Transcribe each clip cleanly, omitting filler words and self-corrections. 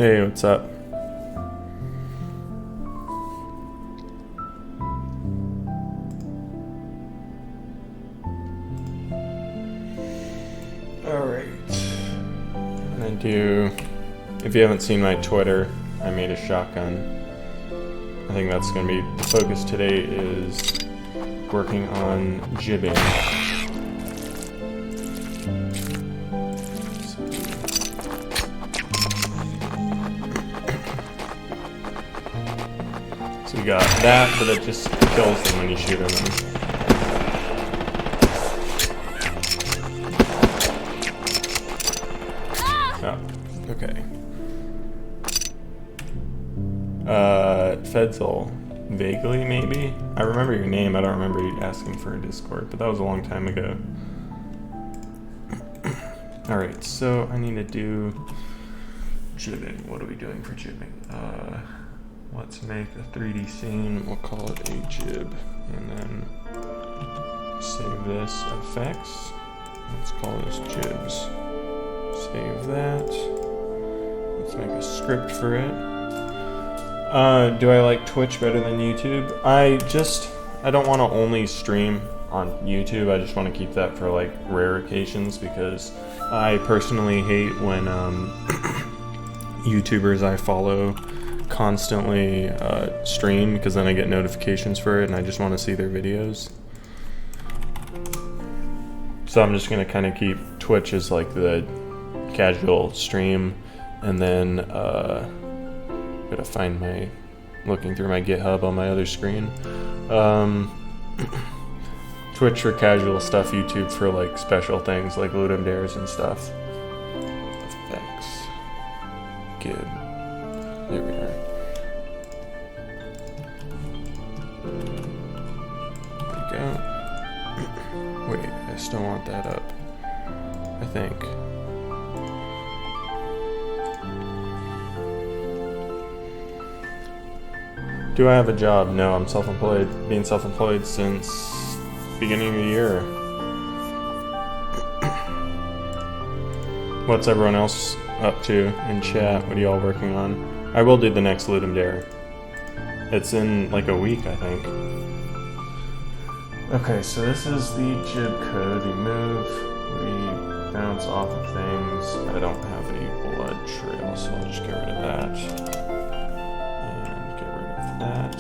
Hey, what's up? Alright. I'm gonna do... If you haven't seen my Twitter, I made a shotgun. I think that's gonna be... The focus today is working on jibbing. So we got that, but it just kills them when you shoot them. Oh, okay. Fedzol. Vaguely, maybe? I remember your name, I don't remember you asking for a Discord, but that was a long time ago. Alright, so I need to do jibbing. What are we doing for jibbing? Let's make a 3D scene. We'll call it a jib. And then save this effects. Let's call this jibs. Save that. Let's make a script for it. Do I like Twitch better than YouTube? I don't want to only stream on YouTube. I just want to keep that for like rare occasions because I personally hate when YouTubers I follow constantly stream because then I get notifications for it and I just want to see their videos. So I'm just going to kind of keep Twitch as like the casual stream, and then gotta find my, looking through my GitHub on my other screen. Twitch for casual stuff, YouTube for like special things like Ludum Dares and stuff. Effects. Good. There we are. There we go. Wait, I still want that up, I think. Do I have a job? No, I'm self-employed. Been self-employed since beginning of the year. What's everyone else up to in chat? What are y'all working on? I will do the next Ludum Dare. It's in like a week, I think. Okay, so this is the jib code. We move, we bounce off of things. I don't have any blood trail, so I'll just get rid of that. That.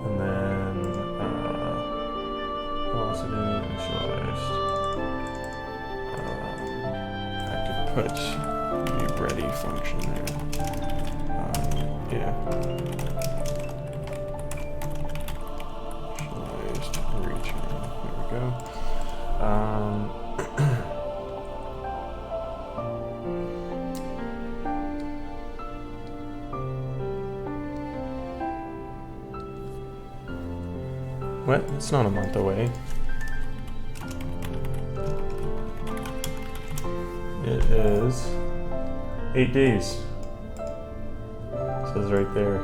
And then velocity initialized. I could put the ready function there. Yeah. Initialized return. There we go. What? It's not a month away. It is 8 days. It says right there.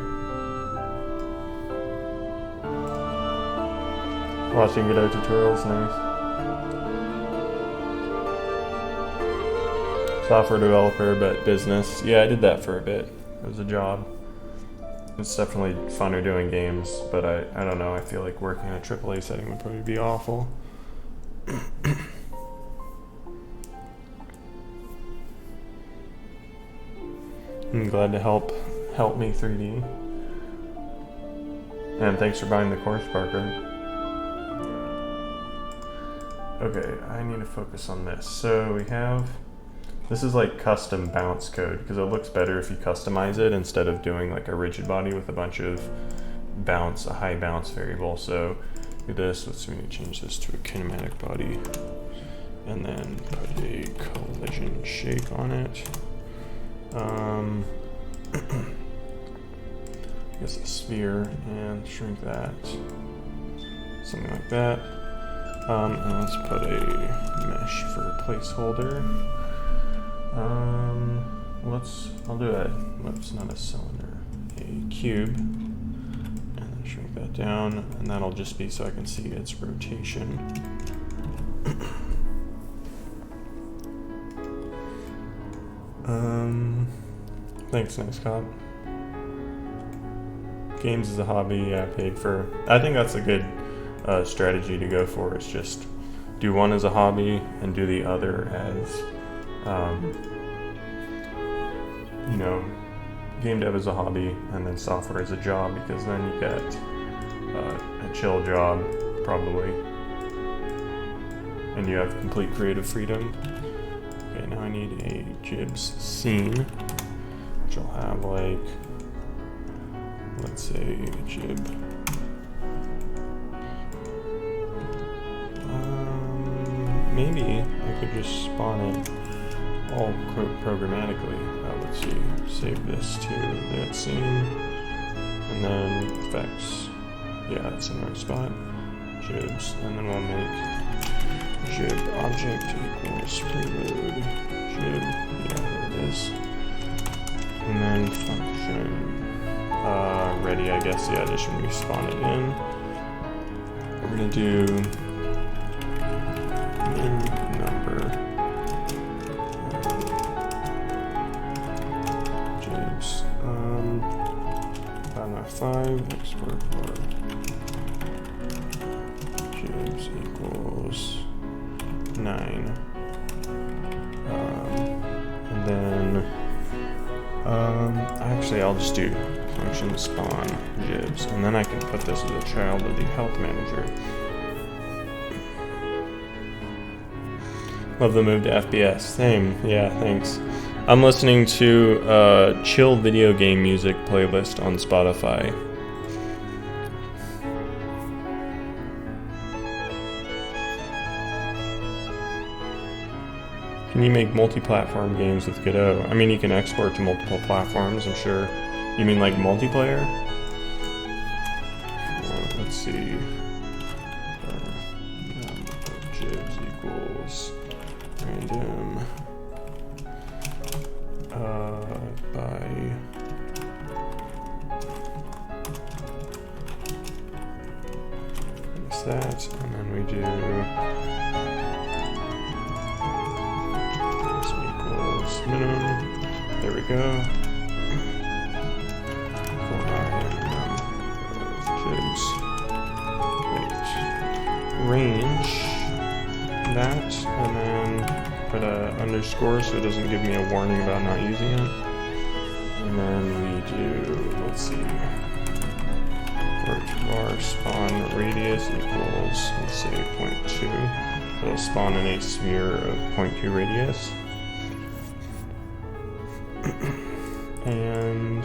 Watching Godot tutorials, nice. Software developer, but business. Yeah, I did that for a bit. It was a job. It's definitely funner doing games, but I don't know, I feel like working in a AAA setting would probably be awful. I'm glad to help me 3D. And thanks for buying the course, Parker. Okay, I need to focus on this. So we have... This is like custom bounce code because it looks better if you customize it instead of doing like a rigid body with a bunch of bounce, a high bounce variable. So do this, let's change this to a kinematic body and then put a collision shake on it. I guess a sphere and shrink that, something like that. And let's put a mesh for a placeholder. I'll do a, whoops, not a cylinder, a cube, and then shrink that down, and that'll just be so I can see its rotation. Thanks, Nice Cop. Games is a hobby. I paid for. I think that's a good strategy to go for. It's just do one as a hobby and do the other as, game dev as a hobby and then software as a job, because then you get a chill job probably, and you have complete creative freedom. Okay, now I need a Jibs scene, which I'll have like, let's say Jib. Maybe I could just spawn it all programmatically. Let's see, save this to that scene, and then effects. Yeah, that's in the right spot. Jibs, and then we'll make jib object equals preload jib. Yeah, there it is. And then function ready, I guess. Yeah, just when we spawn it in, we're gonna do min number jibs 5 export for jibs equals 9, and then actually I'll just do function spawn jibs, and then I can put this as a child of the health manager. Love the move to FPS. Same. Yeah, thanks. I'm listening to chill video game music playlist on Spotify. Can you make multi-platform games with Godot? I mean, you can export to multiple platforms, I'm sure. You mean like multiplayer? Let's see. Jibs equals random by that, and then we do this equals minimum. There we go. For jibs. Wait. Range that, and then put a underscore so it doesn't give me a warning about not using it. And then we do, let's see, var spawn radius equals, let's say 0.2. It'll spawn in a sphere of 0.2 radius. And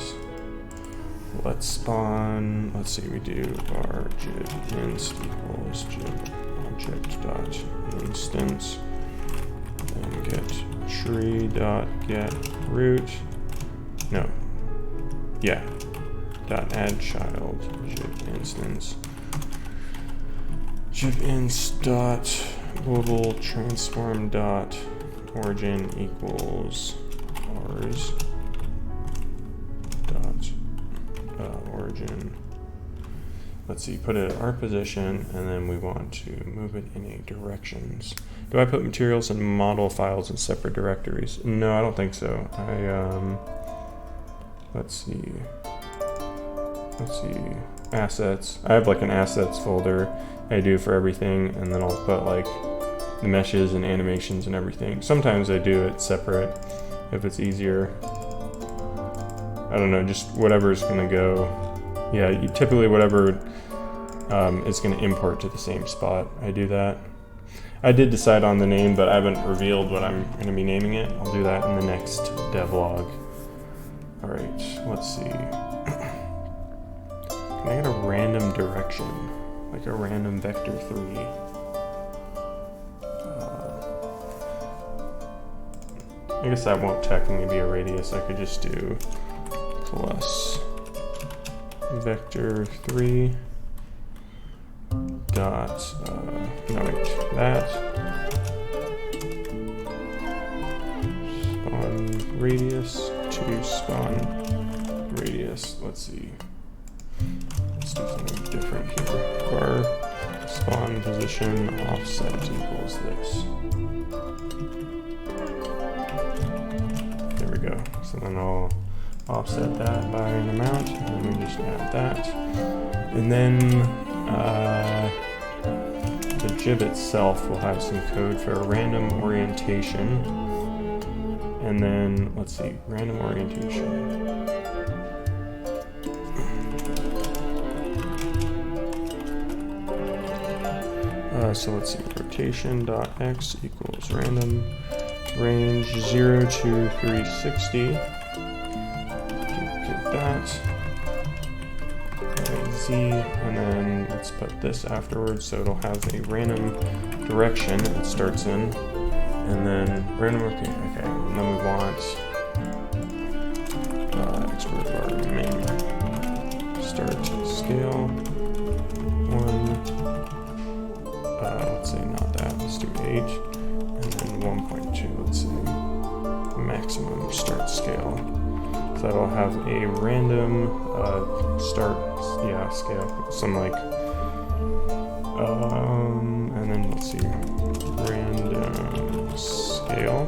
let's spawn, let's see, we do var jib inst equals jib object dot instance. And get tree dot get root. No. Yeah. Dot add child jib instance. Jib inst dot global transform dot origin equals ours dot origin. Let's see, put it at our position, and then we want to move it in a directions. Do I put materials and model files in separate directories? No, I don't think so. Let's see, assets. I have like an assets folder I do for everything, and then I'll put like the meshes and animations and everything. Sometimes I do it separate if it's easier. I don't know, just whatever's gonna go. Yeah, typically whatever is going to import to the same spot. I do that. I did decide on the name, but I haven't revealed what I'm going to be naming it. I'll do that in the next devlog. All right, let's see. Can I get a random direction, like a random vector 3? I guess that won't technically be a radius. I could just do plus vector 3 dot that spawn radius to spawn radius. Let's see, let's do something different here. Our spawn position offset equals this. There we we go. So then I'll offset that by an amount, and then we just add that. And then the jib itself will have some code for a random orientation. And then, let's see, random orientation. So let's see, rotation.x equals random range 0 to 360. Duplicate that. Z, and then let's put this afterwards so it'll have a random direction it starts in. And then random, okay, and then we want export our main start scale 1. Let's say not that, let's do 8, and then 1.2, let's say maximum start scale. So that'll have a random start, scale, some like, and then let's see, random scale,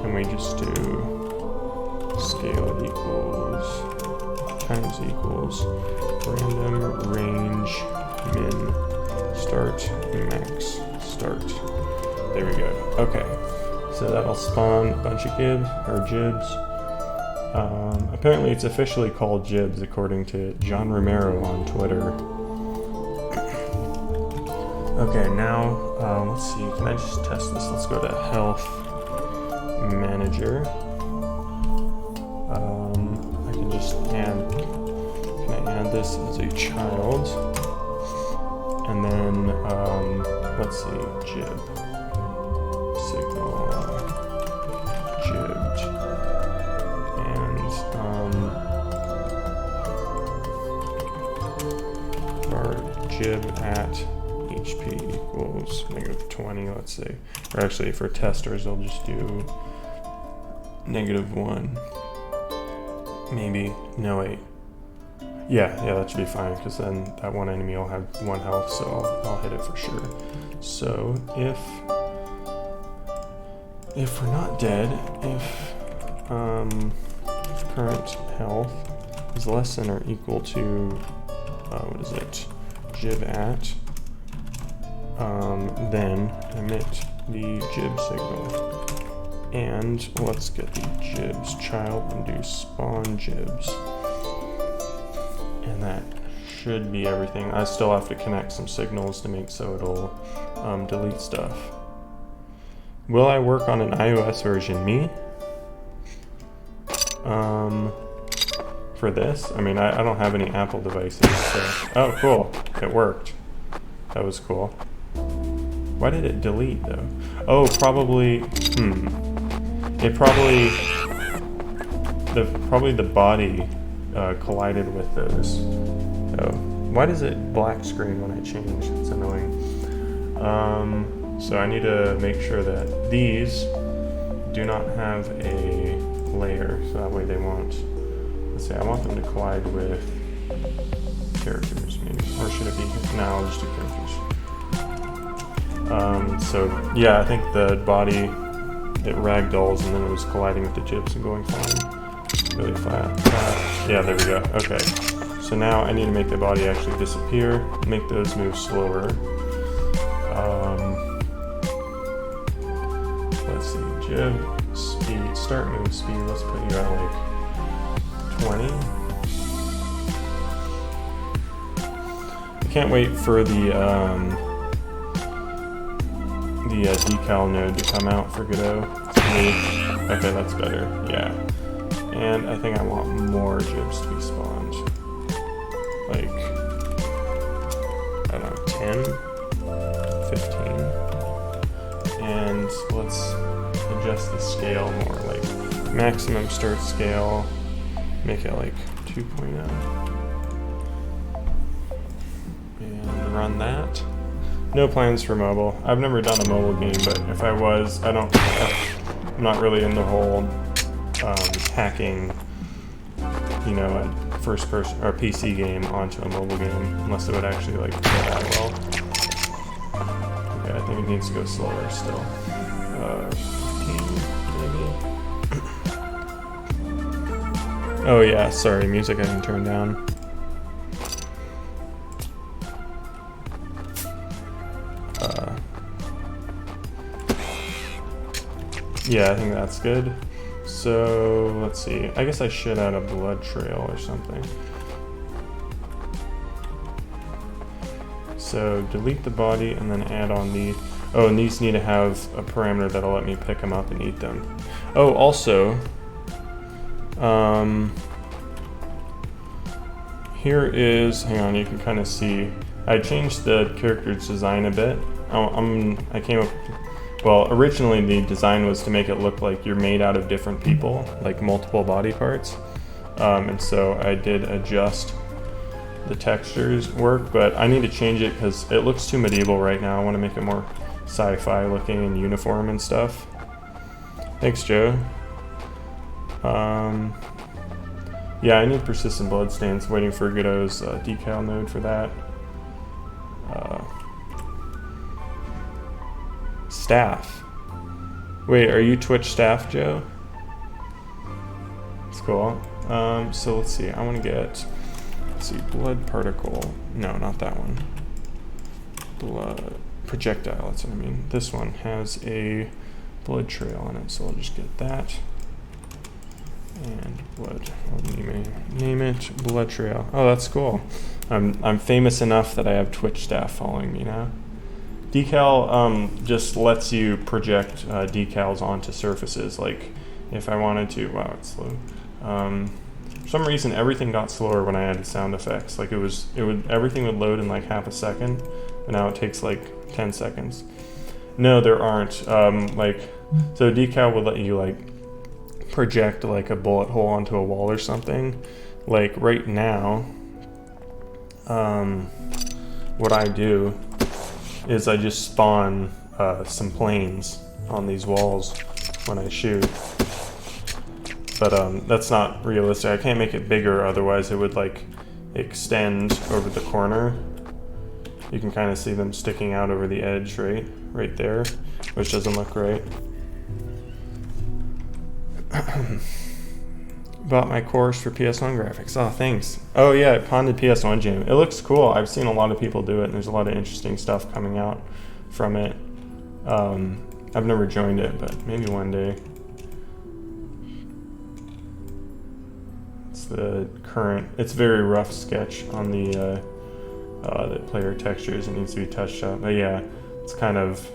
and we just do scale equals times equals random range min start max start. There we go. Okay, so that'll spawn a bunch of jibs. Apparently it's officially called jibs according to John Romero on Twitter. Okay, now let's see, can I just test this? Let's go to health manager. I can just add, can I add this as a child? And then, let's see, jib, signal, jibbed, and our jib at HP equals -20, let's say. Or actually, for testers, I'll just do -1. Maybe, no wait. Yeah, that should be fine, because then that one enemy will have 1 health, so I'll hit it for sure. So if we're not dead, if current health is less than or equal to, what is it, jib at, then emit the jib signal. And let's get the jibs child and do spawn jibs. And that should be everything. I still have to connect some signals to make so it'll delete stuff. Will I work on an iOS version? Me? For this? I mean, I don't have any Apple devices, so... Oh, cool. It worked. That was cool. Why did it delete, though? Oh, probably... It probably the body collided with those. Oh, why does it black screen when I change? It's annoying. So I need to make sure that these do not have a layer, so that way they won't. Let's say I want them to collide with characters, maybe, or should it be? No, I'll just do characters. So yeah, I think the body, it ragdolls and then it was colliding with the jibs and going fine. Really flat. Yeah, there we go. Okay. So now I need to make the body actually disappear, make those move slower. Let's see, jib, speed, start move speed, let's put you at like 20. I can't wait for the decal node to come out for Godot. Okay, that's better, yeah. And I think I want more jibs to be spawned. Like, I don't know, 10, 15. And let's adjust the scale more, like maximum start scale, make it like 2.0. And run that. No plans for mobile. I've never done a mobile game, but if I was, I'm not really in the whole hacking, a first person or PC game onto a mobile game, unless it would actually like go that well. Okay, I think it needs to go slower still. 15 maybe. Oh yeah, sorry, music I can turn down. Yeah, I think that's good. So let's see. I guess I should add a blood trail or something. So delete the body and then add on the... Oh, and these need to have a parameter that'll let me pick them up and eat them. Oh, also, here is, hang on, you can kind of see, I changed the character's design a bit. I came up, well, originally the design was to make it look like you're made out of different people, like multiple body parts. And so I did adjust the textures work, but I need to change it because it looks too medieval right now. I want to make it more sci-fi looking and uniform and stuff. Thanks, Joe. Yeah, I need persistent bloodstains. Waiting for Godot's decal node for that. Staff. Wait, are you Twitch staff, Joe? That's cool. So let's see. I want to get, let's see, blood particle. No, not that one. Blood projectile. That's what I mean. This one has a blood trail in it, so I'll just get that. And blood. I'll name it blood trail. Oh, that's cool. I'm famous enough that I have Twitch staff following me now. Decal just lets you project decals onto surfaces. Like if I wanted to, wow, it's slow. For some reason, everything got slower when I added sound effects. Like everything would load in like half a second, but now it takes like 10 seconds. No, there aren't. So decal would let you like project like a bullet hole onto a wall or something. Like right now, what I do is I just spawn some planes on these walls when I shoot. But that's not realistic. I can't make it bigger, otherwise it would like extend over the corner. You can kind of see them sticking out over the edge right there, which doesn't look great. Bought my course for PS1 graphics. Oh, thanks. Oh yeah, Ponded PS1 Jam. It looks cool. I've seen a lot of people do it, and there's a lot of interesting stuff coming out from it. I've never joined it, but maybe one day. It's the current. It's very rough sketch on the player textures. It needs to be touched up. But yeah, it's kind of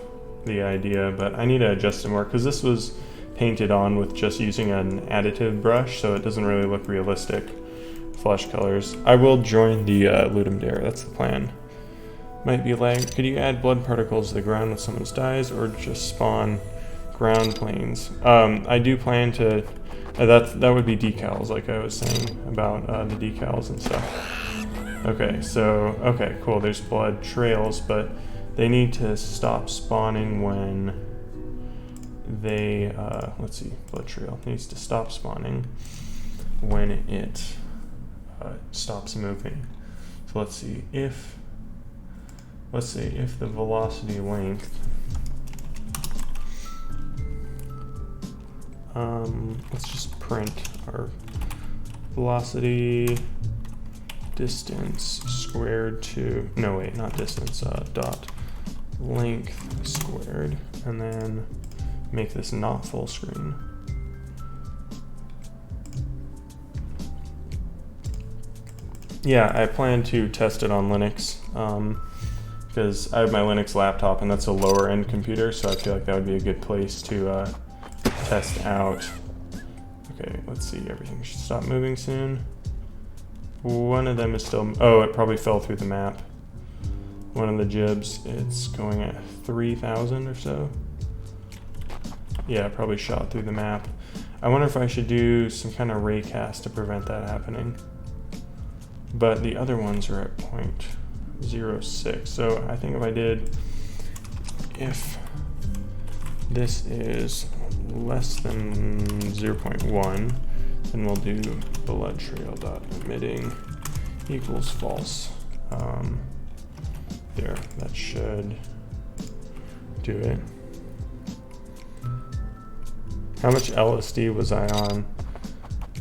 the idea. But I need to adjust it more because this was painted on with just using an additive brush, so it doesn't really look realistic. Flesh colors. I will join the Ludum Dare, that's the plan. Might be lagged. Could you add blood particles to the ground when someone dies, or just spawn ground planes? I do plan to, that would be decals, like I was saying about the decals and stuff. Okay, cool, there's blood trails, but they need to stop spawning when they, let's see, blood trail needs to stop spawning when it stops moving. So let's see if the velocity length, let's just print our velocity distance squared to, no wait, not distance, dot length squared, and then make this not full screen. Yeah, I plan to test it on Linux because I have my Linux laptop and that's a lower end computer, so I feel like that would be a good place to test out. Okay, let's see, everything should stop moving soon. One of them is still, oh, it probably fell through the map. One of the jibs, it's going at 3,000 or so. Yeah, probably shot through the map. I wonder if I should do some kind of raycast to prevent that happening. But the other ones are at 0.06. So I think if this is less than 0.1, then we'll do blood trail dot emitting equals false. There, that should do it. How much LSD was I on?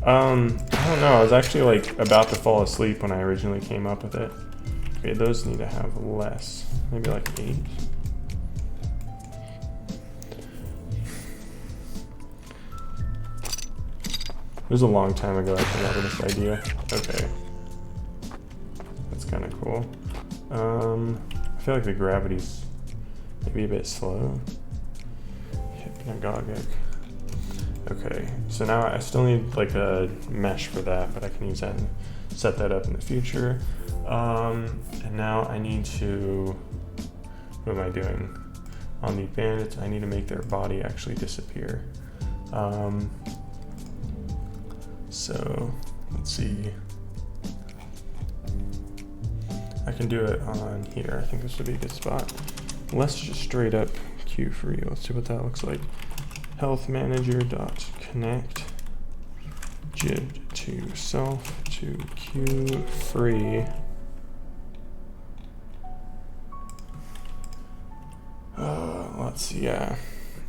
I don't know. I was actually like about to fall asleep when I originally came up with it. Okay, those need to have less. Maybe like 8. It was a long time ago I came up with this idea. Okay. That's kind of cool. I feel like the gravity's maybe a bit slow. Hypnagogic. Okay, so now I still need like a mesh for that, but I can use that and set that up in the future. And now I need to, what am I doing? On the bandits, I need to make their body actually disappear. So let's see. I can do it on here. I think this would be a good spot. Let's just straight up queue free. Let's see what that looks like. Health manager dot connect gib to self to queue free. Let's see. Yeah.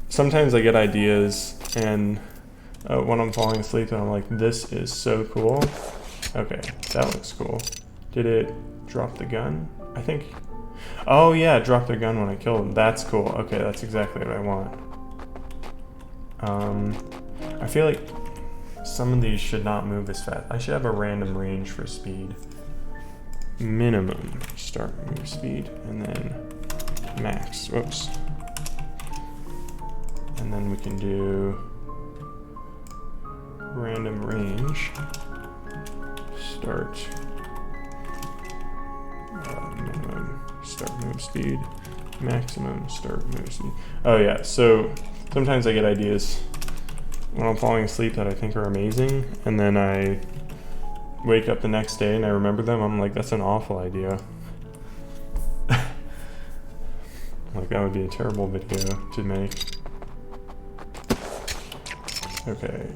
Sometimes I get ideas and when I'm falling asleep and I'm like, this is so cool. Okay, that looks cool. Did it drop the gun? I think. Oh yeah, it dropped the gun when I killed him. That's cool. Okay, that's exactly what I want. I feel like some of these should not move as fast. I should have a random range for speed. Minimum start move speed, and then max. Whoops. And then we can do random range. Start minimum start move speed. Maximum start move speed. Oh yeah, so sometimes I get ideas when I'm falling asleep that I think are amazing, and then I wake up the next day and I remember them. I'm like, that's an awful idea. Like, that would be a terrible video to make. Okay,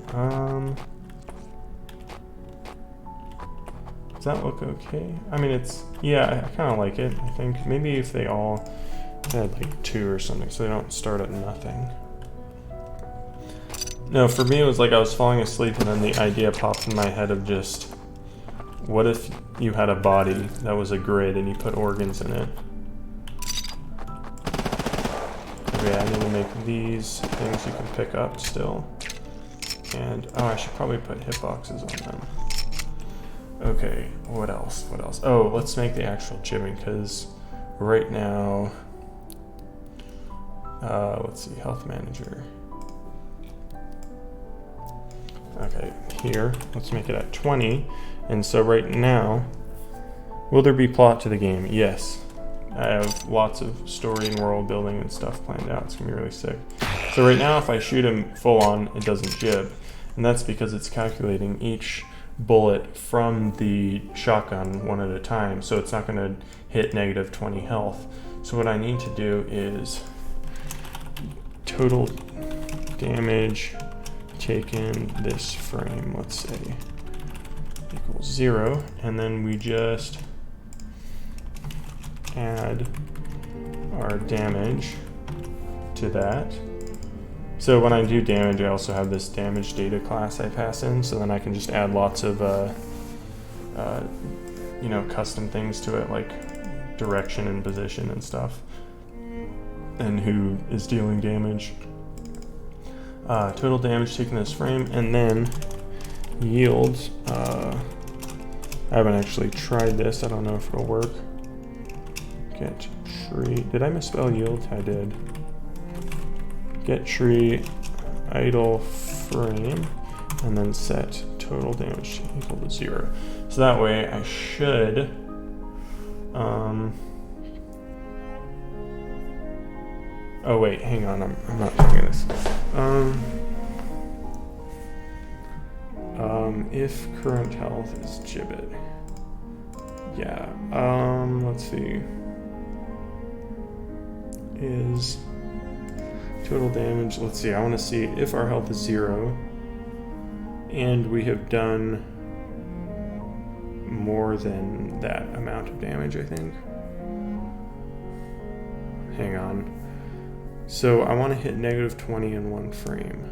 does that look okay? I mean, it's, yeah, I kind of like it. I think maybe if they all had like 2 or something, so they don't start at nothing. No, for me it was like I was falling asleep and then the idea popped in my head of just, what if you had a body that was a grid and you put organs in it? Okay, I need to make these things you can pick up still. And, oh, I should probably put hitboxes on them. Okay, what else? What else? Oh, let's make the actual jibbing, because right now, let's see, health manager. Okay, here, let's make it at 20. And so right now, will there be plot to the game? Yes. I have lots of story and world building and stuff planned out. It's gonna be really sick. So right now, if I shoot him full on, it doesn't jib. And that's because it's calculating each bullet from the shotgun one at a time. So it's not gonna hit negative 20 health. So what I need to do is total damage taken this frame, let's say, equals 0. And then we just add our damage to that. So when I do damage, I also have this damage data class I pass in, so then I can just add lots of you know, custom things to it, like direction and position and stuff, and who is dealing damage. Total damage taken this frame, and then yields. I haven't actually tried this. I don't know if it'll work. Get tree. Did I misspell yield? I did. Get tree idle frame, and then set total damage equal to 0. So that way I should oh wait, hang on, I'm not doing this. If current health is gibbet. Yeah, let's see. Is total damage, let's see, I want to see if our health is 0 and we have done more than that amount of damage, I think. Hang on. So I want to hit negative 20 in one frame.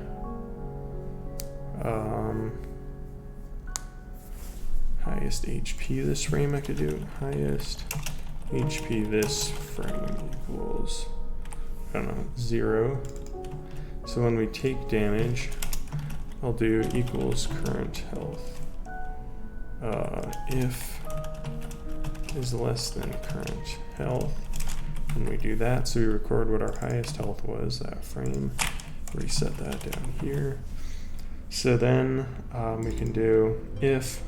highest HP this frame I could do. Highest HP this frame equals, I don't know, 0. So when we take damage, I'll do equals current health. If is less than current health, and we do that, so we record what our highest health was that frame, reset that down here. So then we can do if,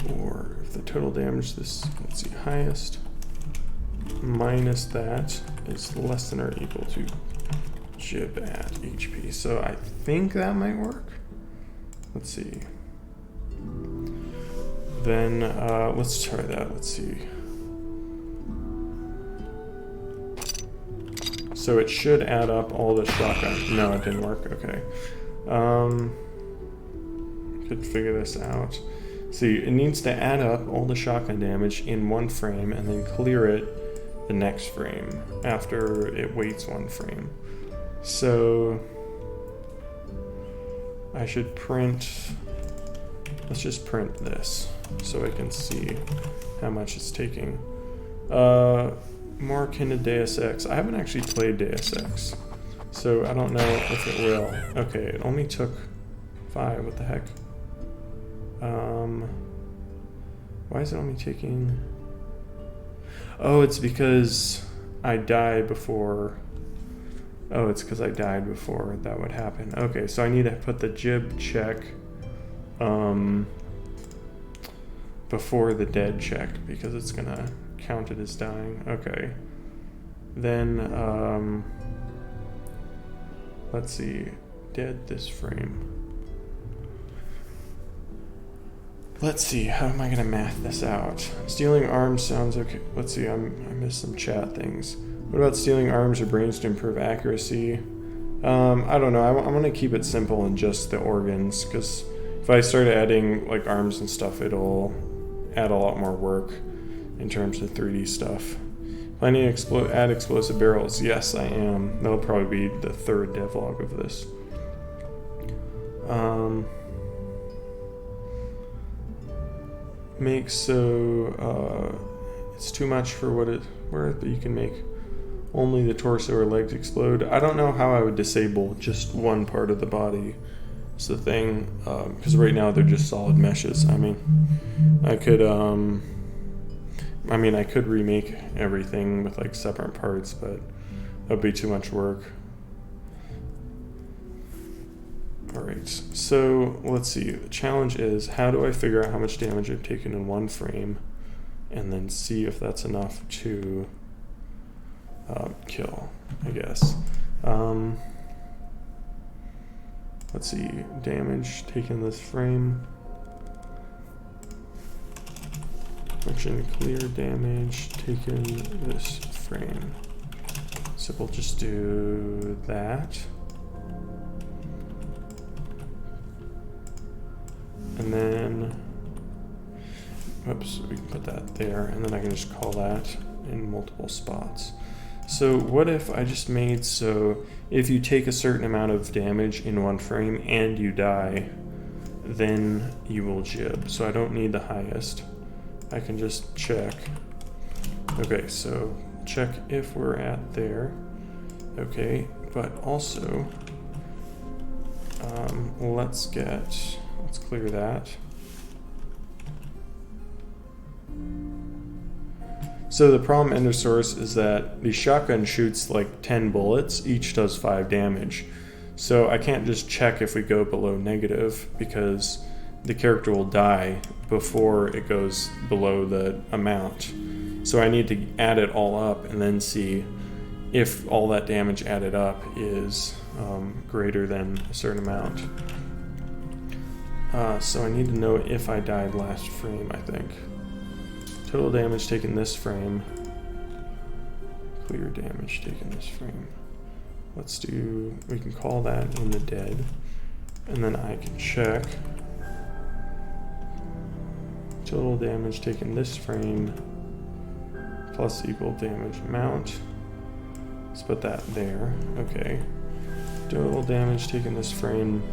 or if the total damage, this, let's see, highest minus that is less than or equal to jib at HP. So I think that might work. Let's see. Then let's try that. Let's see. So it should add up all the shotgun. No, it didn't work. Okay. Could figure this out. See, it needs to add up all the shotgun damage in one frame and then clear it the next frame after it waits one frame. So I should print, let's just print this so I can see how much it's taking. More akin to Deus Ex. I haven't actually played Deus Ex, so I don't know if it will. Okay, it only took 5, what the heck? Why is it only taking... Oh, it's because I died before... Oh, it's because I died before that would happen. Okay, so I need to put the jib check before the dead check because it's gonna count it as dying. Okay. Then, let's see. Dead this frame. Let's see, how am I gonna math this out? Stealing arms sounds okay. Let's see, I missed some chat things. What about stealing arms or brains to improve accuracy? I don't know. I'm gonna keep it simple and just the organs, because if I start adding like arms and stuff, it'll add a lot more work in terms of 3D stuff. Planning to add explosive barrels? Yes, I am. That'll probably be the 3rd devlog of this. Make so it's too much for what it's worth, but you can make only the torso or legs explode. I don't know how I would disable just one part of the body. It's the thing, because right now they're just solid meshes. I mean, I could remake everything with like separate parts, but that would be too much work. Alright, so let's see. The challenge is, how do I figure out how much damage I've taken in one frame and then see if that's enough to kill, I guess. Let's see, damage taken this frame. Function clear damage taken this frame. So we'll just do that. And then, oops, we can put that there, and then I can just call that in multiple spots. So what if I just made so if you take a certain amount of damage in one frame and you die, then you will jib. So I don't need the highest. I can just check. Okay, so check if we're at there. Okay, but also, let's clear that. So the problem ender source is that the shotgun shoots like 10 bullets, each does 5 damage. So I can't just check if we go below negative because the character will die before it goes below the amount. So I need to add it all up and then see if all that damage added up is greater than a certain amount. So I need to know if I died last frame, I think. Total damage taken this frame. Clear damage taken this frame. Let's do, we can call that in the dead. And then I can check. Total damage taken this frame plus equal damage amount. Let's put that there. Okay. Total damage taken this frame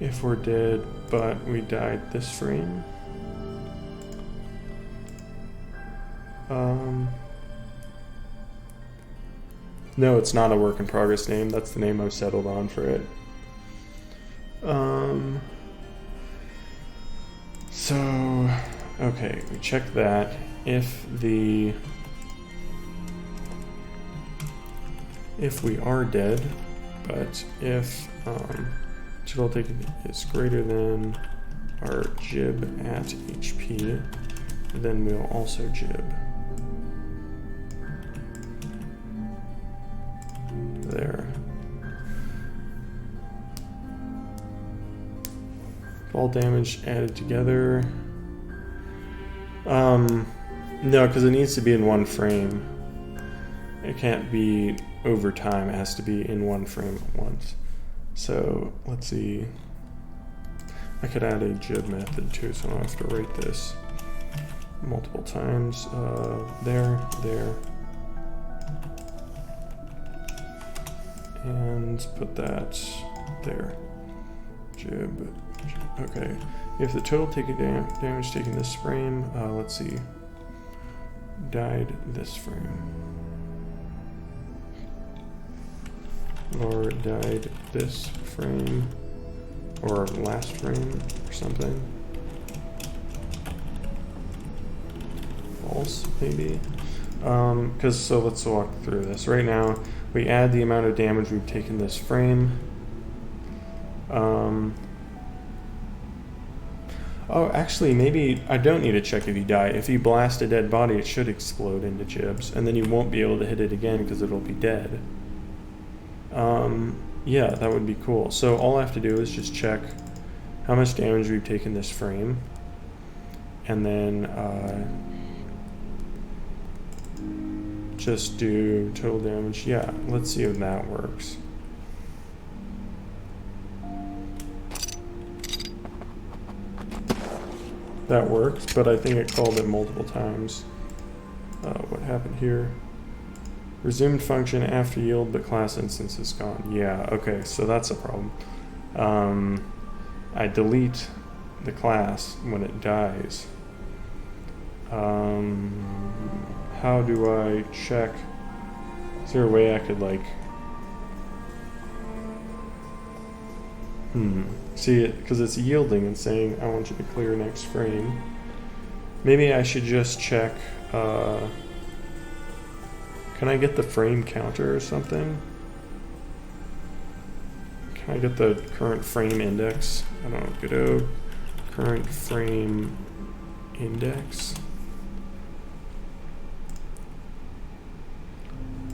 if we're dead, but we died this frame. No, it's not a work in progress name. That's the name I've settled on for it. So, okay, we check that. If we are dead, but if total taken is greater than our jib at HP, then we'll also jib. There. All damage added together. No, because it needs to be in one frame. It can't be over time. It has to be in one frame at once. So let's see. I could add a jib method too, so I don't have to write this multiple times. There. And put that there. Jib. Okay. If the total damage taken this frame, let's see. Died this frame. Or died this frame. Or last frame or something. False, maybe. So let's walk through this. Right now, we add the amount of damage we've taken this frame. Oh, actually, maybe I don't need to check if you die. If you blast a dead body, it should explode into jibs, and then you won't be able to hit it again because it'll be dead. Yeah, that would be cool. So all I have to do is just check how much damage we've taken this frame, and then just do total damage. Yeah, let's see if that works. That works, but I think it called it multiple times. What happened here? Resumed function after yield, but class instance is gone. Yeah, okay, so that's a problem. I delete the class when it dies. How do I check? Is there a way I could like... See it, because it's yielding and saying, I want you to clear next frame. Maybe I should just check, can I get the frame counter or something? Can I get the current frame index? I don't know, Godot, current frame index.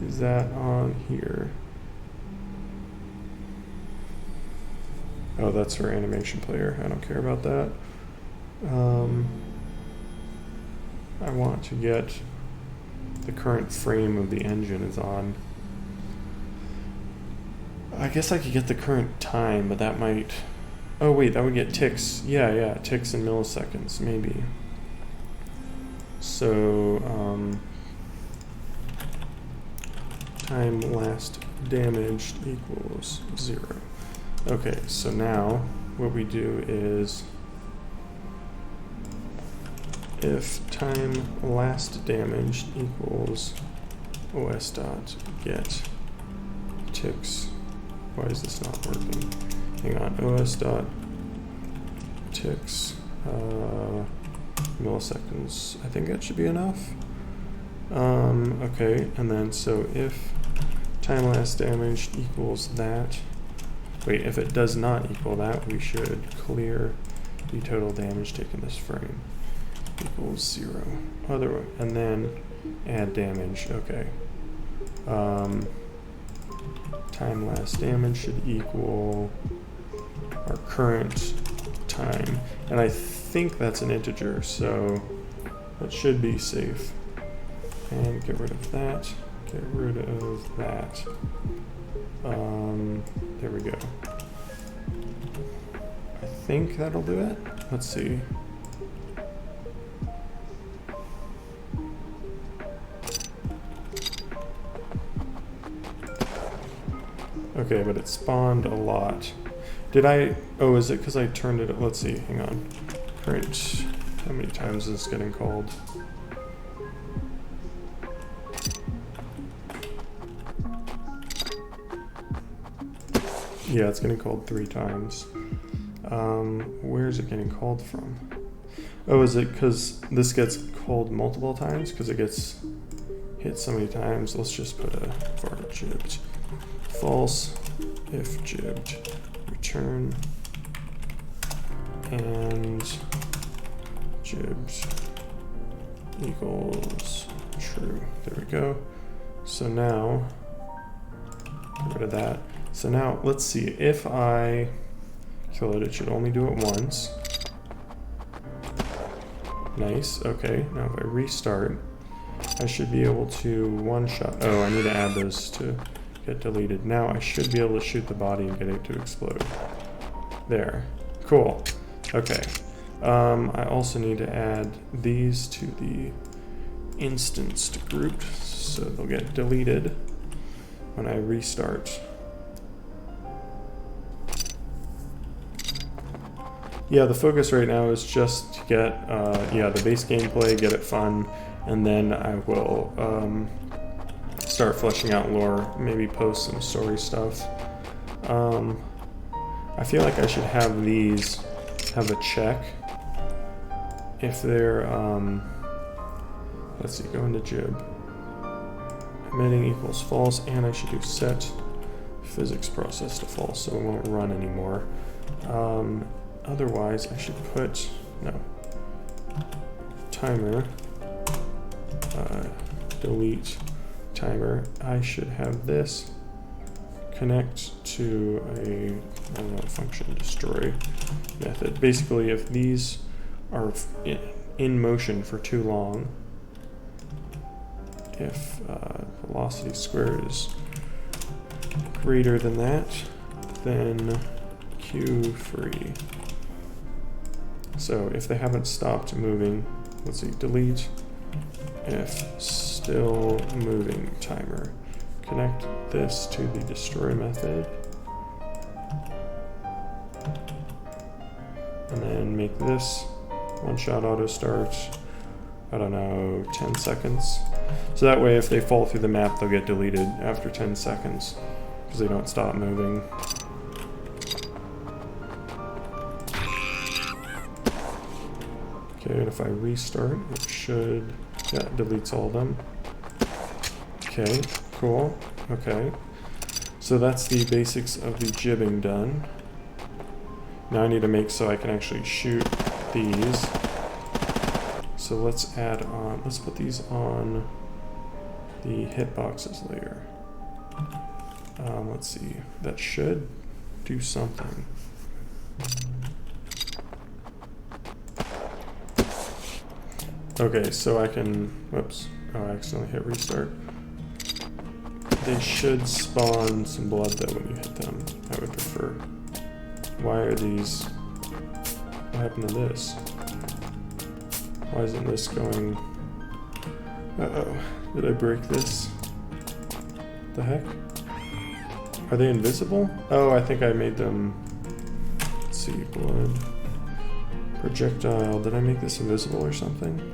Is that on here? Oh, that's for animation player. I don't care about that. I want to get the current frame of the engine is on. I guess I could get the current time, but that might... Oh wait, that would get ticks. Yeah, ticks in milliseconds, maybe. So, time last damaged equals 0. Okay, so now what we do is if time last damaged equals os dot get ticks. Why is this not working? Hang on, os dot ticks milliseconds. I think that should be enough. Okay, and then so if time last damaged equals that. Wait, if it does not equal that, we should clear the total damage taken this frame equals 0. Other, and then add damage. Okay. Time last damage should equal our current time, and I think that's an integer, so that should be safe. And get rid of that. Get rid of that. There we go. I think that'll do it. Let's see. Okay, but it spawned a lot. Did I, oh, is it because I turned it, let's see, hang on. Right, how many times is this getting called? Yeah, it's getting called 3 times. Where is it getting called from? Oh, is it because this gets called multiple times? Because it gets hit so many times. Let's just put a var jibbed false if jibbed return and jibbed equals true. There we go. So now, get rid of that. So now let's see, if I kill it, it should only do it once. Nice, okay, now if I restart, I should be able to one-shot, oh, I need to add those to get deleted. Now I should be able to shoot the body and get it to explode. There, cool, okay. I also need to add these to the instanced group, so they'll get deleted when I restart. Yeah, the focus right now is just to get, yeah, the base gameplay, get it fun, and then I will start fleshing out lore, maybe post some story stuff. I feel like I should have these have a check if they're, let's see, go into jib. Emitting equals false, and I should do set physics process to false so it won't run anymore. Otherwise, I should put, no, timer, delete timer. I should have this connect to a, I don't know, function destroy method. Basically, if these are in motion for too long, if velocity squared is greater than that, then queue free. So if they haven't stopped moving, let's see, delete if still moving timer. Connect this to the destroy method. And then make this one-shot auto start, I don't know, 10 seconds. So that way if they fall through the map, they'll get deleted after 10 seconds because they don't stop moving. Okay, and if I restart, it should, yeah, it deletes all of them. Okay, cool, okay. So that's the basics of the jibbing done. Now I need to make so I can actually shoot these. So let's add on, let's put these on the hitboxes layer. Let's see, that should do something. Okay, so I can, whoops, oh, I accidentally hit restart. They should spawn some blood though when you hit them, I would prefer. Why are these, what happened to this? Why isn't this going, uh-oh, did I break this? The heck? Are they invisible? Oh, I think I made them, let's see, blood. Projectile, did I make this invisible or something?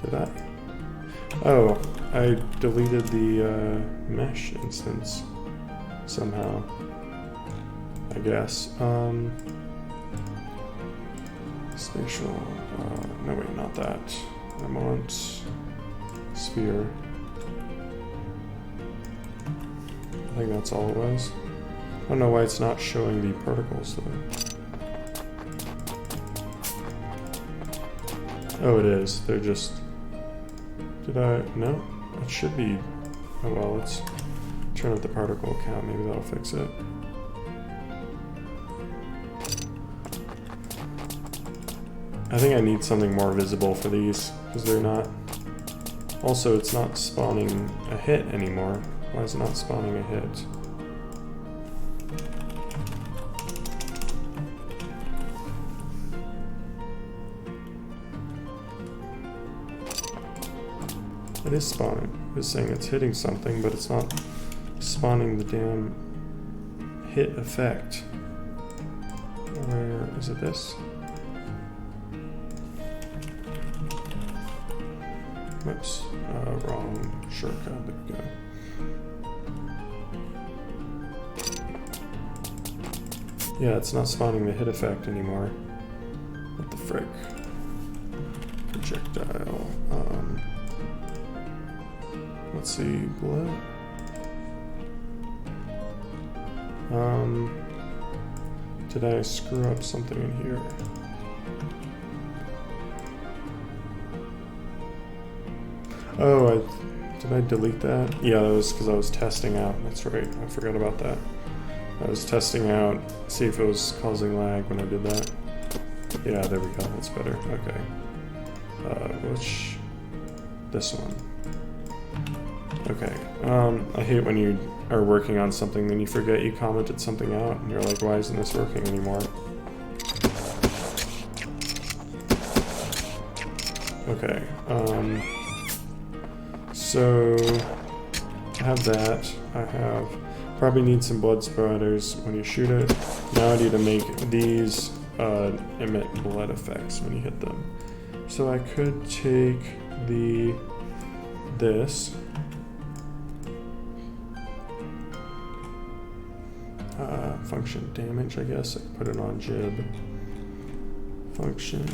Did I? Oh, I deleted the mesh instance somehow, I guess. Spatial, no wait, not that. I want sphere. I think that's all it was. I don't know why it's not showing the particles though. Oh, it is. They're just... Did I... No? It should be... Oh well, let's turn up the particle count. Maybe that'll fix it. I think I need something more visible for these, because they're not... Also, it's not spawning a hit anymore. Why is it not spawning a hit? It is spawning. It's saying it's hitting something, but it's not spawning the damn hit effect. Where is it? This? Whoops, wrong shortcut. There we go. Yeah, it's not spawning the hit effect anymore. What the frick? Projectile. Let's see, blood. Did I screw up something in here? Oh, did I delete that? Yeah, that was because I was testing out. That's right, I forgot about that. I was testing out, see if it was causing lag when I did that. Yeah, there we go, that's better, okay. This one. Okay, I hate when you are working on something, then you forget you commented something out, and you're like, why isn't this working anymore? Okay, so I have that, probably need some blood splatters when you shoot it. Now I need to make these emit blood effects when you hit them. So I could take this. Function damage, I guess. I can put it on jib. Function.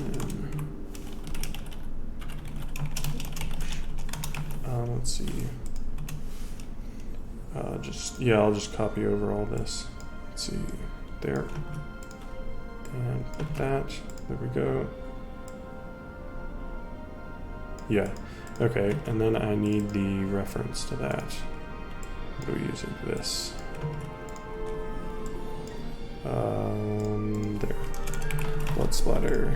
Let's see. I'll just copy over all this. Let's see, there. And put that, there we go. Yeah, okay, and then I need the reference to that. We're using this. There. Blood splatter.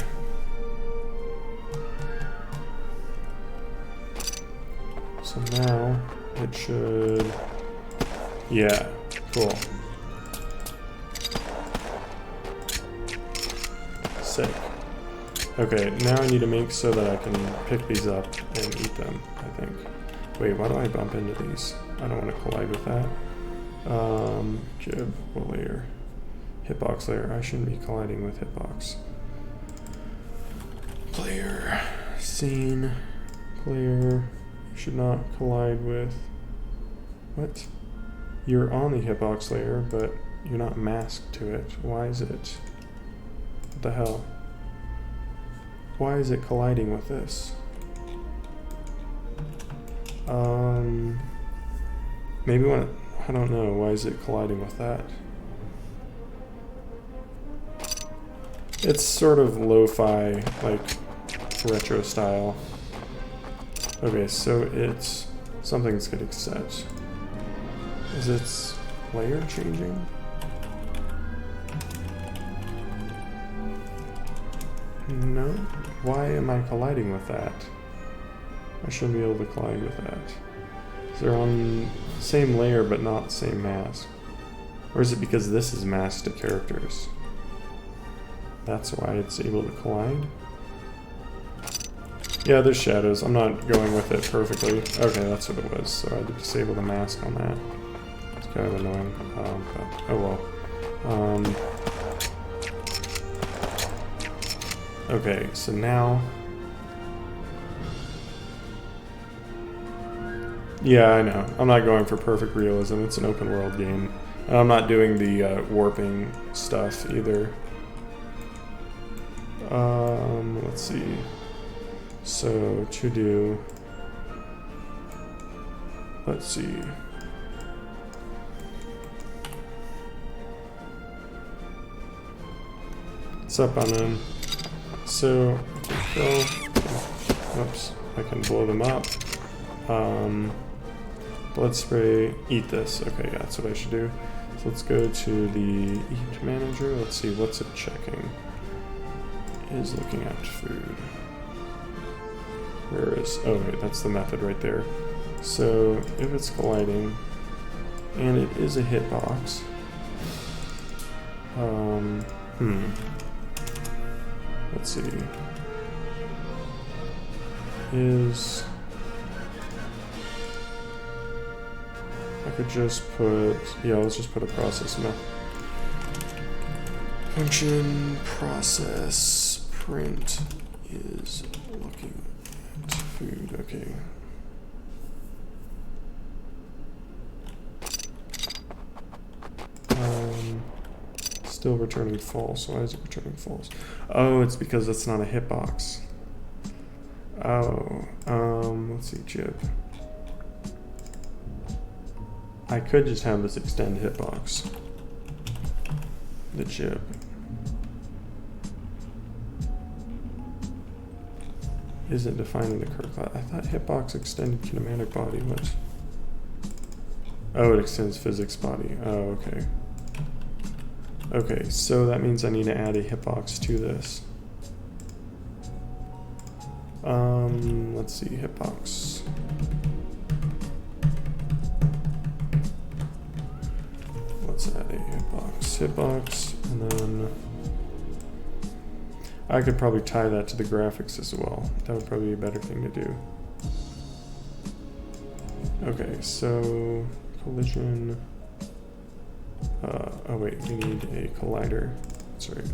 So now it should. Yeah, cool. Sick. Okay, now I need to make so that I can pick these up and eat them, I think. Wait, why do I bump into these? I don't want to collide with that. Jib, what layer? Hitbox layer. I shouldn't be colliding with hitbox. Player. Scene. Player. You should not collide with. What? You're on the hitbox layer, but you're not masked to it. Why is it? What the hell? Why is it colliding with this? Maybe when I don't know. Why is it colliding with that? It's sort of lo-fi, like retro style. Okay, so it's something's getting set. Is its layer changing? No. Why am I colliding with that? I shouldn't be able to collide with that. They're on the same layer but not the same mask. Or is it because this is masked to characters? That's why it's able to collide? Yeah, there's shadows. I'm not going with it perfectly. Okay, that's what it was. So I had to disable the mask on that. It's kind of annoying. But, oh well. Okay, so now... Yeah, I know. I'm not going for perfect realism. It's an open world game. And I'm not doing the warping stuff either. Let's see. So to do... Let's see. What's up on them? So, oops, I can blow them up. Blood spray, eat this. Okay, yeah, that's what I should do. So let's go to the eat manager. Let's see, what's it checking? Is looking at food. Where is, oh wait, that's the method right there. So if it's colliding, and it is a hitbox, let's see, is, I could just put, yeah, let's just put a process Function process print is looking at food. Okay. Still returning false. Why is it returning false? Oh, it's because it's not a hitbox. Oh, let's see, jib. I could just have this extend hitbox. The jib. Isn't defining the curve class. I thought hitbox extended kinematic body. What? Oh, it extends physics body. Oh, okay. Okay, so that means I need to add a hitbox to this. Let's see, hitbox. Let's add a hitbox, and then I could probably tie that to the graphics as well. That would probably be a better thing to do. Okay, so collision. Oh wait, we need a collider. That's right.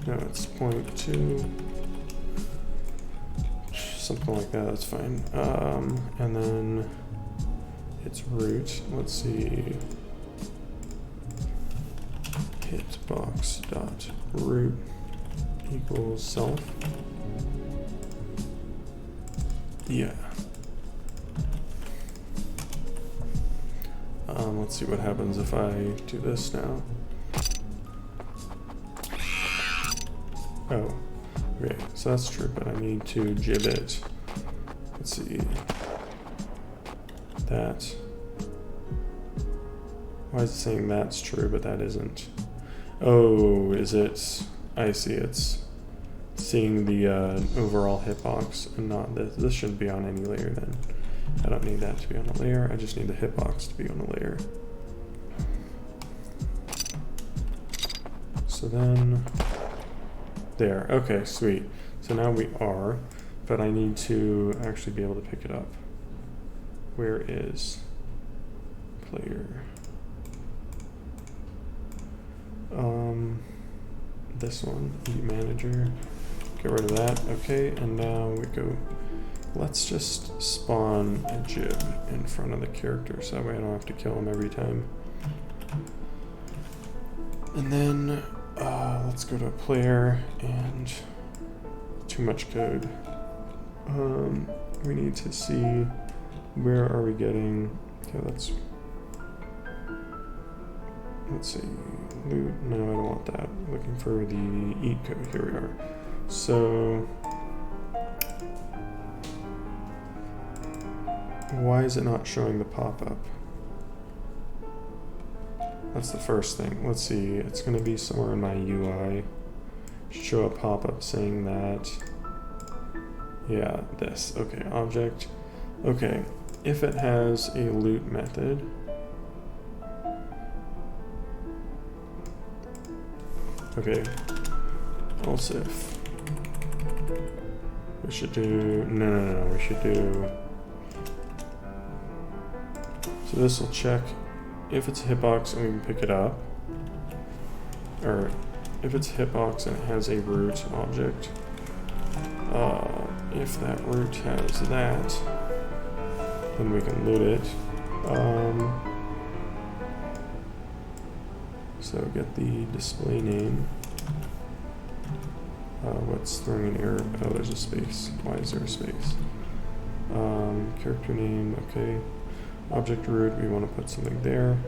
No, it's 0.2. Something like that, that's fine. And then it's root. Let's see. Hitbox dot root equals self. Yeah. Let's see what happens if I do this now. Oh, okay, so that's true, but I need to jib it. Let's see. That. Why is it saying that's true, but that isn't? Oh, is it? I see, it's seeing the overall hitbox and not this. This shouldn't be on any layer then. I don't need that to be on a layer. I just need the hitbox to be on a layer. So then, there. Okay, sweet. So now we are, but I need to actually be able to pick it up. Where is player? This one, manager. Get rid of that. Okay, and now we go. Let's just spawn a jib in front of the character so that way I don't have to kill him every time. And then let's go to player and too much code. We need to see where are we getting. Okay, let's see. Loot. No, I don't want that. Looking for the eat code. Here we are. So why is it not showing the pop-up? That's the first thing. Let's see. It's going to be somewhere in my UI. Should show a pop-up saying that. Yeah, this. Okay, object. Okay, if it has a loot method. Okay, else if. We should do. No. We should do. So this will check if it's a hitbox and we can pick it up, or if it's a hitbox and it has a root object. If that root has that, then we can loot it. So get the display name. What's throwing an error? Oh, there's a space. Why is there a space? Character name, okay. Object root, we want to put something there.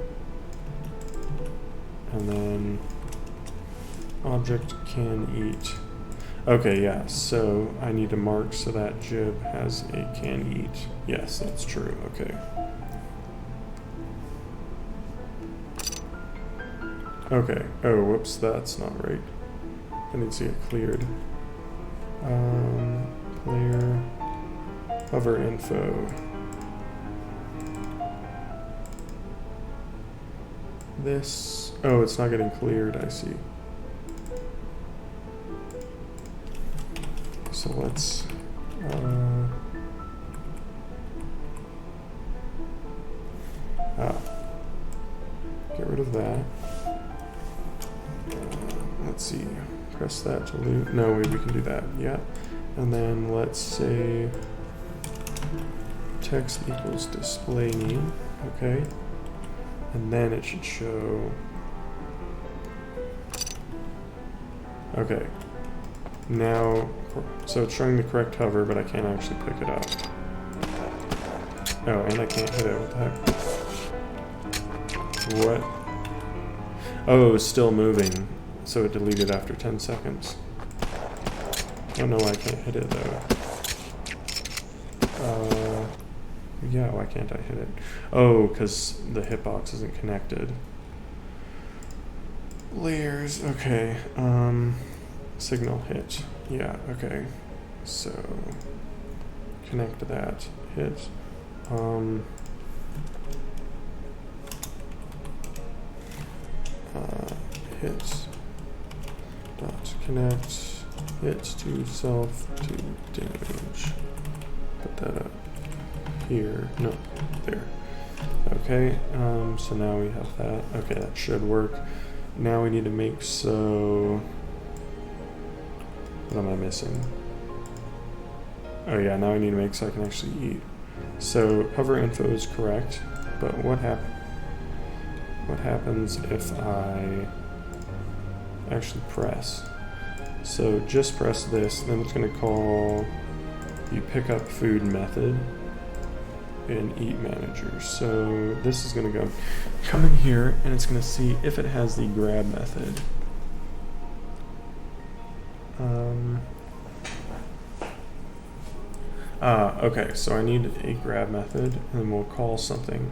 And then object can eat. Okay, yeah, so I need to mark so that jib has a can eat. Yes, that's true, okay. Okay, oh, whoops, that's not right. I need to see it cleared. Player, hover info. This, oh, it's not getting cleared, I see. So let's, of that. Let's see, press that to loop. No, we can do that, yeah. And then let's say text equals display name, okay. And then it should show, okay. Now, so it's showing the correct hover, but I can't actually pick it up. Oh, and I can't hit it, what the heck? What? Oh, it was still moving, so it deleted after 10 seconds. Oh no, I can't hit it though. Yeah, why can't I hit it? Oh, because the hitbox isn't connected. Layers, okay. Signal hit. Yeah, okay. So connect to that. Hit. Hit dot connect. Hit to self to damage. Put that up here. No, there. Okay. So now we have that. Okay, that should work. Now we need to make so. What am I missing? Oh yeah, now I need to make so I can actually eat. So hover info is correct, but what happens if I actually press? So just press this, then it's going to call the pick up food method in eat manager. So this is going to come in here and it's going to see if it has the grab method. Okay, so I need a grab method and we'll call something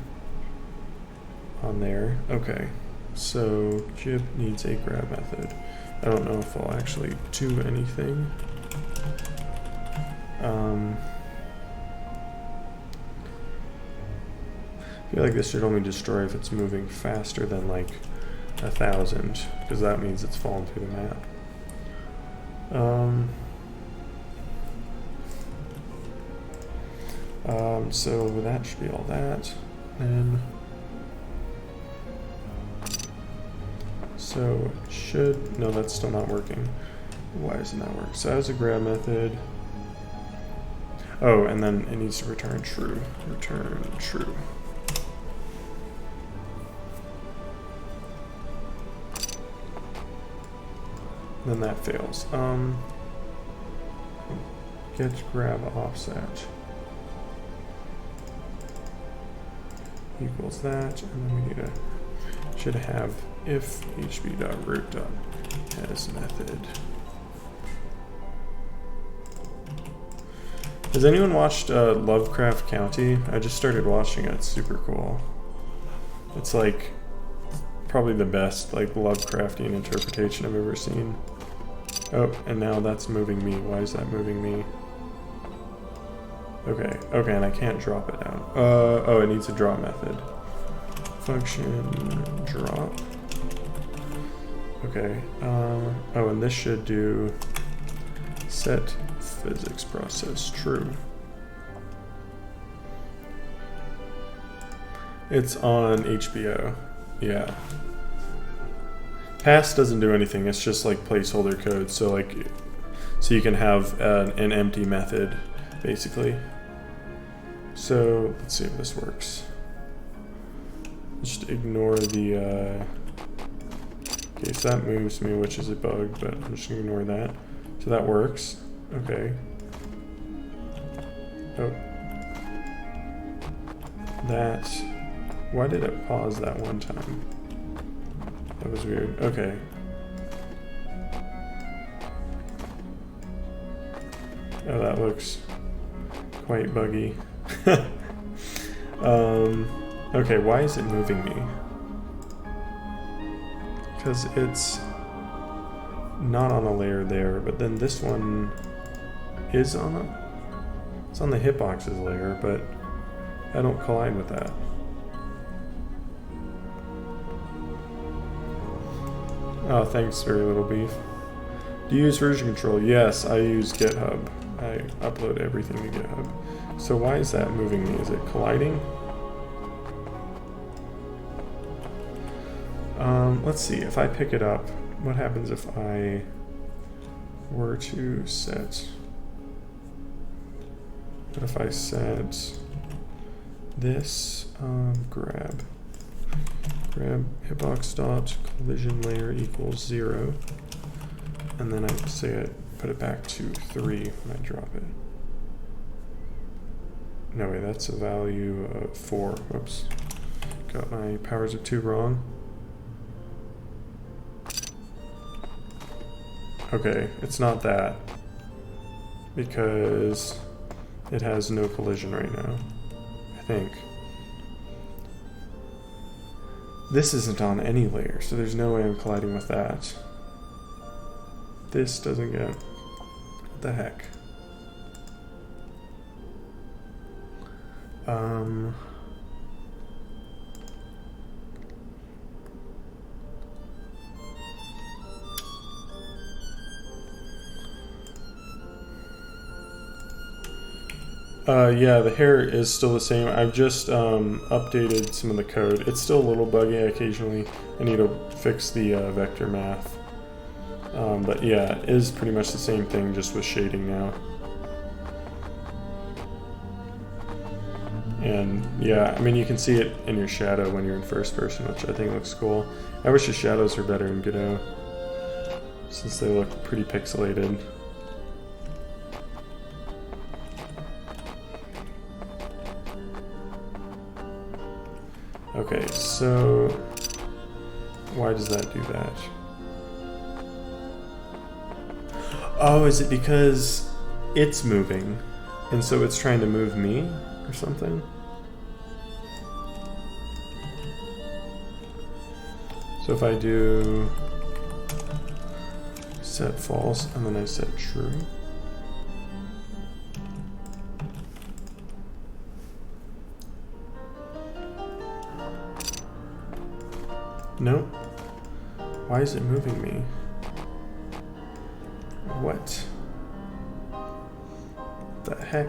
on there. Okay, so jib needs a grab method. I don't know if I'll actually do anything. I feel like this should only destroy if it's moving faster than like 1,000, because that means it's fallen through the map. So that should be all that. And so should, no, that's still not working. Why doesn't that work? So as a grab method. Oh, and then it needs to return true. Return true. Then that fails. Get grab offset equals that, and then we need to should have if hb.root.has method. Has anyone watched Lovecraft County? I just started watching it. It's super cool. It's like probably the best like Lovecraftian interpretation I've ever seen. Oh, and now that's moving me. Why is that moving me? Okay, okay, and I can't drop it down. Oh, it needs a drop method. Function drop. Okay. Oh, and this should do set physics process true. It's on HBO. Yeah. Pass doesn't do anything. It's just like placeholder code. So like, so you can have an empty method, basically. So let's see if this works. Just ignore the. Okay, so that moves me, which is a bug, but I'm just gonna ignore that. So that works. Okay. Oh. That. Why did it pause that one time? That was weird. Okay. Oh, that looks quite buggy. Okay, why is it moving me? Because it's not on a layer there, but then this one is on a... It's on the hitboxes layer, but I don't collide with that. Oh, thanks, Very Little Beef. Do you use version control? Yes, I use GitHub. I upload everything to GitHub. So why is that moving me? Is it colliding? Let's see, if I pick it up, what happens if I were to set, what if I set this, grab hitbox dot collision layer equals 0, and then I say I put it back to 3 when I drop it. No way, that's a value of 4. Whoops. Got my powers of 2 wrong. Okay, it's not that, because it has no collision right now, I think. This isn't on any layer, so there's no way I'm colliding with that. This doesn't get... What the heck? Yeah, the hair is still the same. I've just updated some of the code. It's still a little buggy occasionally. I need to fix the vector math. But yeah, it is pretty much the same thing, just with shading now. And yeah, I mean, you can see it in your shadow when you're in first person, which I think looks cool. I wish the shadows were better in Godot, since they look pretty pixelated. Okay, so why does that do that? Oh, is it because it's moving, and so it's trying to move me or something? So if I do set false and then I set true. Nope. Why is it moving me? What the heck?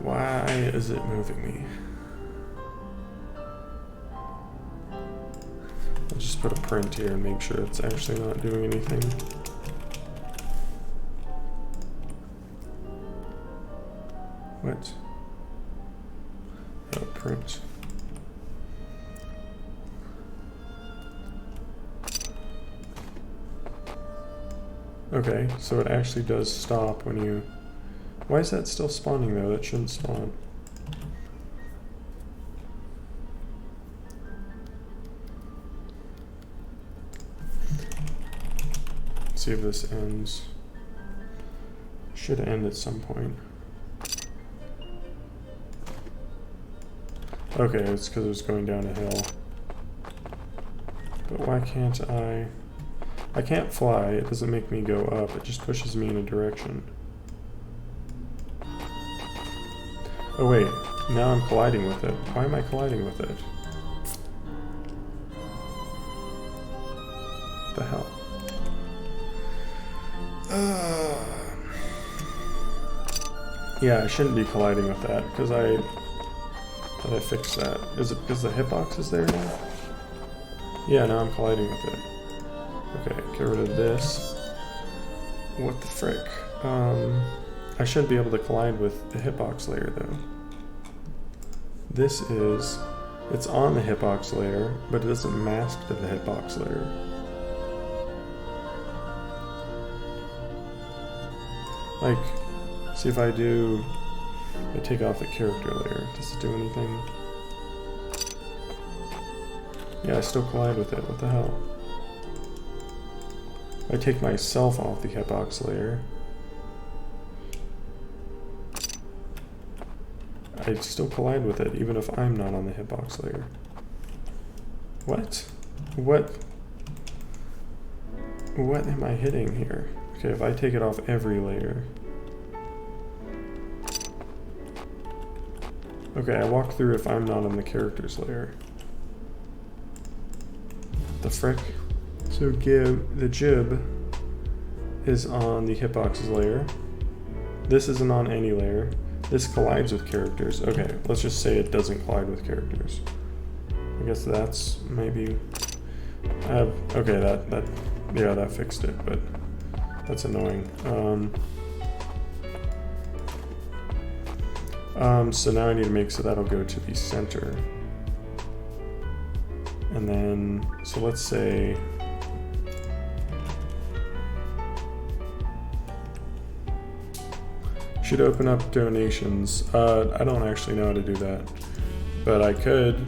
Why is it moving me? I'll just put a print here and make sure it's actually not doing anything. What? Oh, print. Okay, so it actually does stop when you... Why is that still spawning though? That shouldn't spawn. Let's see if this ends. Should end at some point. Okay, it's because it was going down a hill. But why can't I... I can't fly, it doesn't make me go up, it just pushes me in a direction. Oh wait, now I'm colliding with it. Why am I colliding with it? What the hell? Yeah, I shouldn't be colliding with that, because I fixed that. Is it because the hitbox is there now? Yeah, now I'm colliding with it. Okay, get rid of this. What the frick? I should be able to collide with the hitbox layer though. This is, it's on the hitbox layer, but it doesn't mask to the hitbox layer. Like, see if I take off the character layer, does it do anything? Yeah, I still collide with it, what the hell? I take myself off the hitbox layer. I still collide with it, even if I'm not on the hitbox layer. What? What am I hitting here? Okay, if I take it off every layer. Okay, I walk through if I'm not on the characters layer. The frick? So the jib is on the hitboxes layer. This isn't on any layer. This collides with characters. Okay, let's just say it doesn't collide with characters. I guess that's maybe... okay, yeah, that fixed it, but that's annoying. So now I need to make so that'll go to the center. And then, so let's say, should open up donations. I don't actually know how to do that, but I could.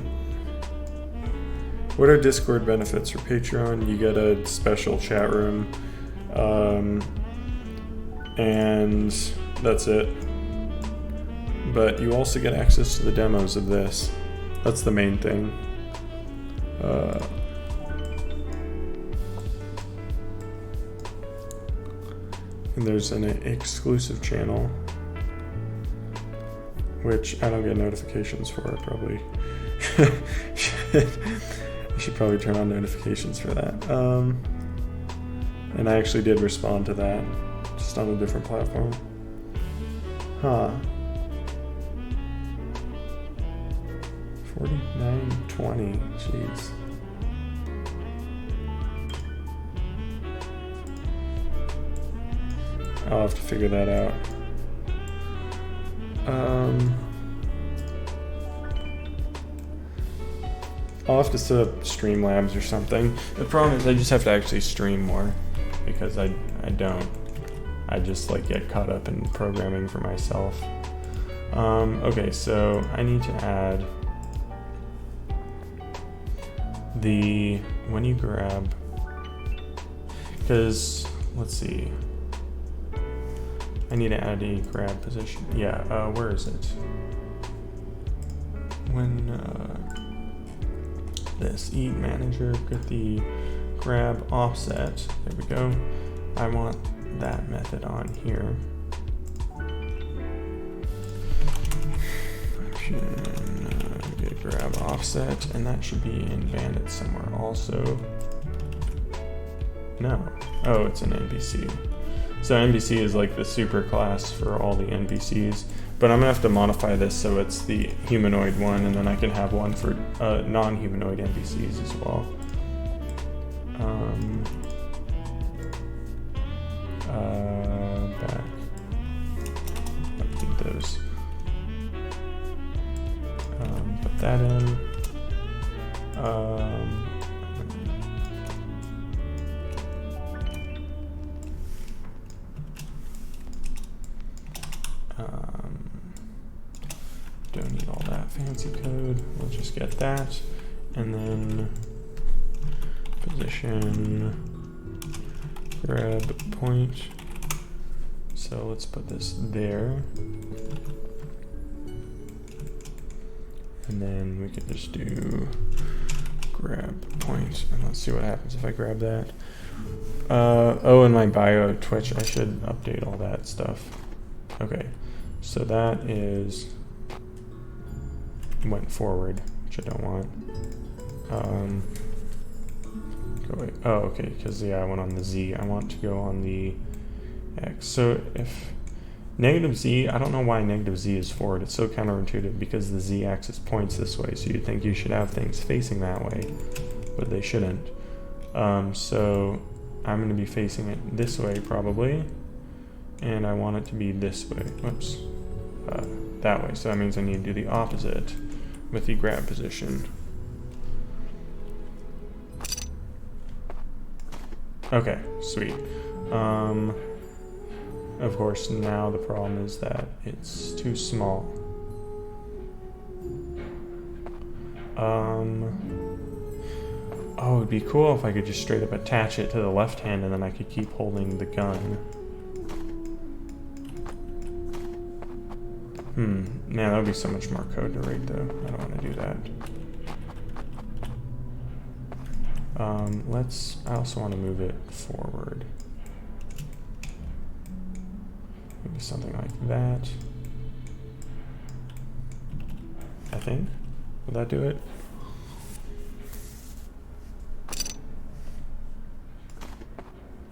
What are Discord benefits for Patreon? You get a special chat room, and that's it. But you also get access to the demos of this. That's the main thing. And there's an exclusive channel, which I don't get notifications for. I probably should probably turn on notifications for that. And I actually did respond to that, just on a different platform. Huh. 49.20, jeez. I'll have to figure that out. I'll have to set up Streamlabs or something. The problem is I just have to actually stream more, because I don't. I just like get caught up in programming for myself. Okay, so I need to add the, when you grab, because let's see, I need to add a grab position. Yeah, where is it? When this eat manager, get the grab offset. There we go. I want that method on here. Get grab offset, and that should be in Bandit somewhere also. No. Oh, it's an NPC. So NPC is like the super class for all the NPCs, but I'm gonna have to modify this so it's the humanoid one, and then I can have one for non-humanoid NPCs as well. Back. Update those. Put that in. Don't need all that fancy code. We'll just get that, and then position grab point. So let's put this there, and then we could just do grab point, and let's see what happens if I grab that. Oh, in my bio Twitch, I should update all that stuff. Okay, so that is went forward, which I don't want. Go away. Oh, okay, because yeah, I went on the Z. I want to go on the X. So if negative Z, I don't know why negative Z is forward. It's so counterintuitive because the Z axis points this way, so you'd think you should have things facing that way, but they shouldn't. So I'm going to be facing it this way probably, and I want it to be this way. Whoops. That way. So that means I need to do the opposite with the grab position. Okay, sweet. Of course, now the problem is that it's too small. Oh, it'd be cool if I could just straight up attach it to the left hand and then I could keep holding the gun. Man, that would be so much more code to write though. I don't want to do that. I also want to move it forward. Maybe something like that. I think. Will that do it?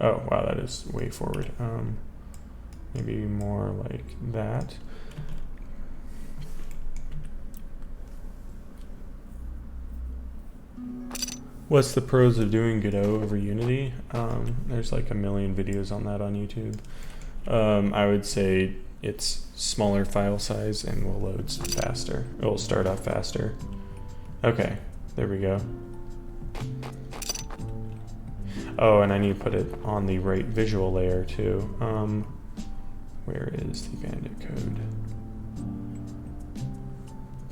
Oh, wow, that is way forward. Maybe more like that. What's the pros of doing Godot over Unity? There's like a million videos on that on YouTube. I would say it's smaller file size and will load faster. It will start up faster. Okay, there we go. Oh, and I need to put it on the right visual layer too. Where is the bandit code?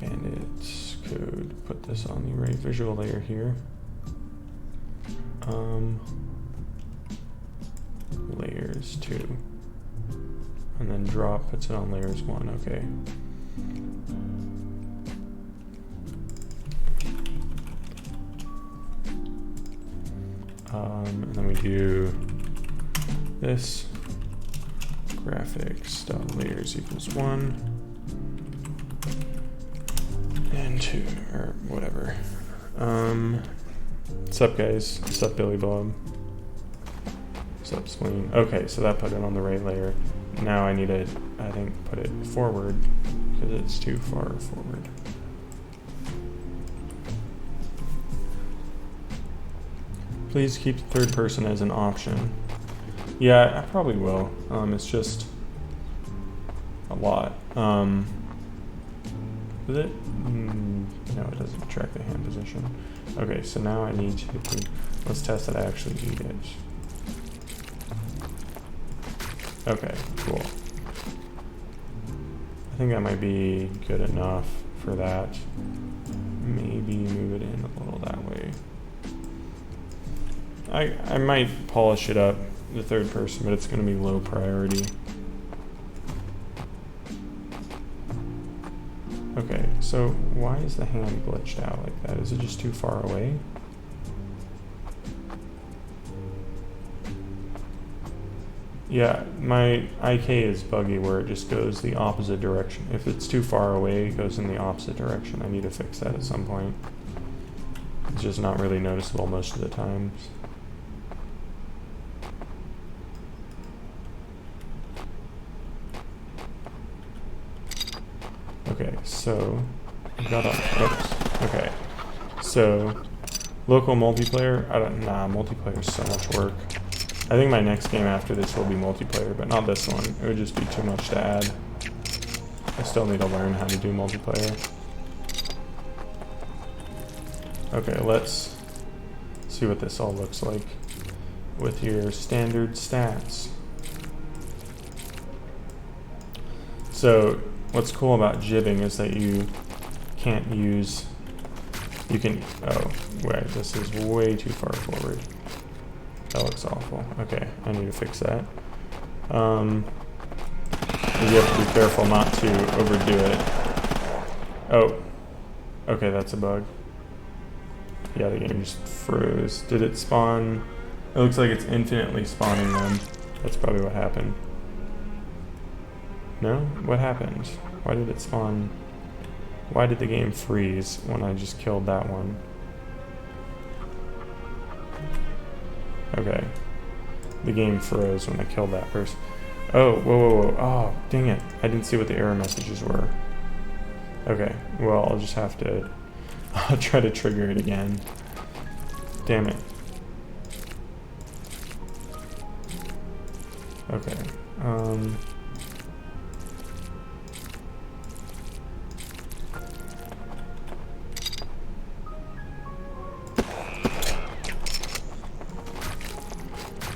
Bandit code. Put this on the right visual layer here. Layers 2. And then drop puts it on layers 1. Okay. And then we do this graphics dot layers equals 1 and 2 or whatever. What's up, guys? What's up, Billy Bob? What's up, Spleen? Okay, so that put it on the right layer. Now I need to, I think, put it forward because it's too far forward. Please keep third person as an option. Yeah, I probably will. It's just a lot. Is it? No, it doesn't track the hand position. Okay, so now I need to, let's test that I actually need it. Okay, cool. I think that might be good enough for that. Maybe move it in a little that way. I might polish it up, the third person, but it's going to be low priority. Okay, so why is the hand glitched out like that? Is it just too far away? Yeah, my IK is buggy where it just goes the opposite direction. If it's too far away, it goes in the opposite direction. I need to fix that at some point. It's just not really noticeable most of the times. Okay, so we got oops. Okay, so local multiplayer. Multiplayer is so much work. I think my next game after this will be multiplayer, but not this one. It would just be too much to add. I still need to learn how to do multiplayer. Okay, let's see what this all looks like with your standard stats. So what's cool about jibbing is that you can't use, you can, oh, wait, this is way too far forward. That looks awful. Okay, I need to fix that. You have to be careful not to overdo it. Oh, okay, that's a bug. Yeah, the game just froze. Did it spawn? It looks like it's infinitely spawning them. That's probably what happened. No? What happened? Why did it spawn? Why did the game freeze when I just killed that one? Okay. The game froze when I killed that person. Oh, whoa. Oh, dang it. I didn't see what the error messages were. Okay, well, I'll just have to... I'll try to trigger it again. Damn it. Okay.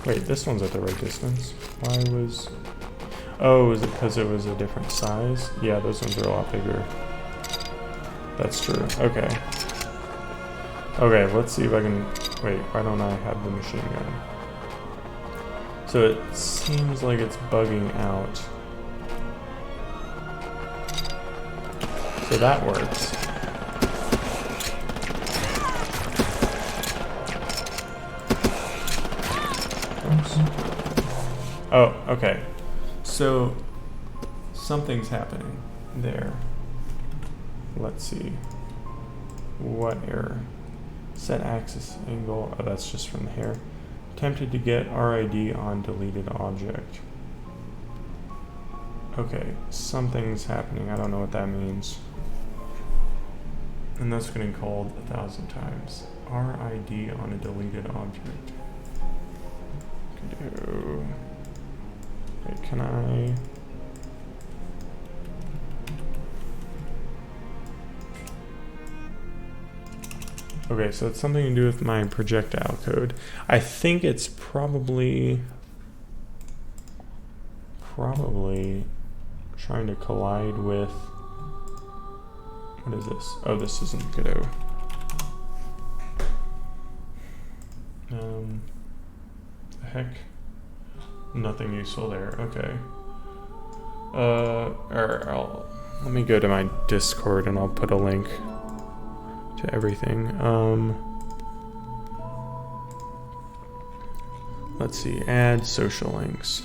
Wait, this one's at the right distance. Why was... Oh, is it because it was a different size? Yeah, those ones are a lot bigger. That's true. Okay. Okay, let's see if I can... Wait, why don't I have the machine gun? So it seems like it's bugging out. So that works. Oh, okay. So something's happening there. Let's see. What error? Set axis angle. Oh, that's just from the hair. Attempted to get RID on deleted object. Okay, something's happening. I don't know what that means. And that's getting called 1,000 times. RID on a deleted object. Do. Wait, can I? Okay, so it's something to do with my projectile code. I think it's probably trying to collide with, what is this? Oh, this isn't Godot. The heck? Nothing useful there. Okay. Let me go to my Discord and I'll put a link to everything. Let's see, add social links.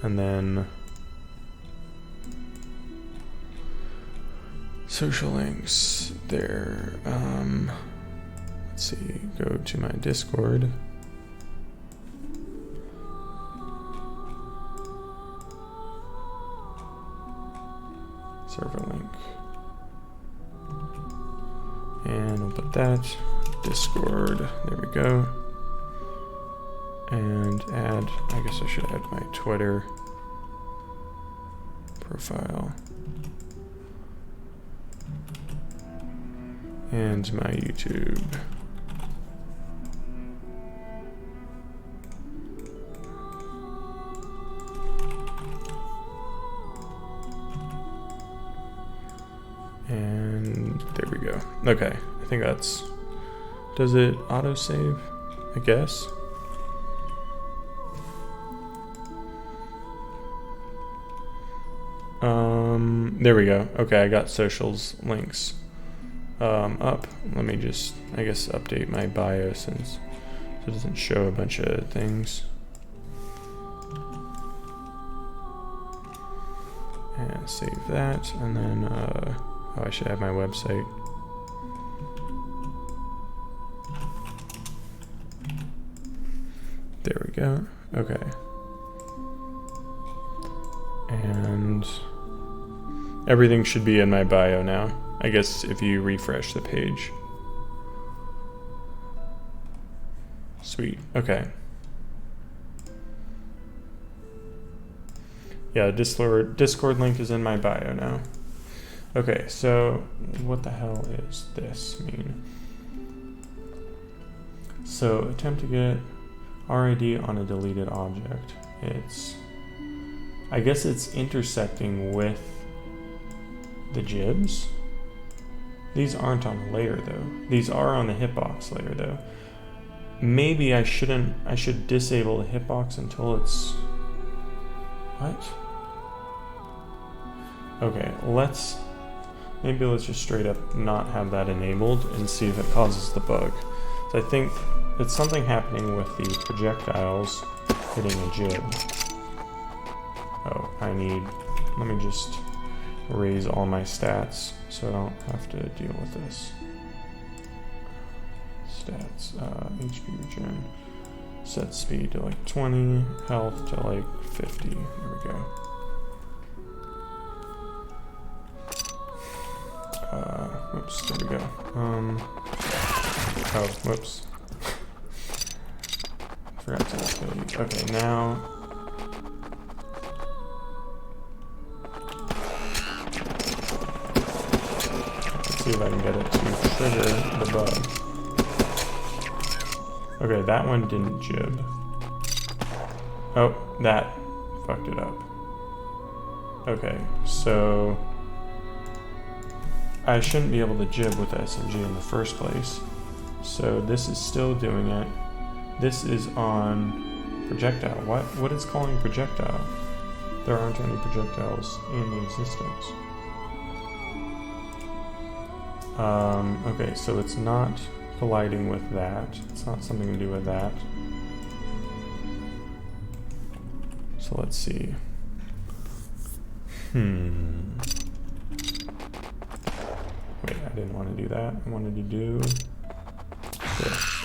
And then social links there. Let's see, go to my Discord. Server link. And we'll put that, Discord, there we go. And add, I guess I should add my Twitter profile. And my YouTube. And there we go. Okay, I think that's, does it autosave? I guess. There we go. Okay, I got socials links up. Let me just, I guess, update my bio since it doesn't show a bunch of things. And save that, and then oh, I should add my website. There we go. Okay. And everything should be in my bio now. I guess if you refresh the page. Sweet. Okay. Yeah, Discord link is in my bio now. Okay, so what the hell is this mean? So attempt to get RID on a deleted object. I guess it's intersecting with the jibs. These aren't on the layer though. These are on the hitbox layer though. Maybe I should disable the hitbox until it's, what? Okay, maybe let's just straight up not have that enabled and see if it causes the bug. So I think it's something happening with the projectiles hitting a jib. Oh, let me just raise all my stats so I don't have to deal with this. Stats, HP regen, set speed to like 20, health to like 50, there we go. Whoops, there we go. Oh, whoops. Forgot to update. Okay, now. Let's see if I can get it to trigger the bug. Okay, that one didn't jib. Oh, that fucked it up. Okay, so I shouldn't be able to jib with the SMG in the first place. So this is still doing it. This is on projectile. What is calling projectile? There aren't any projectiles in existence. Okay, so it's not colliding with that. It's not something to do with that. So let's see. Wait, I didn't want to do that. I wanted to do this.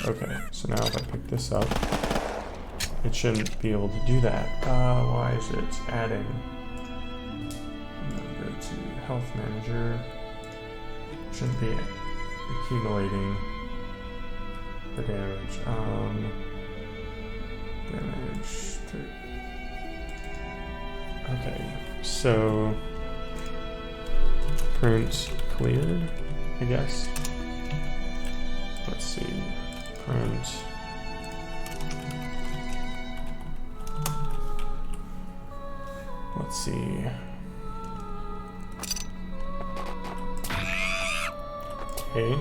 Okay, so now if I pick this up, it shouldn't be able to do that. Why is it adding? I'm going to go to Health Manager. Shouldn't be accumulating for damage. Damage. Okay, so print cleared, I guess. Let's see. Print. Let's see. Okay.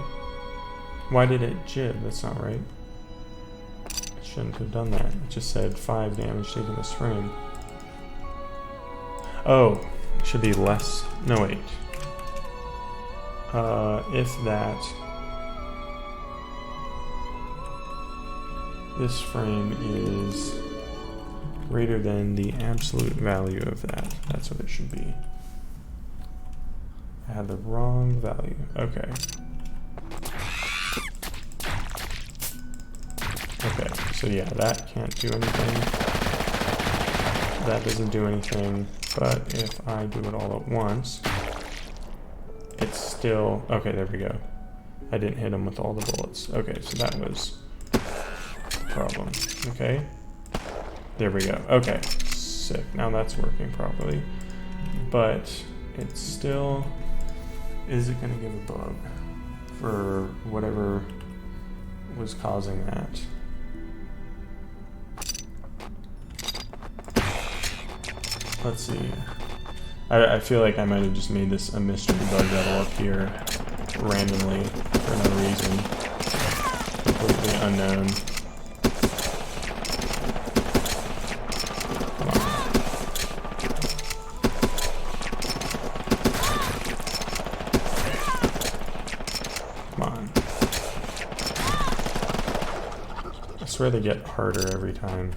Why did it jib? That's not right. It shouldn't have done that. It just said 5 damage taken this frame. Oh, it should be less. No, wait. If that. This frame is greater than the absolute value of that. That's what it should be. I had the wrong value. Okay. Okay, so yeah, that can't do anything. That doesn't do anything, but if I do it all at once, it's still... Okay, there we go. I didn't hit him with all the bullets. Okay, so that was a problem. Okay. There we go. Okay, sick. Now that's working properly. But it's still... Is it going to give a bug for whatever was causing that? Let's see. I feel like I might have just made this a mystery bug that'll appear randomly for no reason. Completely unknown. Come on. I swear they get harder every time.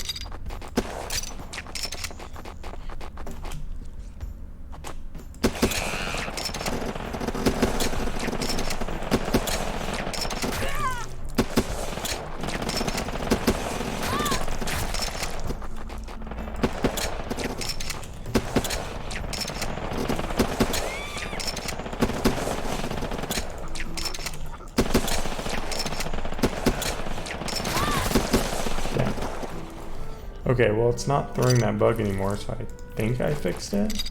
Okay, well it's not throwing that bug anymore, so I think I fixed it.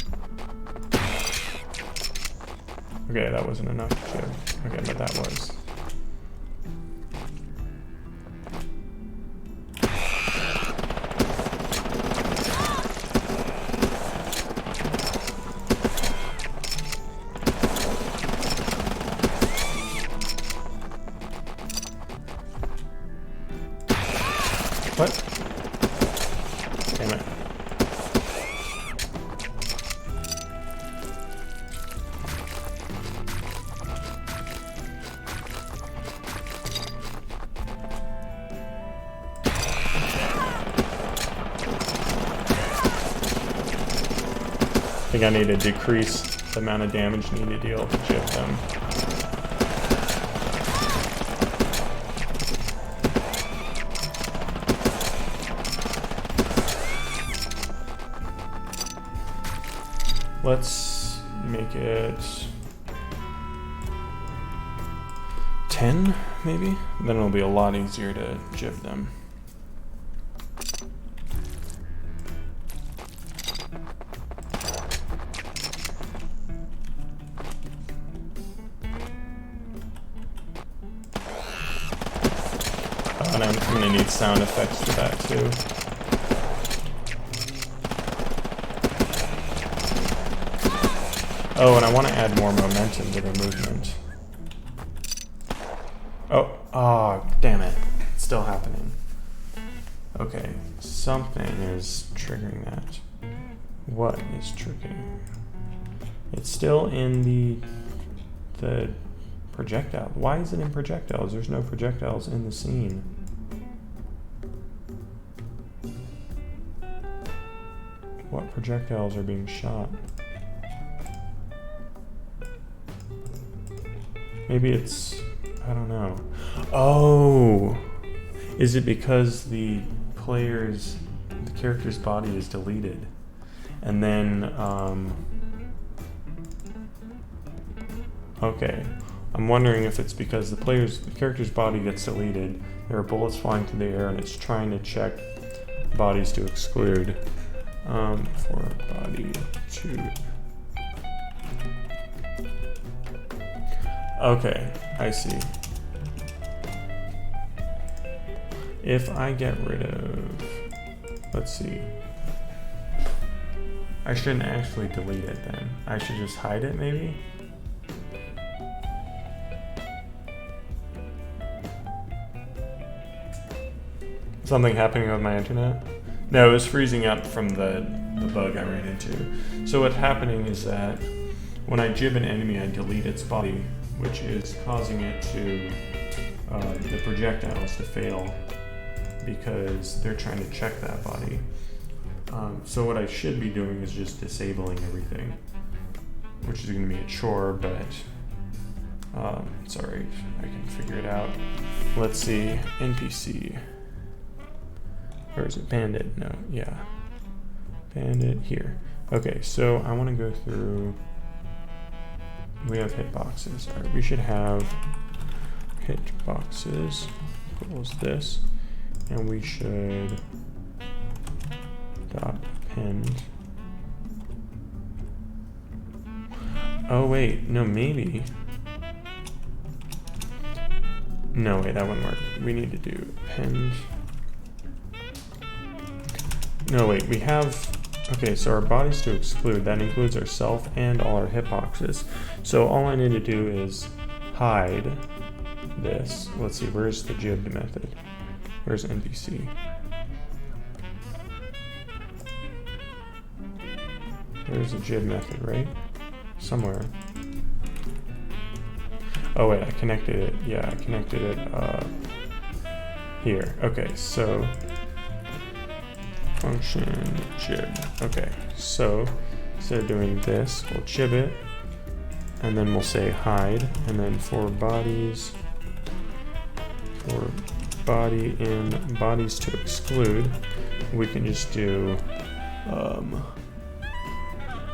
Okay, that wasn't enough to... Okay, but that was. What? Damn it. I think I need to decrease the amount of damage needed to be able to chip them. Let's make it 10, maybe? Then it'll be a lot easier to jib them. And I'm gonna need sound effects for that too. Oh, and I want to add more momentum to their movement. Oh, damn it. It's still happening. Okay, something is triggering that. What is triggering? It's still in the projectile. Why is it in projectiles? There's no projectiles in the scene. What projectiles are being shot? Maybe it's, I don't know. Oh, is it because the character's body is deleted? And then, okay. I'm wondering if it's because the character's body gets deleted, there are bullets flying through the air, and it's trying to check bodies to exclude. For body to... Okay, I see. If I get rid of... Let's see. I shouldn't actually delete it then. I should just hide it maybe? Something happening with my internet? No, it was freezing up from the bug I ran into. So what's happening is that when I jib an enemy, I delete its body, which is causing it to, the projectiles to fail because they're trying to check that body. So what I should be doing is just disabling everything, which is going to be a chore, but it's alright, I can figure it out. Let's see, NPC. Or is it Bandit? No, yeah. Bandit here. Okay, so I want to go through, we have hitboxes. Alright, we should have hitboxes equals this, and we should dot append. Oh wait, no, maybe. No, wait, that wouldn't work. We need to do append. No, wait, we have, okay, so our bodies to exclude, that includes ourself and all our hitboxes. So all I need to do is hide this. Let's see, where's the jibbed method? Where's NPC? There's a jib method, right? Somewhere. Oh wait, I connected it. Yeah, I connected it here. Okay, so function jib. Okay, so instead of doing this, we'll jib it, and then we'll say hide, and then for bodies, for body in bodies to exclude, we can just do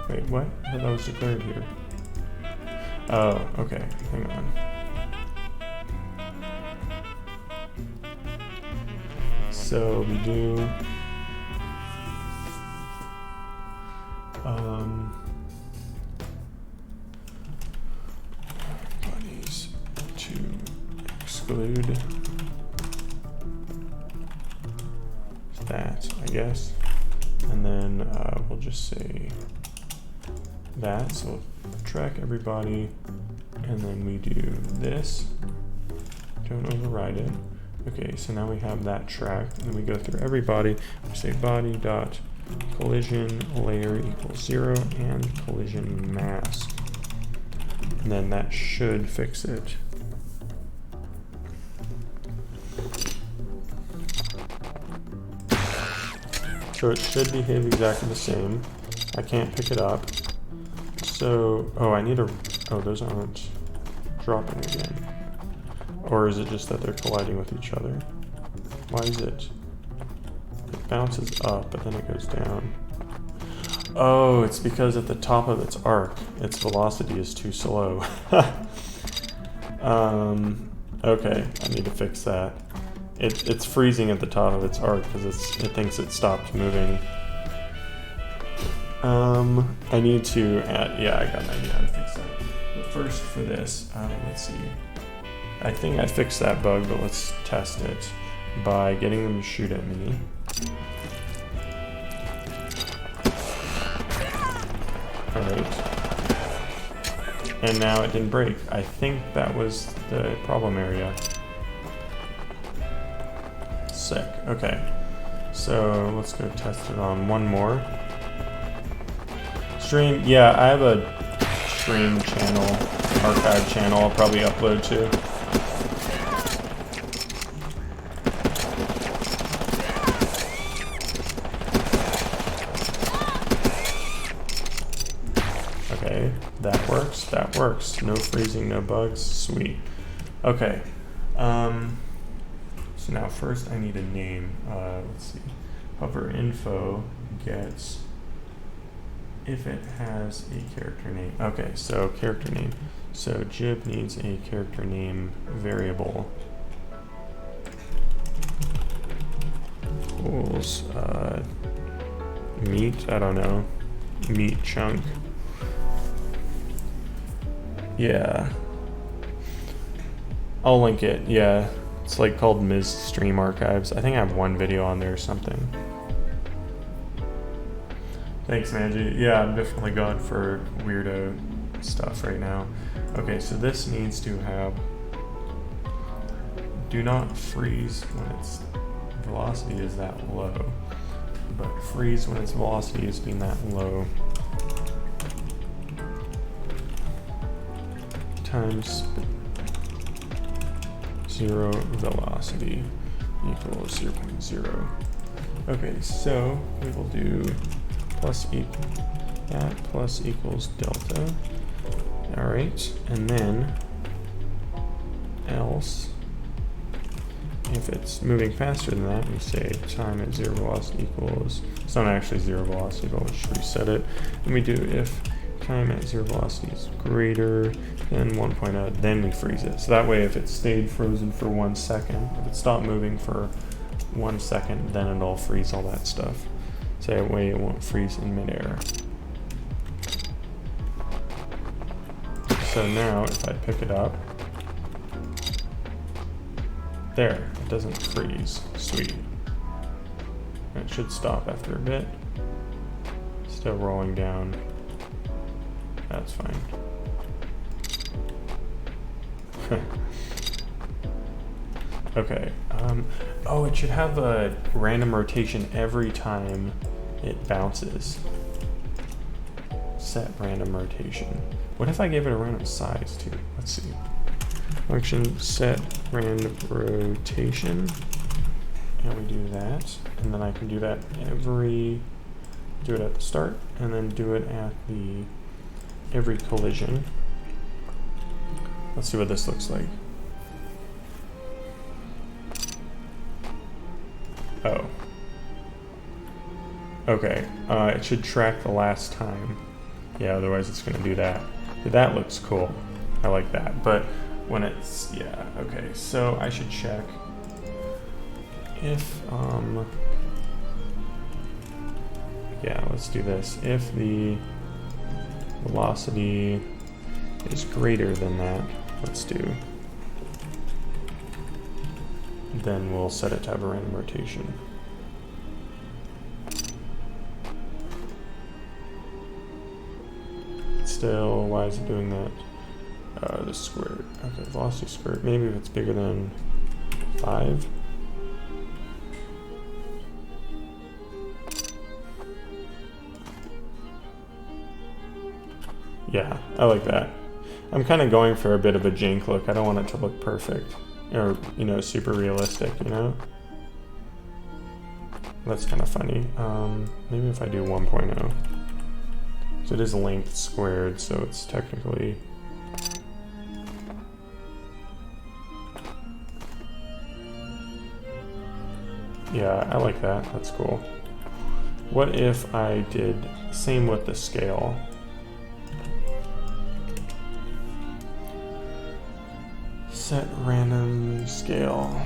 wait, what? I thought that was declared here. Oh, okay, hang on. So we do bodies to exclude that, I guess, and then we'll just say that, so we'll track everybody, and then we do this, don't override it. Okay, so now we have that tracked, and then we go through everybody, we say body dot collision layer equals 0 and collision mask, and then that should fix it. So it should behave exactly the same. I can't pick it up. So, oh, I need a, oh, those aren't dropping again. Or is it just that they're colliding with each other? Why is it? It bounces up, but then it goes down. Oh, it's because at the top of its arc, its velocity is too slow. Okay, I need to fix that. It's freezing at the top of its arc because it thinks it stopped moving. I need to add, yeah, I got an idea how to fix that. But first for this, let's see. I think I fixed that bug, but let's test it by getting them to shoot at me. Alright. And now it didn't break. I think that was the problem area. Sick, okay. So let's go test it on one more. Stream, yeah, I have a stream channel, archive channel I'll probably upload to. Okay, that works, that works. No freezing, no bugs, sweet. Okay, so now first I need a name. Let's see, hover info gets if it has a character name. Okay, so character name. So jib needs a character name variable. Equals meat, I don't know, meat chunk. Yeah. I'll link it, yeah. It's like called Ms. Stream Archives. I think I have one video on there or something. Thanks, Manji. Yeah, I'm definitely going for weirdo stuff right now. Okay, so this needs to have do not freeze when its velocity is that low, but freeze when its velocity is being that low. Times 0 velocity equals 0.0. Okay, so we will do plus equals delta. All right, and then else, if it's moving faster than that, we say time at 0 velocity equals, it's not actually 0 velocity, but let's reset it. And we do if time at 0 velocity is greater than 1.0, then we freeze it. So that way, if it stayed frozen for 1 second, if it stopped moving for 1 second, then it'll freeze all that stuff. So that way it won't freeze in midair. So now if I pick it up, there, it doesn't freeze. Sweet. And it should stop after a bit. Still rolling down. That's fine. Okay. Oh, it should have a random rotation every time it bounces. Set random rotation. What if I gave it a random size too? Let's see. Function set random rotation. And we do that. And then I can do that do it at the start, and then do it at every collision. Let's see what this looks like. Oh. Okay, it should track the last time. Yeah, otherwise it's gonna do that. That looks cool. I like that. But when it's, yeah, okay. So I should check if, yeah, let's do this. If the velocity is greater than that, let's do, then we'll set it to have a random rotation. Still, why is it doing that? The squared. Okay, velocity squared. Maybe if it's bigger than 5. Yeah, I like that. I'm kind of going for a bit of a jank look. I don't want it to look perfect. Or, you know, super realistic, you know? That's kind of funny. Maybe if I do 1.0. So it is length squared, so it's technically... Yeah, I like that. That's cool. What if I did same with the scale? Set random scale.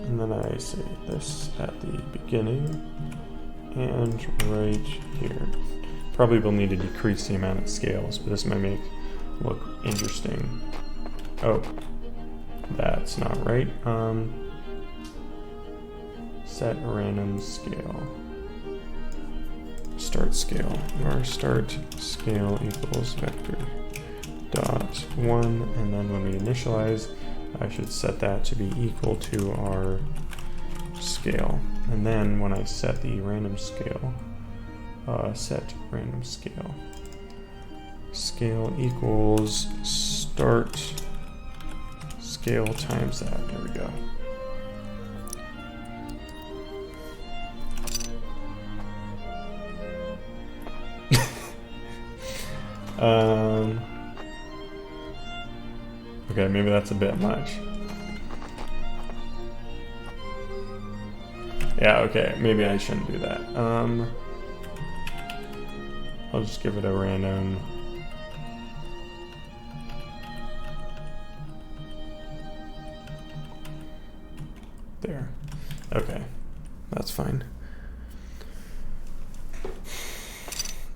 And then I say this at the beginning and right here. Probably will need to decrease the amount of scales, but this might make it look interesting. Oh, that's not right. Set random scale. Start scale. Our start scale equals vector dot 1, and then when we initialize, I should set that to be equal to our scale. And then when I set the random scale, set random scale. Scale equals start scale times that. There we go. Okay, maybe that's a bit much. Yeah, okay, maybe I shouldn't do that. I'll just give it a random. There. Okay, that's fine.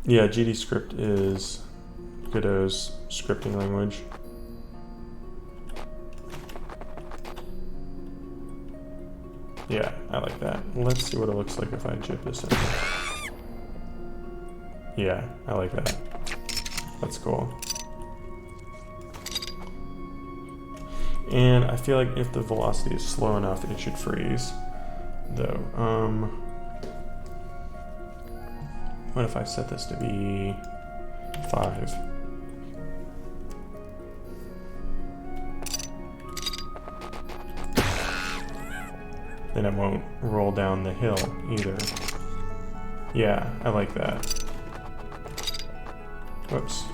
Yeah, GDScript is Godot's scripting language. Yeah, I like that. Let's see what it looks like if I jib this in. Yeah, I like that. That's cool. And I feel like if the velocity is slow enough, it should freeze, though. What if I set this to be 5? Then it won't roll down the hill either. Yeah, I like that. Whoops.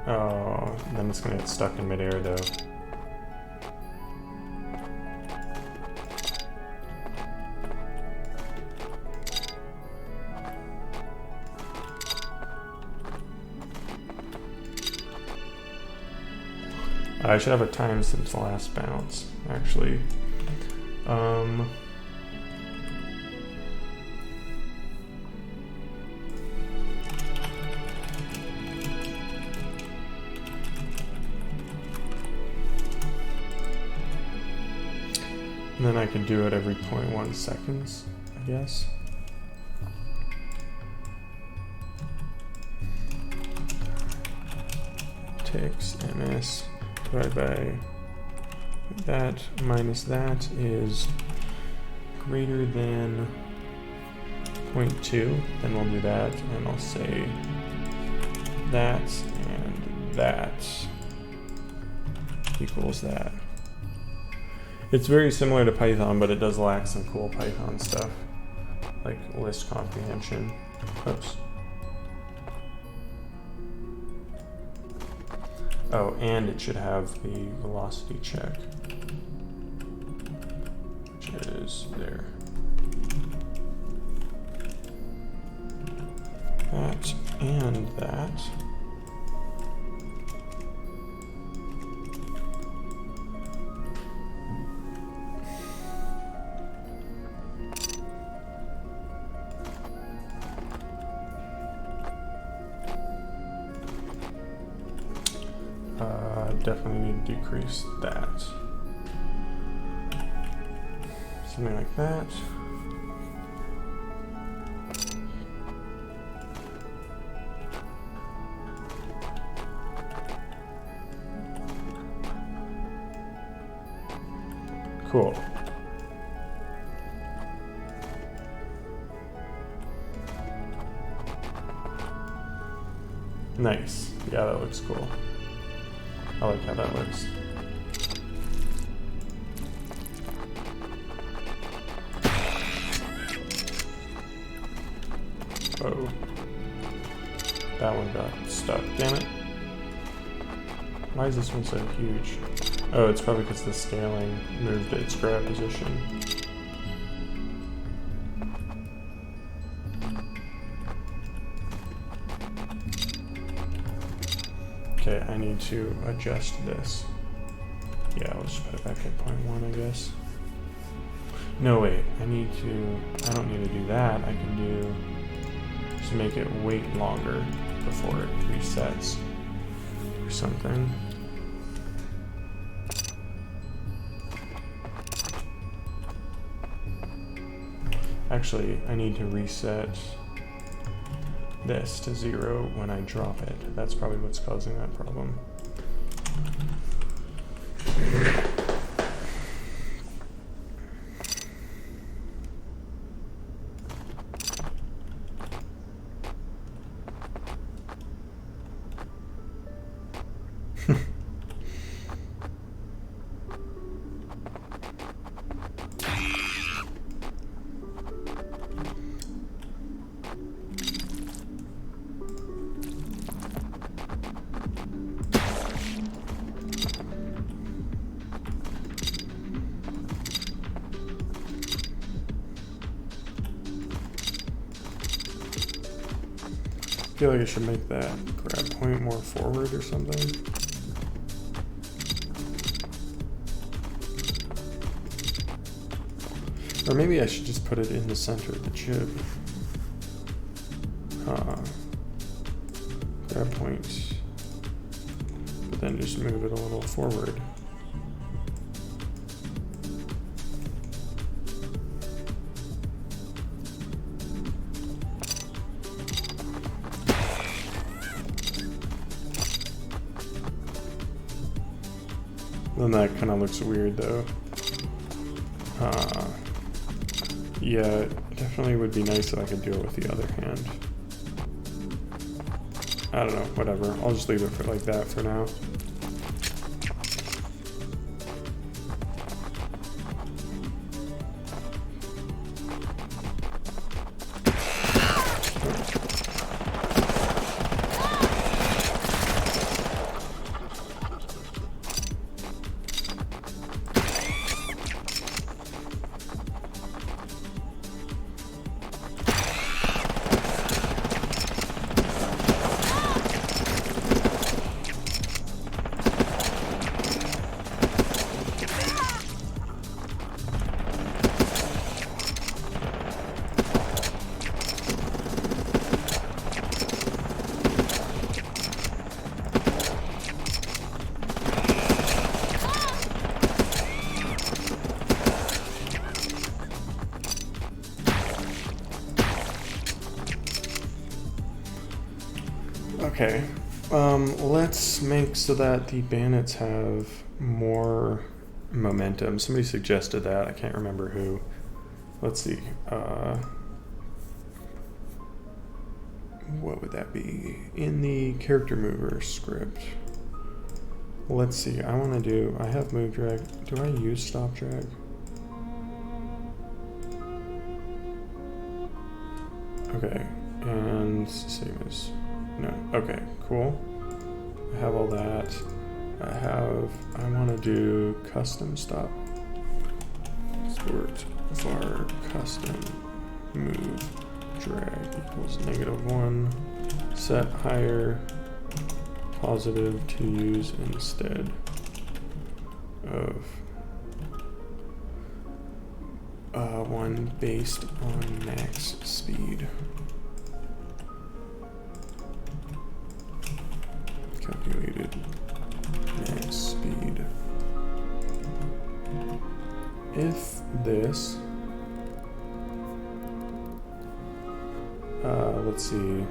Oh, then it's gonna get stuck in midair though. I should have a time since the last bounce, actually. And then I could do it every 0.1 seconds, I guess. Ticks ms divided by that minus that is greater than 0.2. Then we'll do that, and I'll say that and that equals that. It's very similar to Python, but it does lack some cool Python stuff, like list comprehension. Oops. Oh, and it should have the velocity check, which is there. That and that. Definitely need to decrease that. Something like that. Cool. Nice. Yeah, that looks cool. I like how that looks. Oh. That one got stuck. Damn it. Why is this one so huge? Oh, it's probably because the scaling moved its grab position. Okay, I need to adjust this. Yeah, I'll just put it back at 0.1, I guess. No, wait, I don't need to do that. I can do, just make it wait longer before it resets or something. Actually, I need to reset this to 0 when I drop it. That's probably what's causing that problem. feel like I should make that grab point more forward or something. Or maybe I should just put it in the center of the jib. Grab point, but then just move it a little forward. Then that kind of looks weird though. Yeah, it definitely would be nice if I could do it with the other hand. I don't know, whatever. I'll just leave it for like that for now. Okay, let's make so that the bandits have more momentum. Somebody suggested that, I can't remember who. Let's see, what would that be? In the character mover script. Let's see, I want to do, I have move drag. Do I use stop drag? Okay, and same as, no, okay, cool. I have all that. I want to do custom stop. Sport var custom move drag equals -1. Set higher positive to use instead of one based on max speed. Calculated max speed. If this, let's see,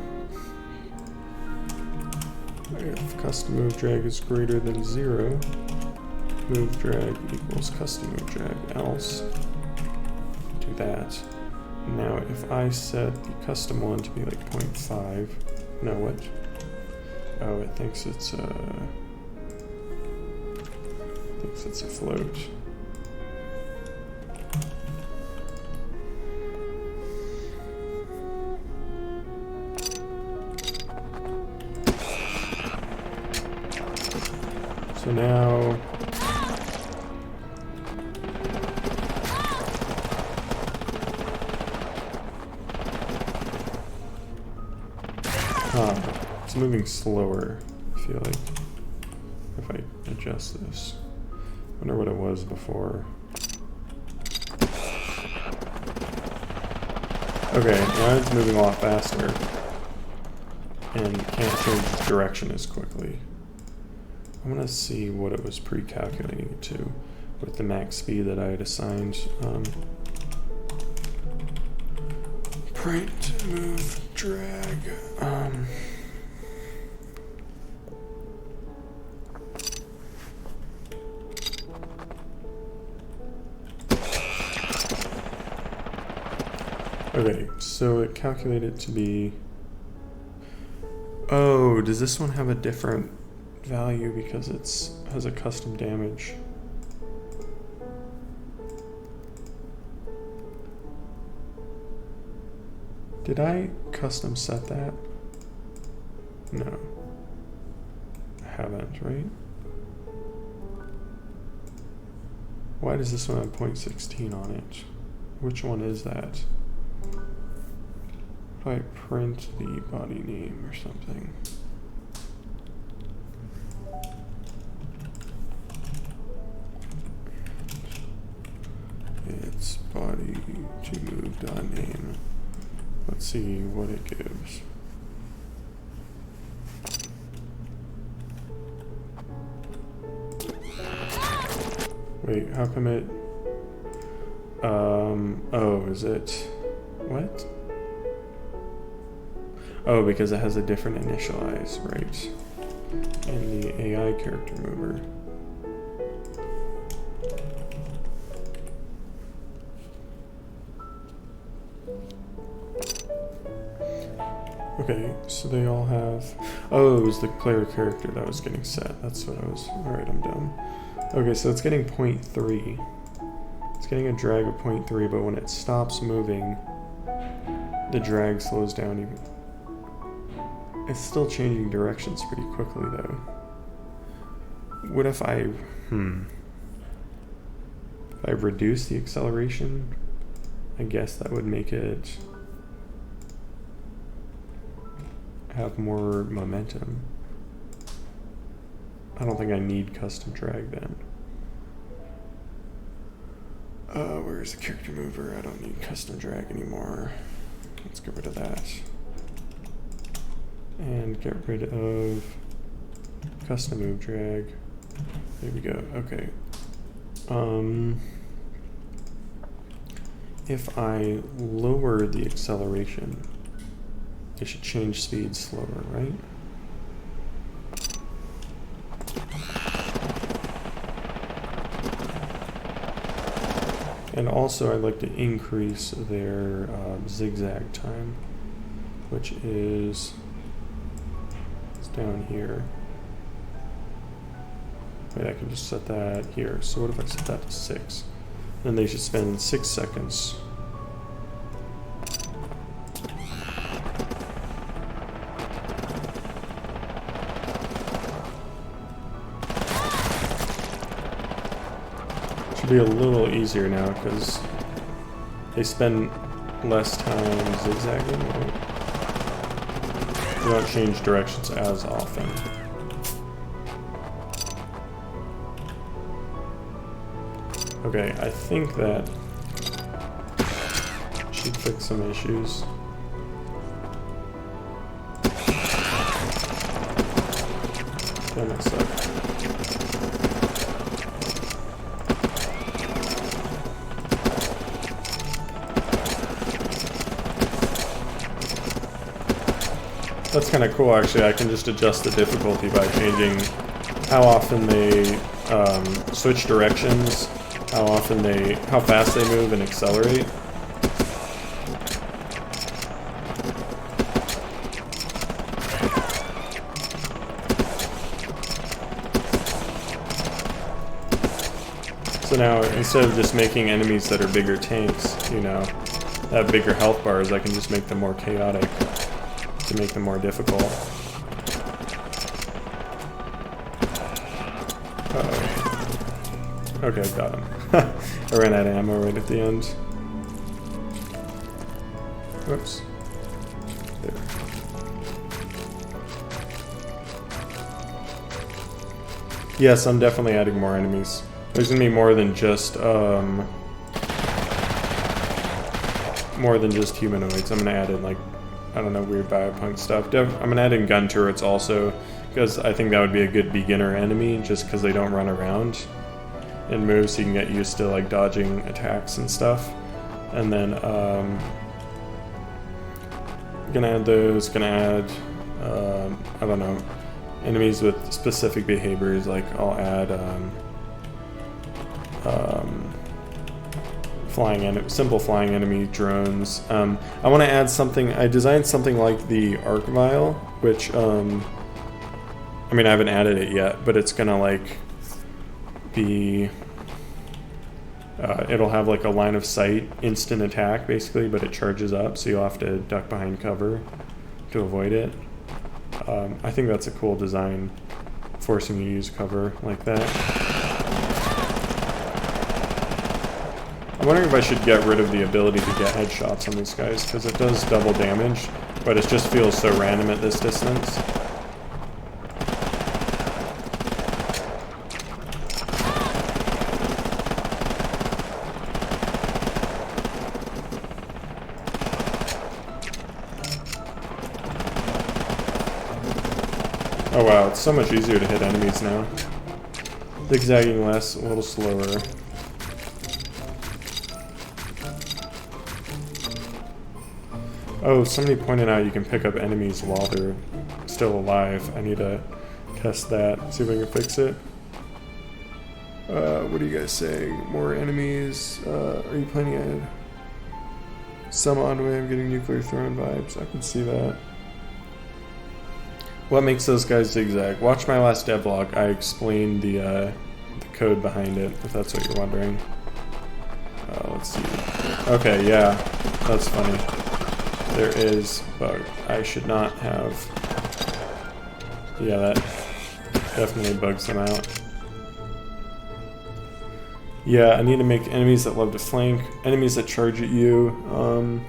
if custom move drag is greater than 0, move drag equals custom move drag, else do that. Now if I set the custom one to be like 0.5, no, what? Oh, it thinks it's a float. So now it's moving slower, I feel like, if I adjust this. I wonder what it was before. Okay, now it's moving a lot faster and can't change its direction as quickly. I want to see what it was pre-calculating it to with the max speed that I had assigned. Print, move, drag. Okay, so it calculated to be. Oh, does this one have a different value because it's has a custom damage? Did I custom set that? No, I haven't, right? Why does this one have 0.16 on it? Which one is that? If I print the body name or something. It's body to move dot name. Let's see what it gives. Wait, how come it? Oh, is it? What? Oh, because it has a different initialize, right? In the AI character mover. Okay, so they all have... Oh, it was the player character that was getting set. That's what I was... Alright, I'm dumb. Okay, so it's getting 0.3. It's getting a drag of 0.3, but when it stops moving, the drag slows down even. It's still changing directions pretty quickly, though. What if I... If I reduce the acceleration, I guess that would make it have more momentum. I don't think I need custom drag then. Where's the character mover? I don't need custom drag anymore. Let's get rid of that. And get rid of custom move drag. There we go. Okay. If I lower the acceleration, it should change speed slower, right? And also I'd like to increase their zigzag time, which is it's down here. Wait, I can just set that here. So what if I set that to 6? Then they should spend 6 seconds. Be a little easier now because they spend less time zigzagging. Right? They don't change directions as often. Okay, I think that should fix some issues. That might suck. That's kind of cool, actually. I can just adjust the difficulty by changing how often they switch directions, how fast they move and accelerate. So now, instead of just making enemies that are bigger tanks, you know, that have bigger health bars, I can just make them more chaotic to make them more difficult. Uh-oh. Okay, got him. I ran out of ammo right at the end. Whoops. There. Yes, I'm definitely adding more enemies. There's gonna be more than just humanoids. I'm gonna add in, like, I don't know, weird biopunk stuff. I'm gonna add in gun turrets also, because I think that would be a good beginner enemy, just because they don't run around and move, so you can get used to, like, dodging attacks and stuff. And then gonna add those. Gonna add I don't know, enemies with specific behaviors. Like I'll add simple flying enemy drones. I want to add something. I designed something like the arc vial, which I mean, I haven't added it yet, but it's gonna like be it'll have like a line of sight instant attack basically, but it charges up, so you'll have to duck behind cover to avoid it. I think that's a cool design, forcing you to use cover like that. I'm wondering if I should get rid of the ability to get headshots on these guys, because it does double damage, but it just feels so random at this distance. Oh wow, it's so much easier to hit enemies now. Zigzagging less, a little slower. Oh, somebody pointed out you can pick up enemies while they're still alive. I need to test that, see if I can fix it. What do you guys say? More enemies? Are you planning ahead? Some odd way of getting nuclear throne vibes. I can see that. What makes those guys zigzag? Watch my last devlog. I explained the code behind it, if that's what you're wondering. Let's see. Okay, yeah, that's funny. There is bug. I should not have. Yeah, that definitely bugs them out. Yeah, I need to make enemies that love to flank, enemies that charge at you.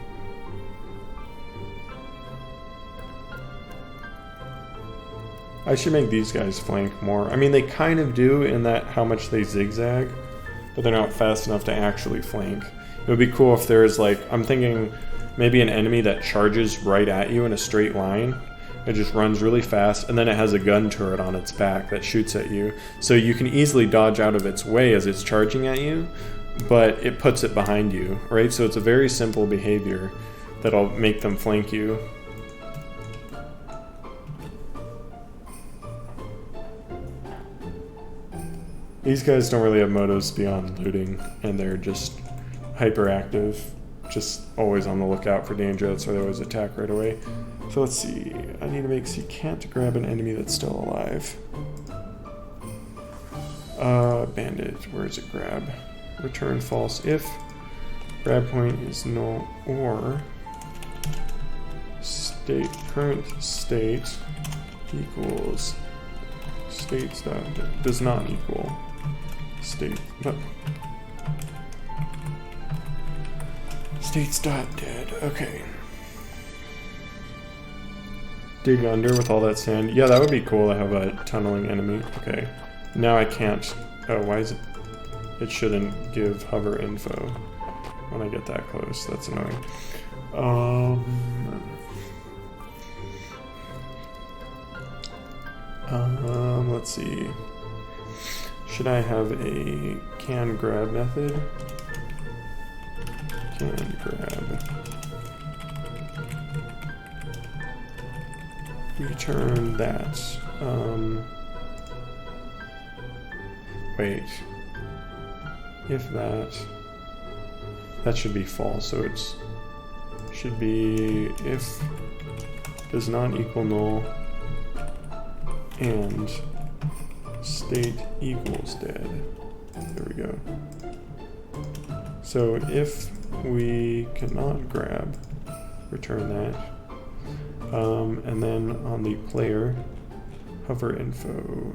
I should make these guys flank more. I mean, they kind of do in that how much they zigzag, but they're not fast enough to actually flank. It would be cool if there's like, I'm thinking maybe an enemy that charges right at you in a straight line. It just runs really fast, and then it has a gun turret on its back that shoots at you. So you can easily dodge out of its way as it's charging at you, but it puts it behind you, right? So it's a very simple behavior that'll make them flank you. These guys don't really have motives beyond looting, and they're just hyperactive, just always on the lookout for danger. That's why they always attack right away. So let's see, I need to make so you can't grab an enemy that's still alive. Bandit, where is it? Grab. Return false if grab point is null or state current state equals states that does not equal state. No. States dot dead. Okay. Dig under with all that sand. Yeah, that would be cool to have a tunneling enemy. Okay. Now I can't. Oh, why is it? It shouldn't give hover info when I get that close. That's annoying. Let's see. Should I have a can grab method? Can grab. Return that. Wait. If that should be false, so it's should be if does not equal null and state equals dead. There we go. So if we cannot grab, return that. And then on the player, hover info.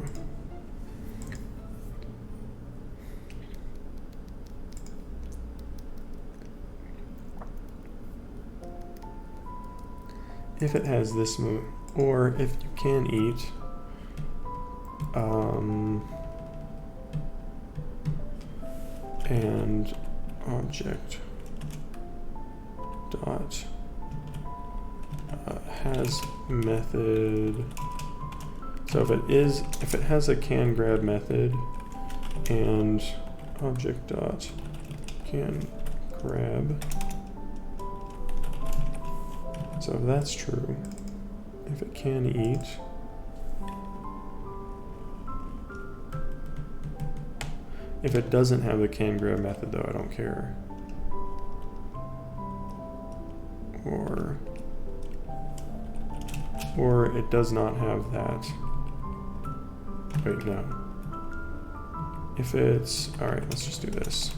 If it has this move, or if you can eat, and object dot has method. So if it has a can grab method and object dot can grab. So if that's true, if it can eat, if it doesn't have the can grab method though, I don't care. Or it does not have that. Wait, no. If it's, all right, let's just do this.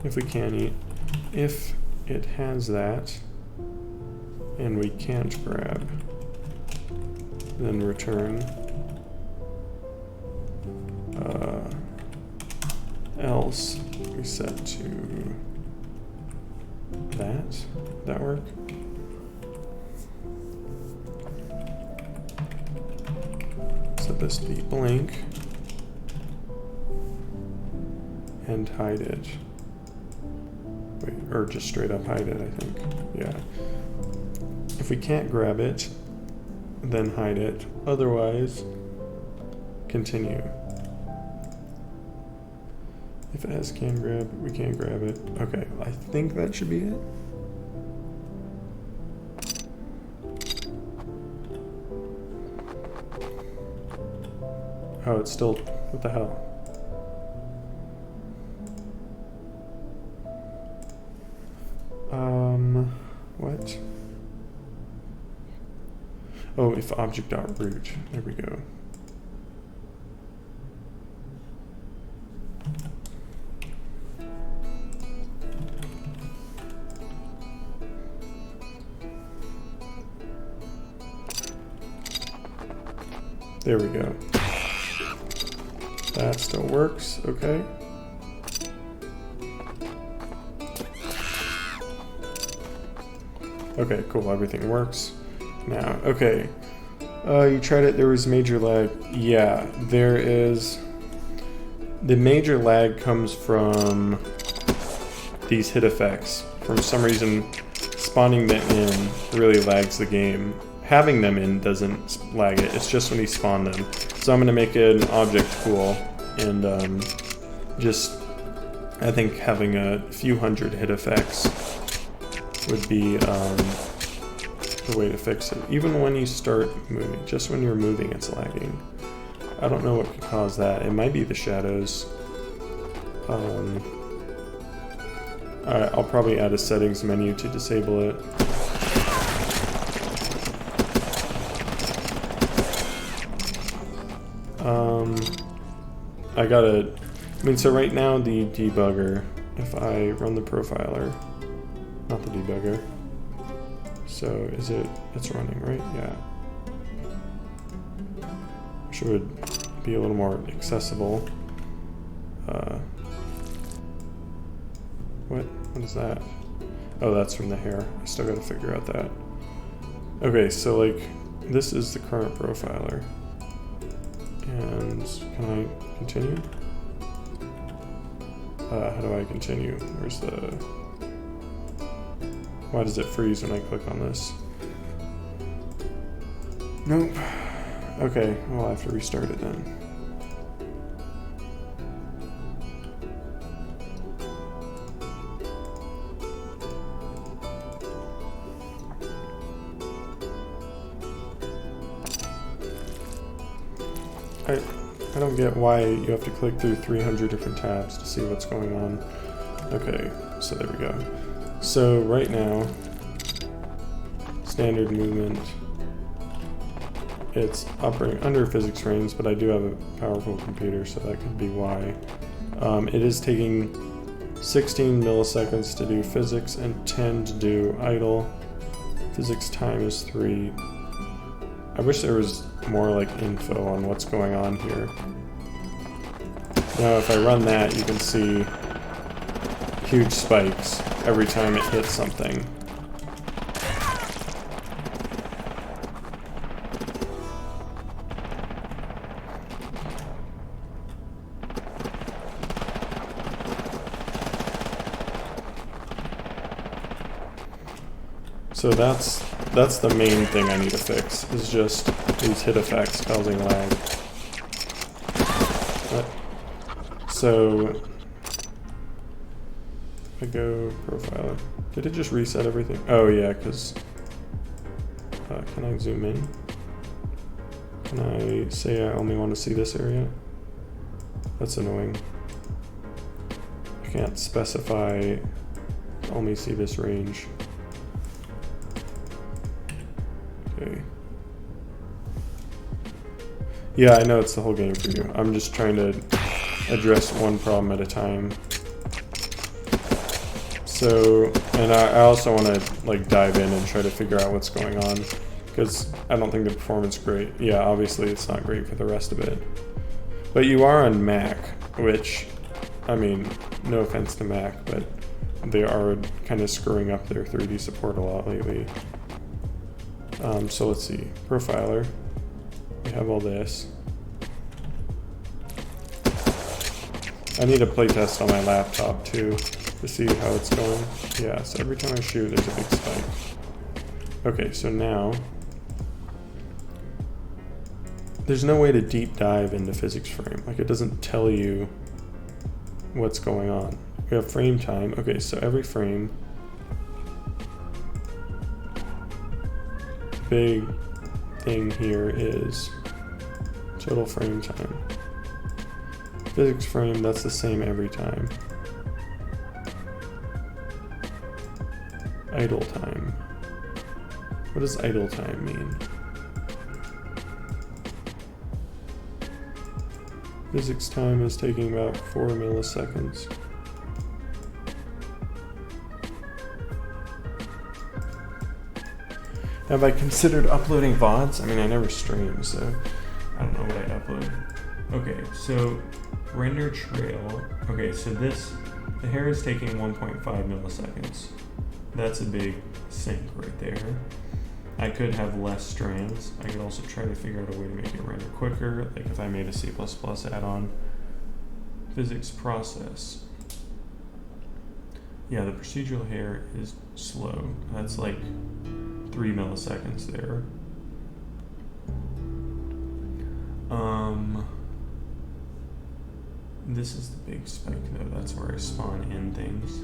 If we can eat, if it has that, and we can't grab, then return else we set to that work? So this be blank and hide it. Wait, or just straight up hide it, I think. Yeah. If we can't grab it, then hide it. Otherwise, continue. If it has can grab, we can't grab it. Okay, I think that should be it. Oh, it's still, what the hell? What? Oh, if object.root, there we go. There we go. That still works, okay. Okay, cool, everything works. Now, okay. You tried it, there was major lag. Yeah, there is. The major lag comes from these hit effects. For some reason, spawning them in really lags the game. Having them in doesn't lag it, it's just when you spawn them. So I'm gonna make an object pool and just, I think having a few hundred hit effects would be the way to fix it. Even when you start moving, just when you're moving it's lagging. I don't know what could cause that. It might be the shadows. Alright, I'll probably add a settings menu to disable it. So right now the debugger, if I run the profiler, not the debugger, so it's running, right? Yeah. Should be a little more accessible. What is that? Oh, that's from the hair. I still gotta figure out that. Okay, so like, this is the current profiler. And can I continue? How do I continue? Where's the... Why does it freeze when I click on this? Nope. Okay, well, I have to restart it then. I don't get why you have to click through 300 different tabs to see what's going on. Okay, so there we go. So right now, standard movement, it's operating under physics range, but I do have a powerful computer, so that could be why. It is taking 16 milliseconds to do physics and 10 to do idle. Physics time is 3. I wish there was more like info on what's going on here. Now if I run that, you can see huge spikes every time it hits something. So that's the main thing I need to fix, is just these hit effects causing lag. So I go profiler. Did it just reset everything? Oh yeah, because can I zoom in? Can I say I only want to see this area? That's annoying. I can't specify only see this range. Okay. Yeah, I know it's the whole game for you. I'm just trying to address one problem at a time. So, and I also want to like dive in and try to figure out what's going on, because I don't think the performance is great. Yeah, obviously it's not great for the rest of it. But you are on Mac, which, I mean, no offense to Mac, but they are kind of screwing up their 3D support a lot lately. So let's see, profiler, we have all this. I need a playtest on my laptop too to see how it's going. Yeah, so every time I shoot, there's a big spike. Okay, so now, there's no way to deep dive into physics frame. Like, it doesn't tell you what's going on. We have frame time. Okay, so every frame, big thing here is total frame time. Physics frame, that's the same every time. Idle time. What does idle time mean? Physics time is taking about 4 milliseconds. Have I considered uploading VODs? I mean, I never stream, so I don't know what I'd upload. Okay, so render trail. Okay, so the hair is taking 1.5 milliseconds. That's a big sink right there. I could have less strands. I could also try to figure out a way to make it render quicker, like if I made a C++ add-on. Physics process. Yeah, the procedural hair is slow. That's like 3 milliseconds there. This is the big spike though. That's where I spawn in things.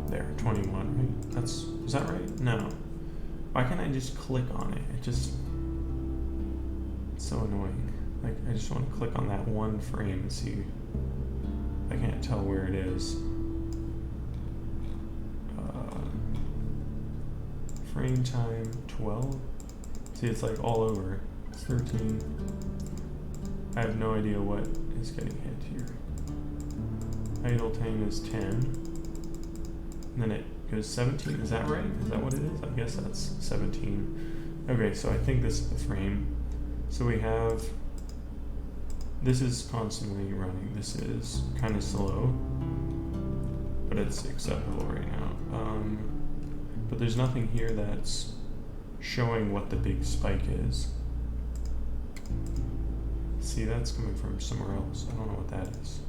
There, 21, right? Is that right? No. Why can't I just click on it? It's so annoying. Like, I just want to click on that one frame and see. I can't tell where it is. Frame time 12. See, it's like all over. It's 13. I have no idea what is getting hit here. Idle time is 10. And then it goes 17. Is that right? Is that what it is? I guess that's 17. Okay, so I think this is the frame. So we have, this is constantly running. This is kind of slow, but it's acceptable right now. But there's nothing here that's showing what the big spike is. See, that's coming from somewhere else. I don't know what that is.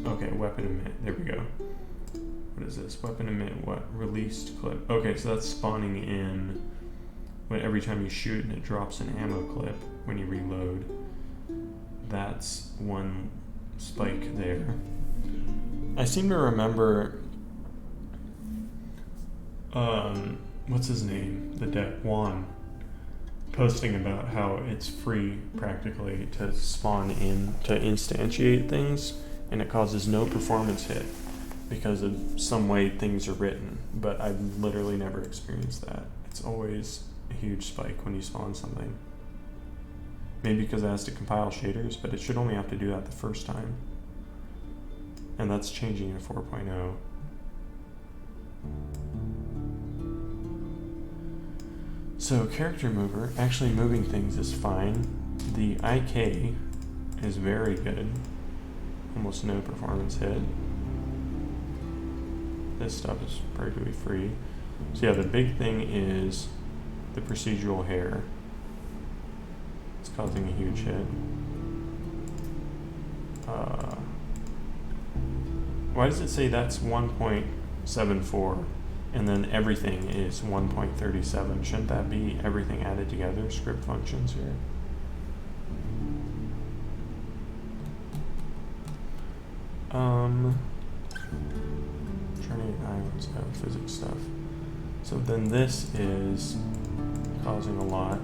Okay, weapon emit. There we go. What is this? Weapon emit what? Released clip. Okay, so that's spawning in when every time you shoot and it drops an ammo clip when you reload. That's one spike there. I seem to remember what's his name? The deck Juan posting about how it's free practically to spawn in to instantiate things, and it causes no performance hit because of some way things are written, but I've literally never experienced that. It's always a huge spike when you spawn something. Maybe because it has to compile shaders, but it should only have to do that the first time. And that's changing in 4.0. So character mover, actually moving things is fine. The IK is very good. Almost no performance hit. This stuff is practically free. So yeah, the big thing is the procedural hair. It's causing a huge hit. Why does it say that's 1.74 and then everything is 1.37? Shouldn't that be everything added together? Script functions here. Trinity Islands, physics stuff. So then this is causing a lot.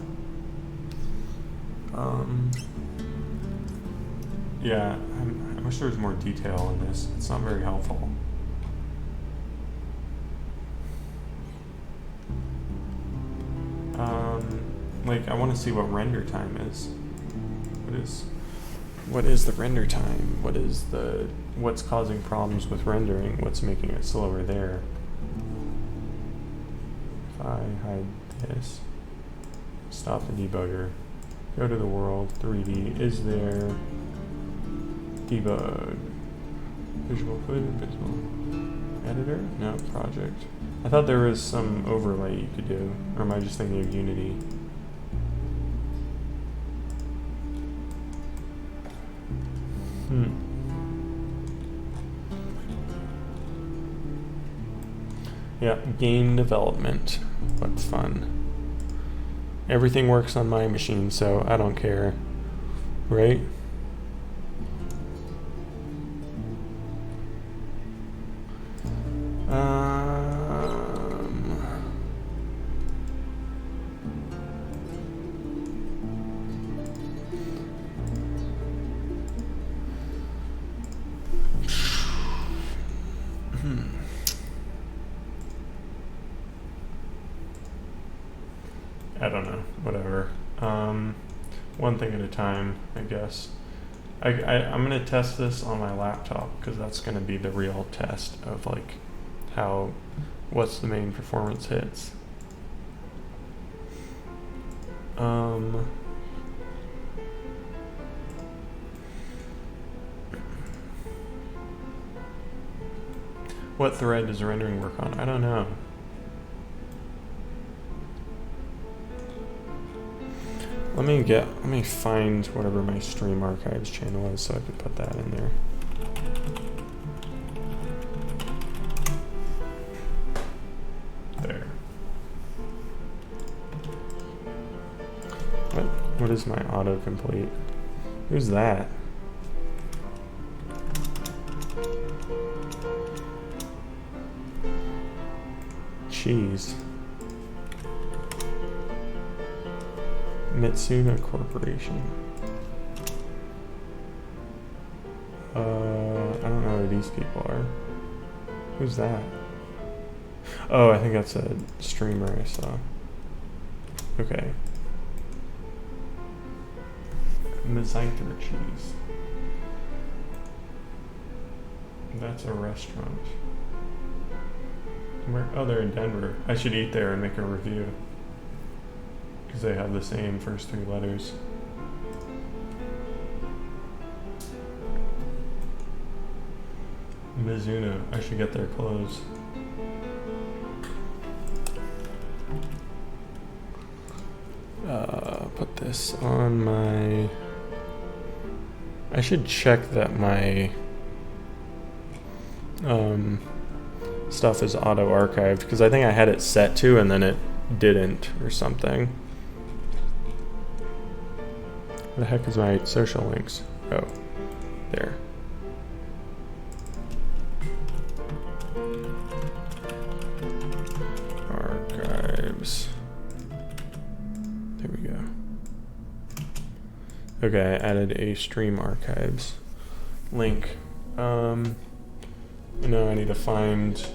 Yeah, I wish there was more detail in this. It's not very helpful. Like, I want to see what render time is. What is the render time? What's causing problems with rendering? What's making it slower there? If I hide this, stop the debugger, go to the world, 3D, is there, debug, visual footage, visible, editor, no, project. I thought there was some overlay you could do, or am I just thinking of Unity? Yeah, game development. What fun. Everything works on my machine, so I don't care. Right? I don't know, whatever. One thing at a time, I guess. I'm gonna test this on my laptop because that's gonna be the real test of like what's the main performance hits. What thread does rendering work on? I don't know. Let me find whatever my stream archives channel is so I can put that in there. There. What is my autocomplete? Who's that? Cheese. Mitsuna Corporation. I don't know who these people are. Who's that? Oh, I think that's a streamer I saw. Okay. Maziter cheese. That's a restaurant. Where? Oh, they're in Denver. I should eat there and make a review. Because they have the same first three letters. Mizuno. I should get their clothes. Put this on my... I should check that my stuff is auto-archived, because I think I had it set to and then it didn't or something. Where the heck is my social links? Oh, there. Archives. There we go. Okay, I added a stream archives link. Now I need to find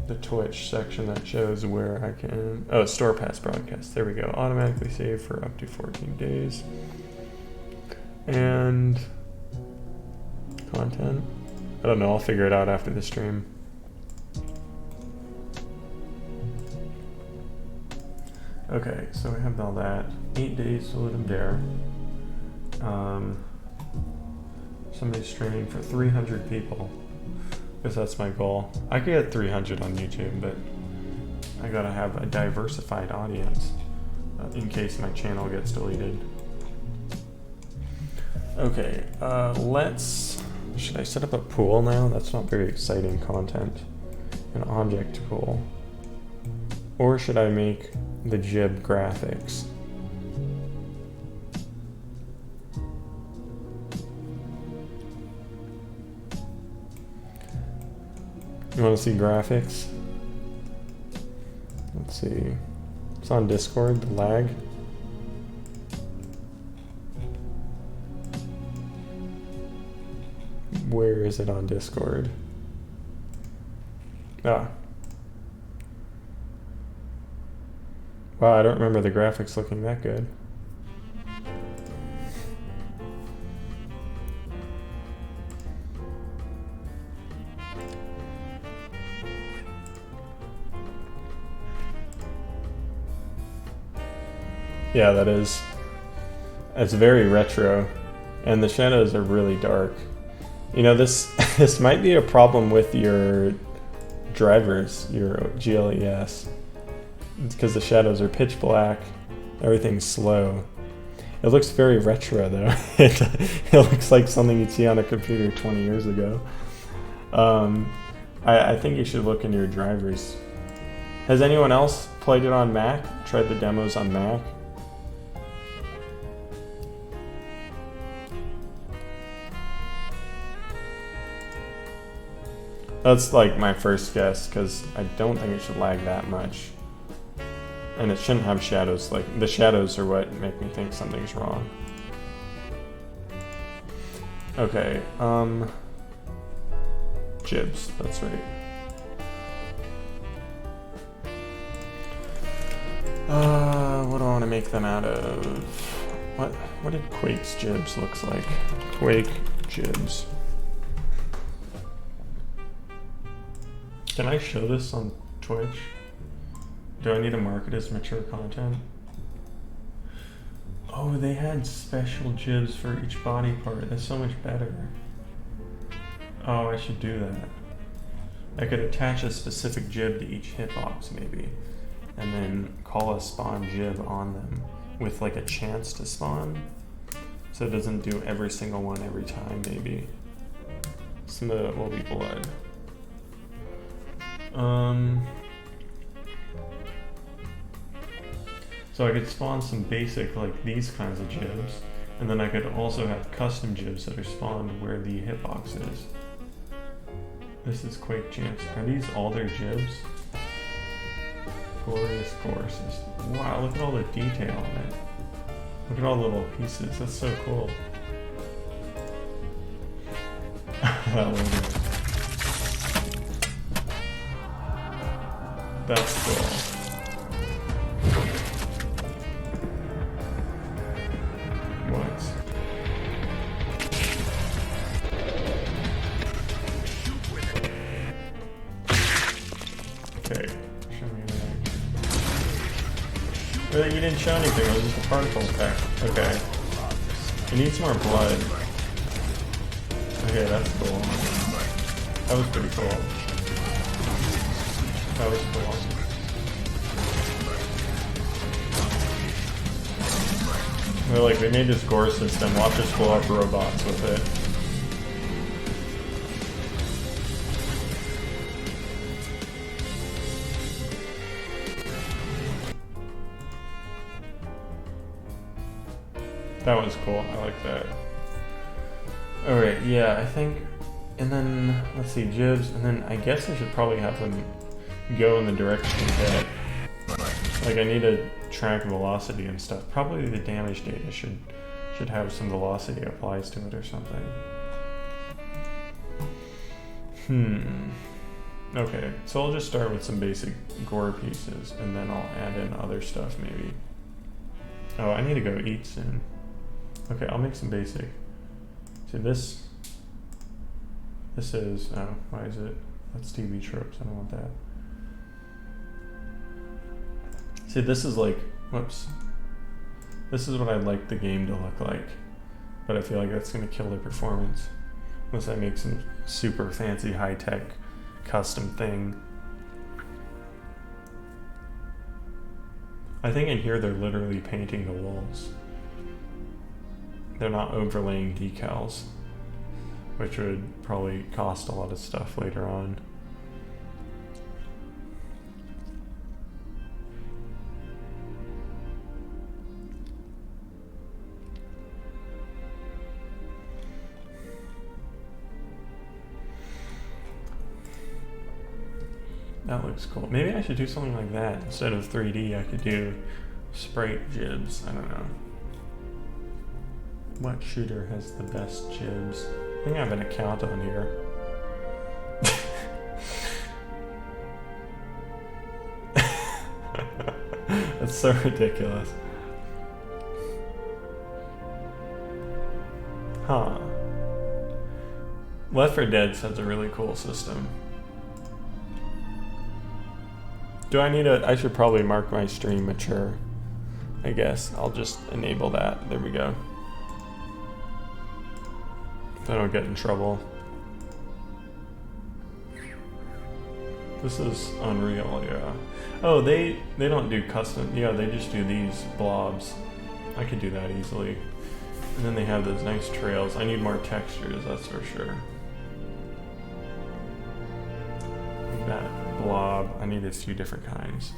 the Twitch section that shows where I can... Oh, store past broadcast. There we go. Automatically save for up to 14 days. And... content? I don't know. I'll figure it out after the stream. Okay, so we have all that. 8 days to let them dare. Somebody's streaming for 300 people. Because that's my goal. I could get 300 on YouTube, but I gotta have a diversified audience in case my channel gets deleted. Okay, should I set up a pool now? That's not very exciting content. An object pool. Or should I make the jib graphics? You want to see graphics? Let's see. It's on Discord, the lag. Where is it on Discord? Ah. Wow, I don't remember the graphics looking that good. Yeah, that is. It's very retro, and the shadows are really dark. You know, this this might be a problem with your drivers, your GLES. It's because the shadows are pitch black, everything's slow. It looks very retro though. It looks like something you'd see on a computer 20 years ago. I think you should look into your drivers. Has anyone else played it on Mac? Tried the demos on Mac? That's like my first guess, because I don't think it should lag that much. And it shouldn't have shadows. Like, the shadows are what make me think something's wrong. Okay, jibs, that's right. What do I want to make them out of? What did Quake's jibs looks like? Quake jibs. Can I show this on Twitch? Do I need to mark it as mature content? Oh, they had special jibs for each body part. That's so much better. Oh, I should do that. I could attach a specific jib to each hitbox maybe, and then call a spawn jib on them with like a chance to spawn, so it doesn't do every single one every time maybe. Some of it will be blood. So I could spawn some basic, like these kinds of jibs, and then I could also have custom jibs that are spawned where the hitbox is. This is Quake Chance. Are these all their jibs? Glorious Core System. Wow, look at all the detail on it. Look at all the little pieces. That's so cool. That's cool. What? Okay, show me that. You didn't show anything, it was just a particle effect. Okay. It needs more blood. Okay, that's cool. That was pretty cool. That was cool. They're like, they made this gore system, watch us blow up robots with it. That was cool, I like that. Alright, yeah, I think, and then, let's see, jibs, and then I guess I should probably have them go in the direction of hit. Like, I need to track velocity and stuff. Probably the damage data should have some velocity applies to it or something. Okay, so I'll just start with some basic gore pieces, and then I'll add in other stuff maybe. Oh, I need to go eat soon. Okay, I'll make some basic. See, this is, oh, why is it? That's TV tropes, I don't want that. See, this is like, whoops. This is what I'd like the game to look like. But I feel like that's gonna kill the performance. Unless I make some super fancy high-tech custom thing. I think in here they're literally painting the walls. They're not overlaying decals, which would probably cost a lot of stuff later on. That looks cool. Maybe I should do something like that. Instead of 3D, I could do sprite jibs. I don't know. What shooter has the best jibs? I think I have an account on here. That's so ridiculous. Huh. Left 4 Dead has a really cool system. Do I need I should probably mark my stream mature. I guess. I'll just enable that. There we go. I don't get in trouble. This is Unreal, yeah. Oh, they don't do custom. Yeah, they just do these blobs. I could do that easily. And then they have those nice trails. I need more textures, that's for sure. That blob, I need a few different kinds.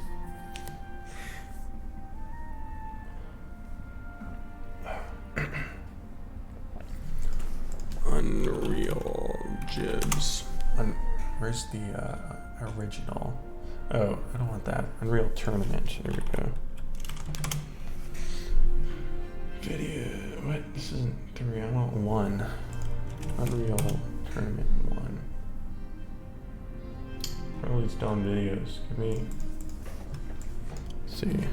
Unreal Jibs. Where's the original? Oh, I don't want that. Unreal Tournament. There we go. Video. What? This isn't 3. I want 1. Unreal Tournament 1. All these dumb videos. Give me. Let's see.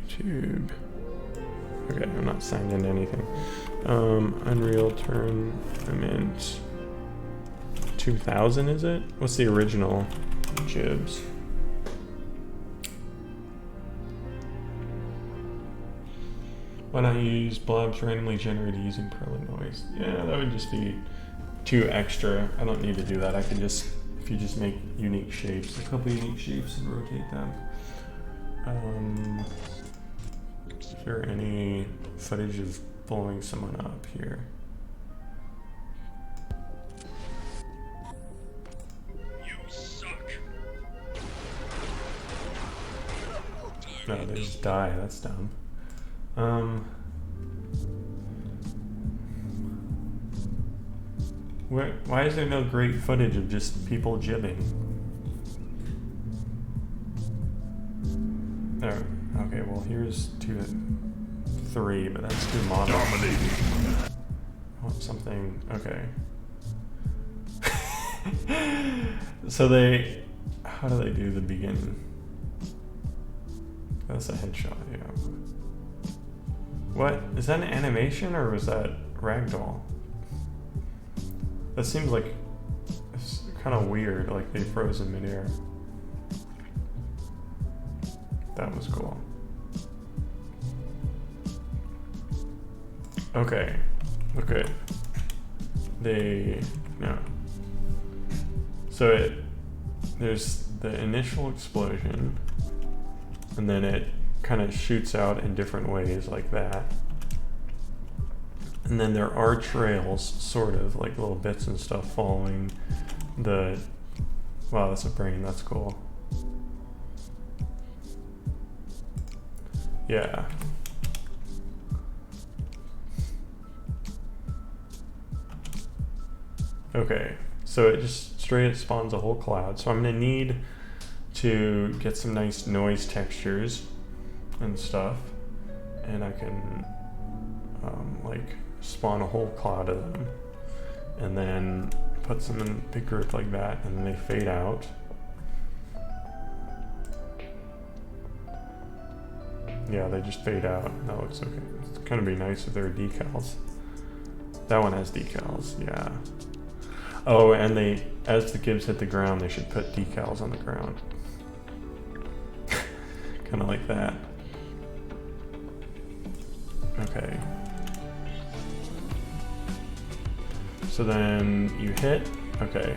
YouTube. Okay, I'm not signed into anything. Unreal Tournament 2000, is it? What's the original Jibs? Why not use blobs randomly generated using Perlin noise? Yeah, that would just be too extra. I don't need to do that. I can just, if you just make unique shapes, a couple unique shapes and rotate them. Is there any footage of blowing someone up here? You suck. No, they just die. That's dumb. Why is there no great footage of just people jibbing? Oh, okay, well here's 2, 3, but that's too modern. Dominating. I want something, okay. So how do they do the beginning? That's a headshot, yeah. What? Is that an animation or was that ragdoll? That seems like it's kind of weird, like they froze in midair. That was cool. Okay. Okay. No. So there's the initial explosion, and then it kind of shoots out in different ways like that. And then there are trails, sort of, like little bits and stuff following the... Wow, that's a brain, that's cool. Yeah. Okay, so it just straight spawns a whole cloud. So I'm gonna need to get some nice noise textures and stuff. And I can, like, spawn a whole cloud of them and then put some in a big group like that, and then they fade out. Yeah, they just fade out. That looks okay. It's gonna be nice if there are decals. That one has decals, yeah. Oh, and as the gibs hit the ground, they should put decals on the ground. Kind of like that. Okay. So then you hit, okay.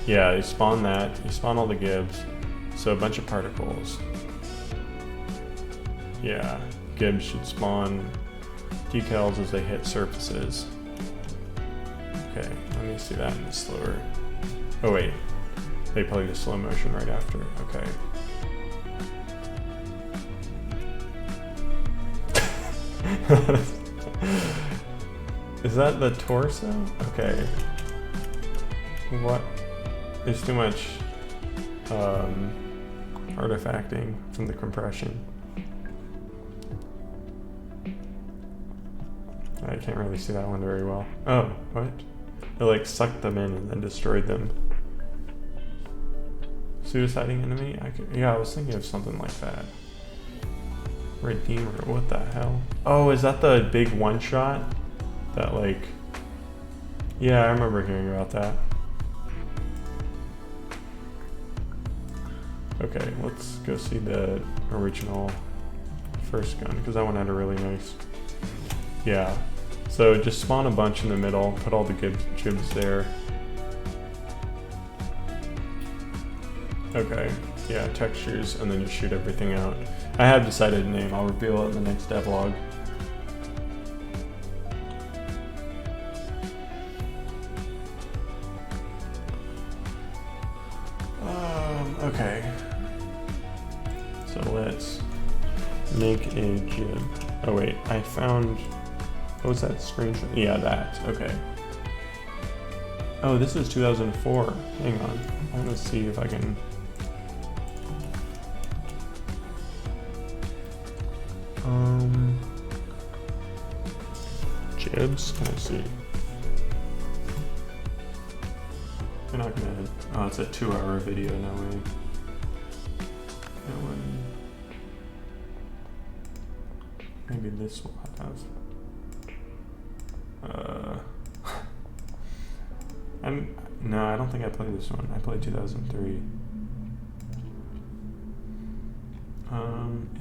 Yeah, you spawn that, you spawn all the gibs. So a bunch of particles. Yeah, gibs should spawn decals as they hit surfaces. Okay, let me see that in the slower. Oh wait, they play the slow motion right after, okay. Is that the torso? Okay. What? There's too much artifacting from the compression. I can't really see that one very well. Oh, what? It like sucked them in and then destroyed them. Suiciding enemy? Yeah, I was thinking of something like that. Redeemer, what the hell? Oh, is that the big one shot? That like... Yeah, I remember hearing about that. Okay, let's go see the original first gun, because that one had a really nice, yeah. So just spawn a bunch in the middle, put all the good jibs there. Okay, yeah, textures, and then just shoot everything out. I have decided a name, I'll reveal it in the next devlog. Okay. So let's make a jib. Oh wait, I found, what was that screenshot? Yeah, that, okay. Oh, this is 2004. Hang on, I want to see if I can. Jibs, can I see? You're not gonna, oh, it's a 2-hour video, no way. No way. Maybe this will have. No, I don't think I played this one. I played 2003.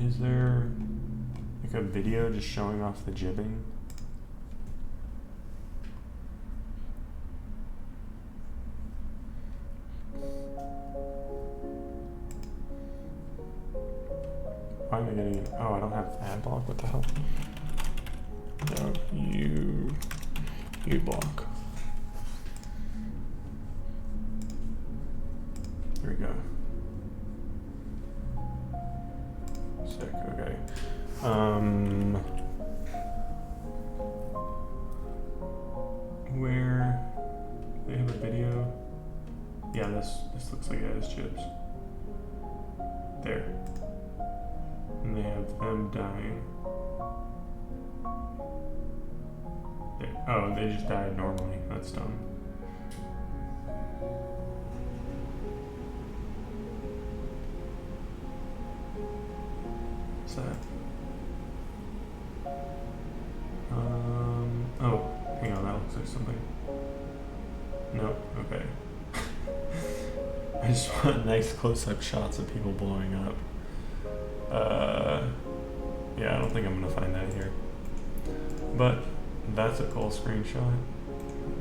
Is there like a video just showing off the jibbing? Why am I getting it? Oh, I don't have ad block. What the hell? No, you block. Here we go. Sick. Okay. Where they have a video? Yeah, this looks like it has chips. There. And they have them dying. Oh, they just died normally. That's dumb. What's that? Oh, hang on, that looks like something. Nope, okay. I just want nice close-up shots of people blowing up. Yeah, I don't think I'm gonna find that here. But that's a cool screenshot.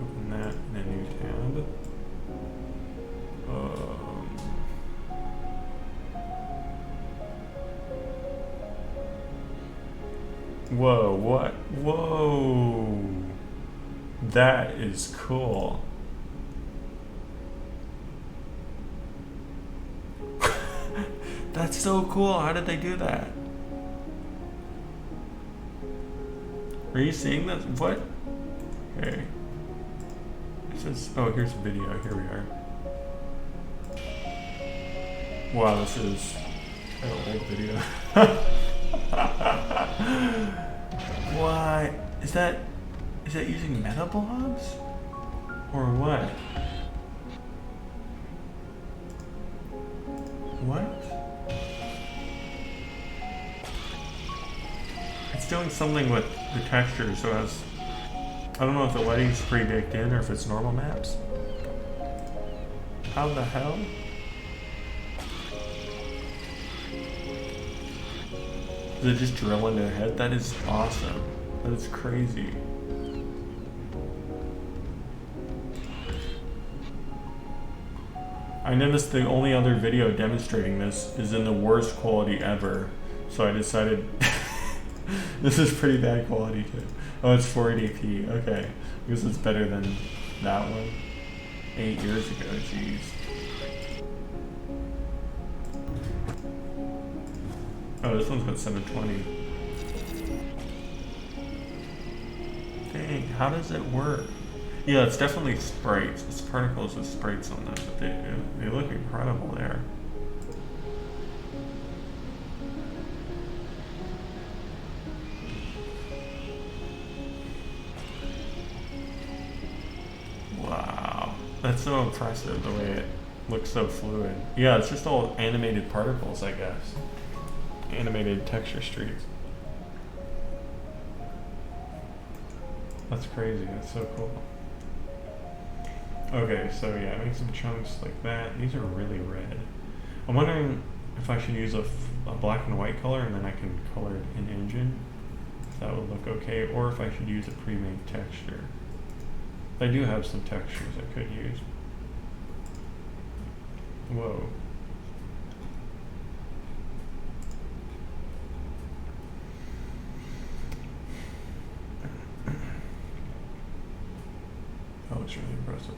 Open that in a new tab. Whoa, what? Whoa! That is cool. That's so cool. How did they do that? Are you seeing that? What? Okay. It says, oh, here's a video. Here we are. Wow, this is an old video. What? Is that using meta blobs? Or what? What? It's doing something with the texture, so as I don't know if the lighting's pre-baked in or if it's normal maps. How the hell? Does it just drill into their head? That is awesome. That is crazy. I noticed the only other video demonstrating this is in the worst quality ever, so I decided this is pretty bad quality too. Oh, it's 480p. Okay, I guess it's better than that one. 8 years ago, jeez. Oh, this one's got 720. Dang, how does it work? Yeah, it's definitely sprites. It's particles with sprites on them, but they look incredible there. Wow, that's so impressive the way it looks so fluid. Yeah, it's just all animated particles, I guess. Animated texture streaks. That's crazy. That's so cool. Okay, so yeah, make some chunks like that. These are really red. I'm wondering, if I should use a black and white color and then I can color it in engine, if that would look okay, or if I should use a pre-made texture. I do have some textures I could use. Whoa. That looks really impressive.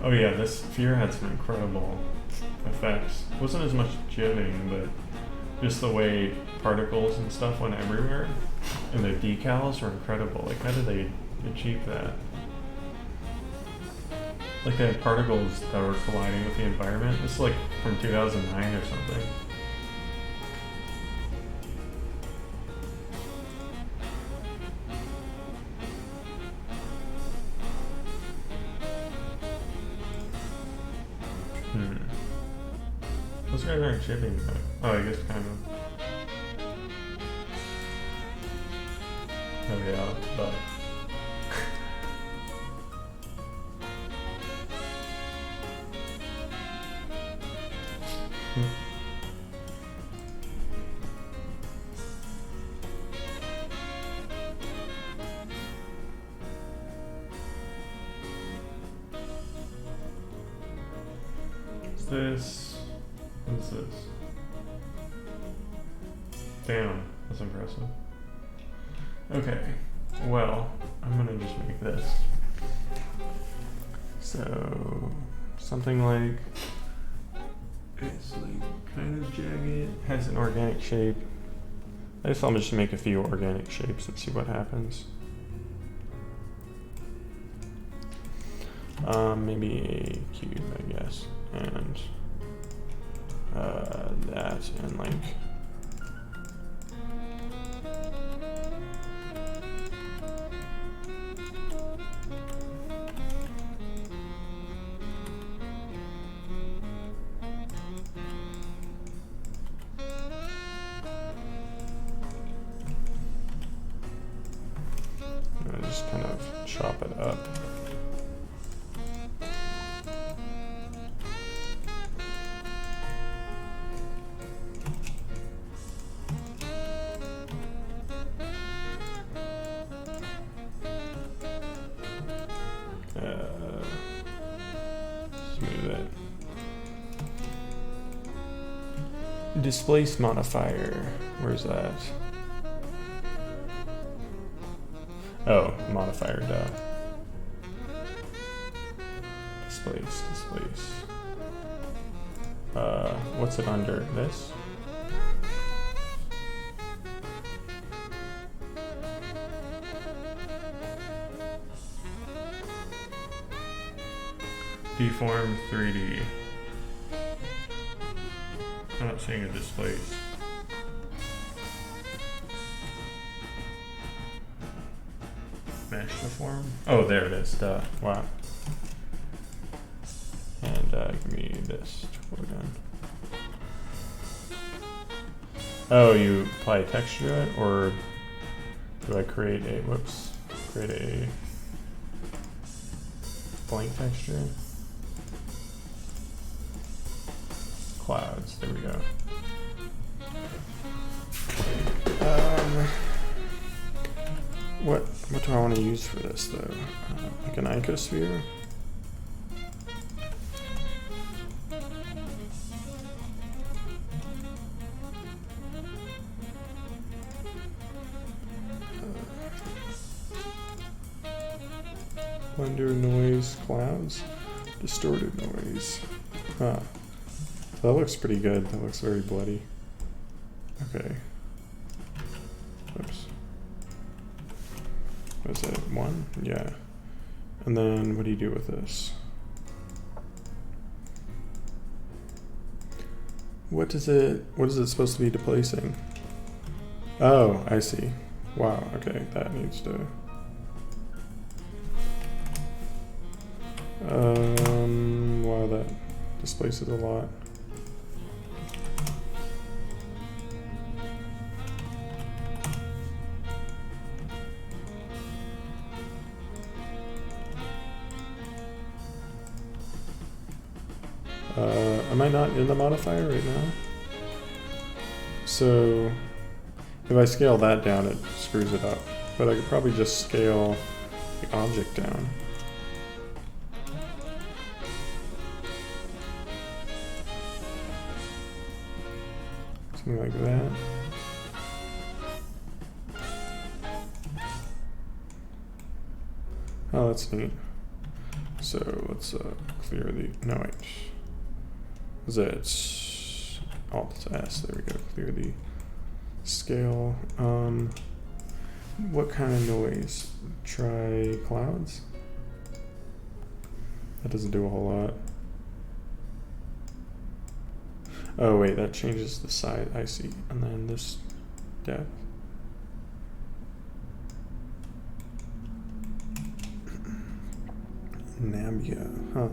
Oh yeah, this sphere had some incredible effects. It wasn't as much jibbing, but just the way particles and stuff went everywhere. And the decals were incredible. Like, how did they achieve that? Like, they had particles that were colliding with the environment. This is like from 2009 or something. Those guys aren't shipping though. Oh, I guess kind of. Oh yeah, but. What's this? What is this? Damn, that's impressive. Okay, well, I'm gonna just make this. So, something like, it's like kind of jagged, has an organic shape. I guess I'll just make a few organic shapes and see what happens. Maybe a cube, I guess, and that, and like just kind of chop it up. Smooth it. Displace modifier. Where's that? Oh, modifier, duh. Displace. What's it under? This? Deform 3D. I'm not seeing a displace. Mesh deform? Oh, there it is. Duh. Wow. And give me this tool again. Oh, you apply texture to it, or do I create a create a blank texture? Clouds, there we go. What do I want to use for this though? Like an icosphere? Blender, noise, clouds, distorted noise. Huh. That looks pretty good. That looks very bloody. Okay. Oops. Was it 1? Yeah. And then what do you do with this? What is it supposed to be displacing? Oh, I see. Wow, okay, that needs to wow, that displaces a lot. Am I not in the modifier right now? So if I scale that down, it screws it up. But I could probably just scale the object down. Something like that. Oh, that's neat. So let's clear the, no wait. Is it Alt S, there we go, clear the scale. What kind of noise? Try clouds? That doesn't do a whole lot. Oh wait, that changes the size, I see. And then this depth. Nambia, huh.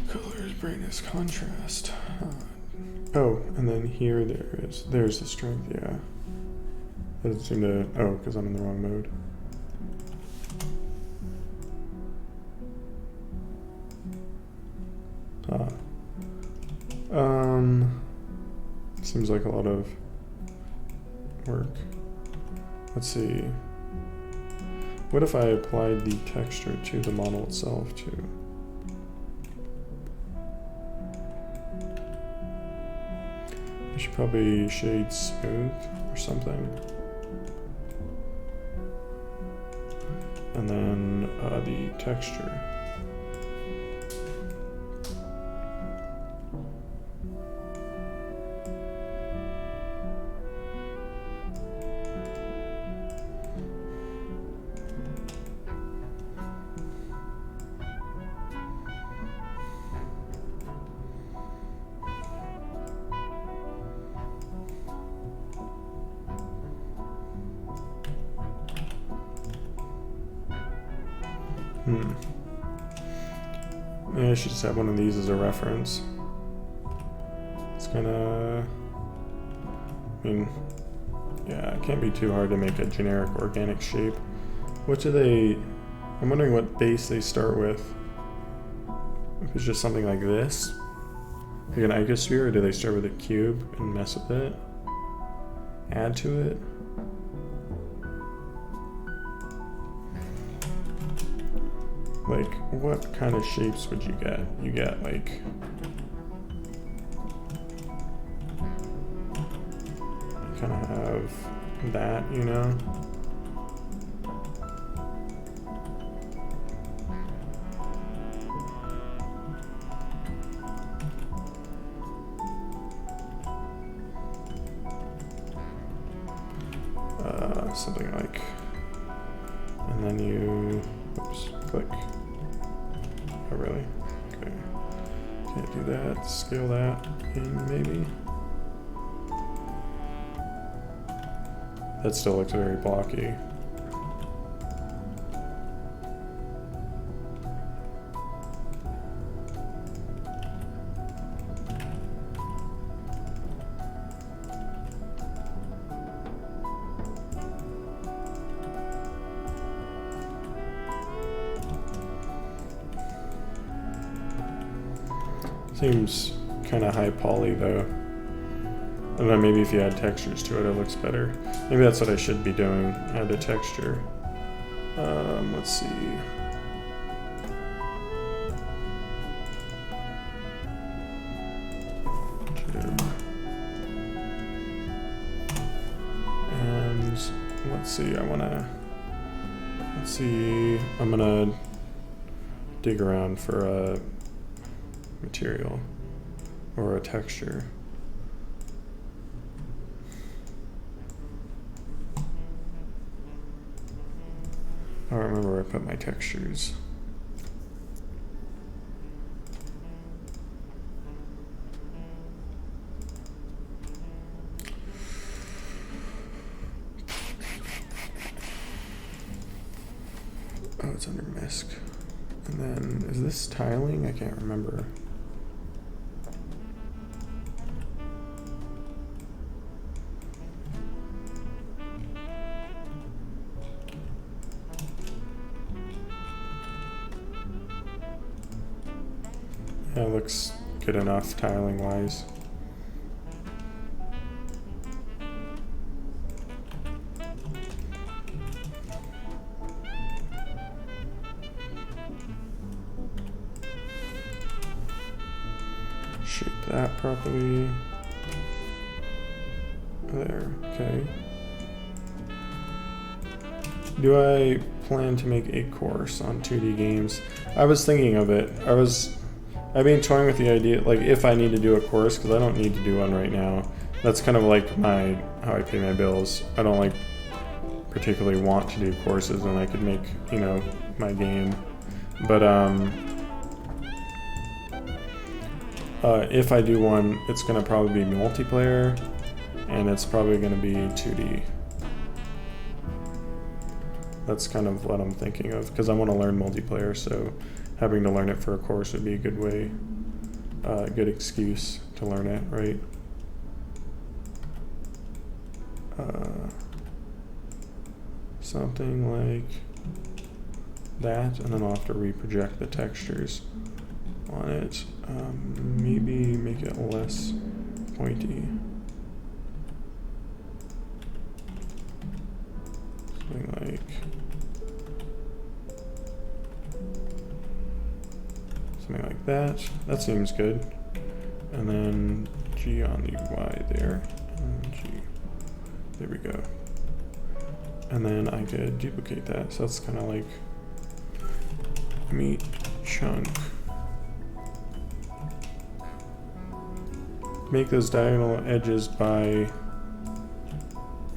Colors, brightness, contrast. Huh. Oh, and then here there's the strength, yeah. That doesn't seem to, oh, because I'm in the wrong mode. Seems like a lot of work. Let's see. What if I applied the texture to the model itself too? I should probably shade smooth or something. And then the texture. Maybe I should just have one of these as a reference. It's gonna, I mean, yeah, it can't be too hard to make a generic organic shape. What do they, I'm wondering what base they start with. If it's just something like this, like an icosphere, or do they start with a cube and mess with it? Add to it? Like, what kind of shapes would you get? You get, like, you kind of have that, you know? Something like, and then you, oops, click. Oh, really? Okay. Can't do that. Scale that in, maybe. That still looks very blocky. Seems kind of high poly though. I don't know, maybe if you add textures to it, it looks better. Maybe that's what I should be doing, add a texture. Let's see. And let's see, I'm gonna dig around for a material or a texture. I don't remember where I put my textures. Oh, it's under misc. And then, is this tiling? I can't remember. That looks good enough tiling wise. Shape that properly. There, okay. Do I plan to make a course on 2D games? I was thinking of it. I've been toying with the idea, like if I need to do a course, because I don't need to do one right now. That's kind of like how I pay my bills. I don't like particularly want to do courses, and I could make, you know, my game. But if I do one, it's gonna probably be multiplayer, and it's probably gonna be 2D. That's kind of what I'm thinking of, because I want to learn multiplayer, so having to learn it for a course would be a good way, good excuse to learn it, right? Something like that, and then I'll have to reproject the textures on it. Maybe make it less pointy. Something like that. That seems good. And then G on the Y there. And G. There we go. And then I could duplicate that. So that's kind of like meat chunk. Make those diagonal edges by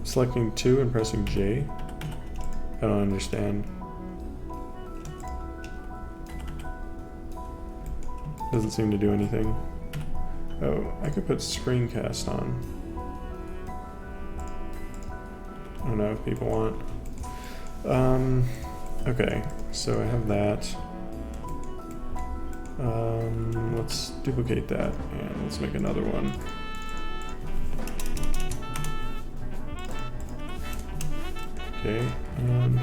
selecting 2 and pressing J. I don't understand. Doesn't seem to do anything. Oh, I could put screencast on. I don't know if people want. Okay, so I have that. Let's duplicate that and let's make another one. Okay, and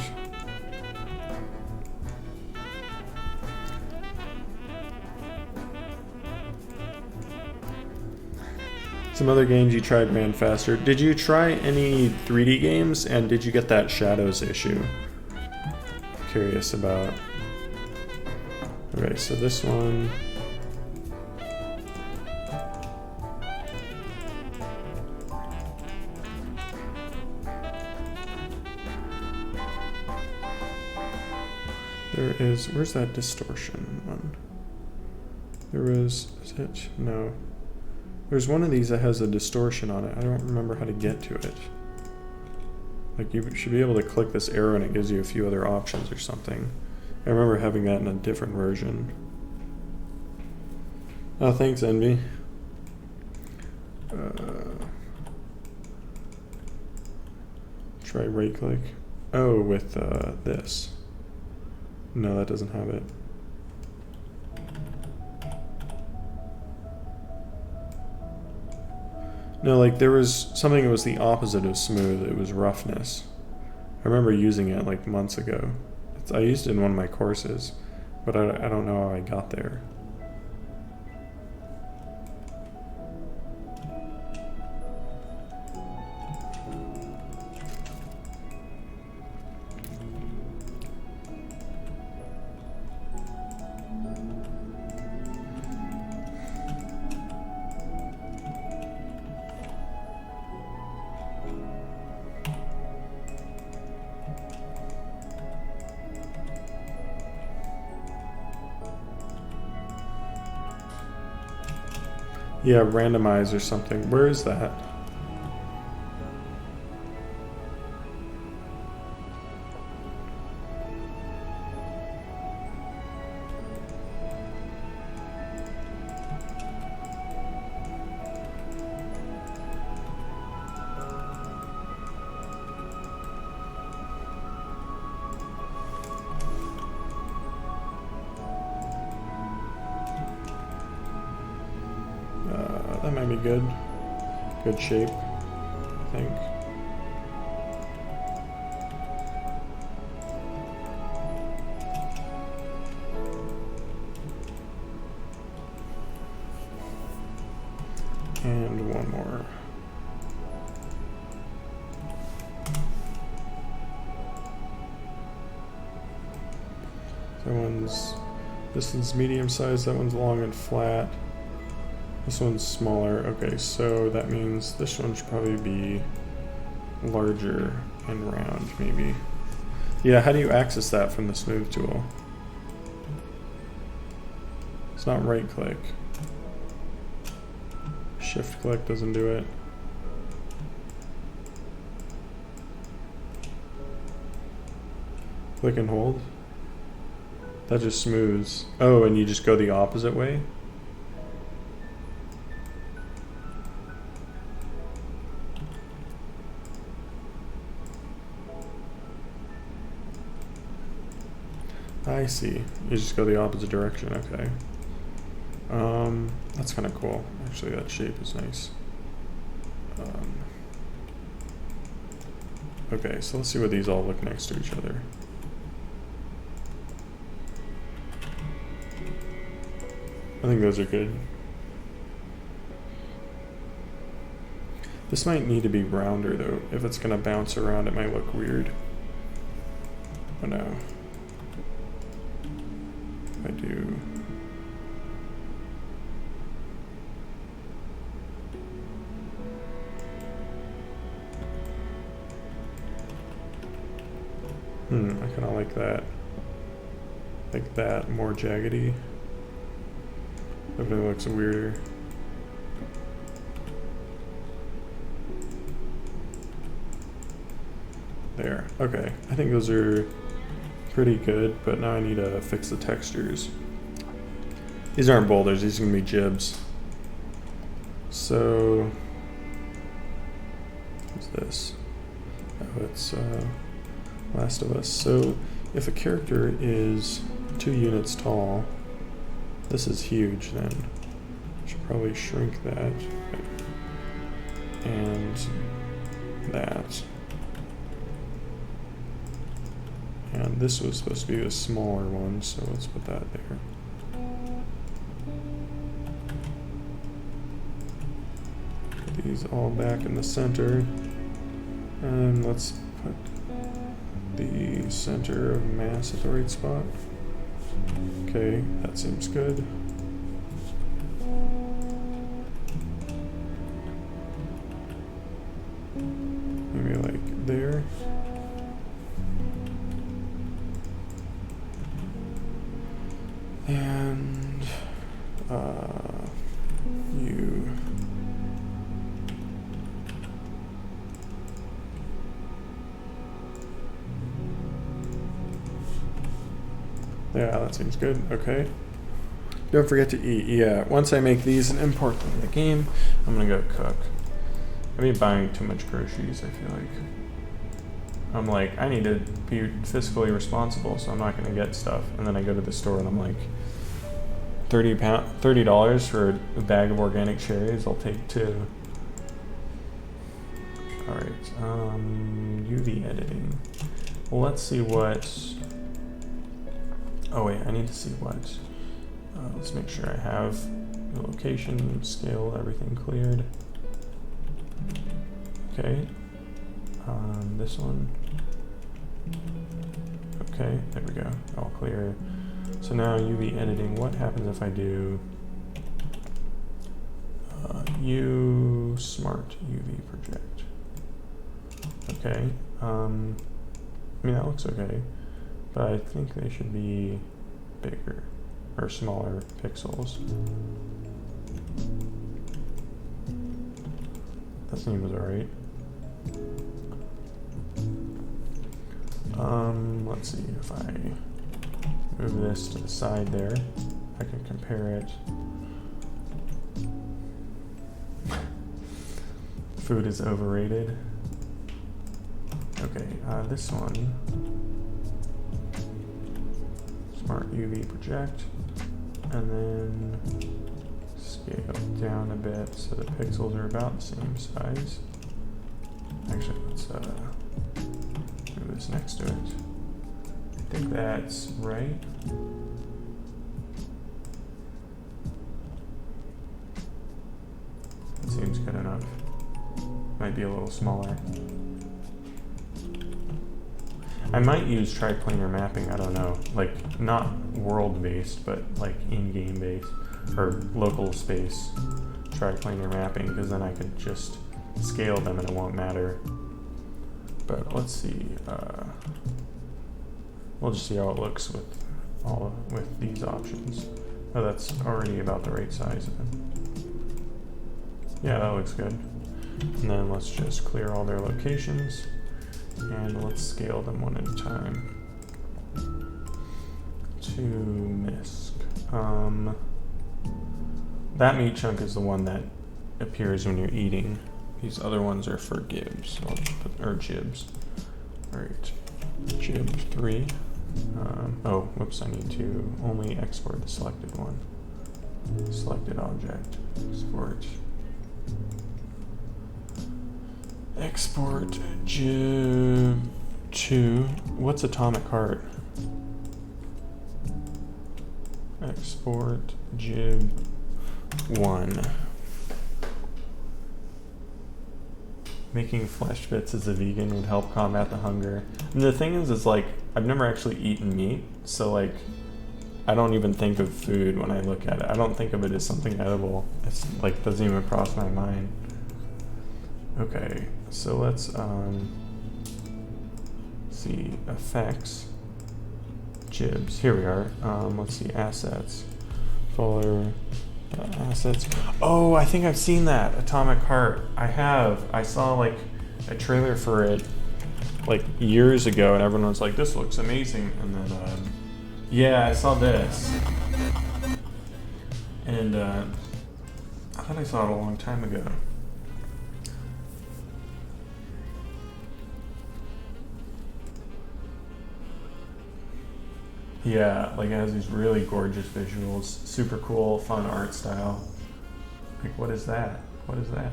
some other games you tried ran faster. Did you try any 3D games, and did you get that shadows issue? Curious about. Okay, so this one. There is, where's that distortion one? There is it? No. There's one of these that has a distortion on it. I don't remember how to get to it. Like, you should be able to click this arrow and it gives you a few other options or something. I remember having that in a different version. Oh, thanks, Envy. Try right click. Oh, with this. No, that doesn't have it. No, like there was something that was the opposite of smooth. It was roughness. I remember using it like months ago. I used it in one of my courses, but I don't know how I got there. Yeah, randomize or something. Where is that? That might be good. Good shape, I think. And one more. This one's medium sized, that one's long and flat. This one's smaller. Okay, so that means this one should probably be larger and round, maybe. Yeah, how do you access that from the smooth tool? It's not right click. Shift click doesn't do it. Click and hold. That just smooths. Oh, and you just go the opposite way? I see. You just go the opposite direction, okay. That's kind of cool. Actually, that shape is nice. Okay, so let's see what these all look next to each other. I think those are good. This might need to be rounder though. If it's gonna bounce around, it might look weird. Oh no. I do. I kind of like that. Like that, more jaggedy. Definitely looks weirder. There. Okay. I think those are pretty good, but now I need to fix the textures. These aren't boulders, these are gonna be jibs. So, what's this? Oh, it's Last of Us. So, if a character is 2 units tall, this is huge then. I should probably shrink that. And that. And this was supposed to be a smaller one, so let's put that there. Put these all back in the center. And let's put the center of mass at the right spot. Okay, that seems good. Maybe like there. And you. Yeah, that seems good. Okay. Don't forget to eat. Yeah, once I make these and import them in the game, I'm gonna go cook. I've been buying too much groceries, I feel like. I'm like, I need to be fiscally responsible, so I'm not gonna get stuff. And then I go to the store and I'm like, $30 for a bag of organic cherries, I'll take 2. Alright, UV editing. Well, let's see what... Oh wait, I need to see what. Let's make sure I have the location, scale, everything cleared. Okay. This one. Okay, there we go. All clear. So now UV editing. What happens if I do U smart UV project? Okay. I mean that looks okay, but I think they should be bigger or smaller pixels. That seems alright. Let's see if I move this to the side there, I can compare it. Food is overrated. Okay, this one. Smart UV project. And then scale down a bit so the pixels are about the same size. Actually, let's move this next to it. I think that's right. That seems good enough. Might be a little smaller. I might use triplanar mapping, I don't know. Like, not world-based, but like in-game based, or local space triplanar mapping, because then I could just scale them and it won't matter. But let's see, we'll just see how it looks with these options. Oh, that's already about the right size of it. Yeah, that looks good. And then let's just clear all their locations and let's scale them one at a time. To MISC. That meat chunk is the one that appears when you're eating. These other ones are for gibs, or jibs. Alright, jib 3. Oh, whoops, I need to only export the selected one. Selected object. Export jib 2. What's atomic heart? Export jib 1. Making flesh bits as a vegan would help combat the hunger. And the thing is like, I've never actually eaten meat, so like, I don't even think of food when I look at it. I don't think of it as something edible. It's like, doesn't even cross my mind. Okay, so let's see, effects, jibs, here we are. Let's see, assets, folder, assets. Oh, I think I've seen that, Atomic Heart. I saw like a trailer for it like years ago and everyone was like, this looks amazing. And then, yeah, I saw this. And I thought I saw it a long time ago. Yeah, like it has these really gorgeous visuals, super cool, fun art style. Like, what is that? What is that?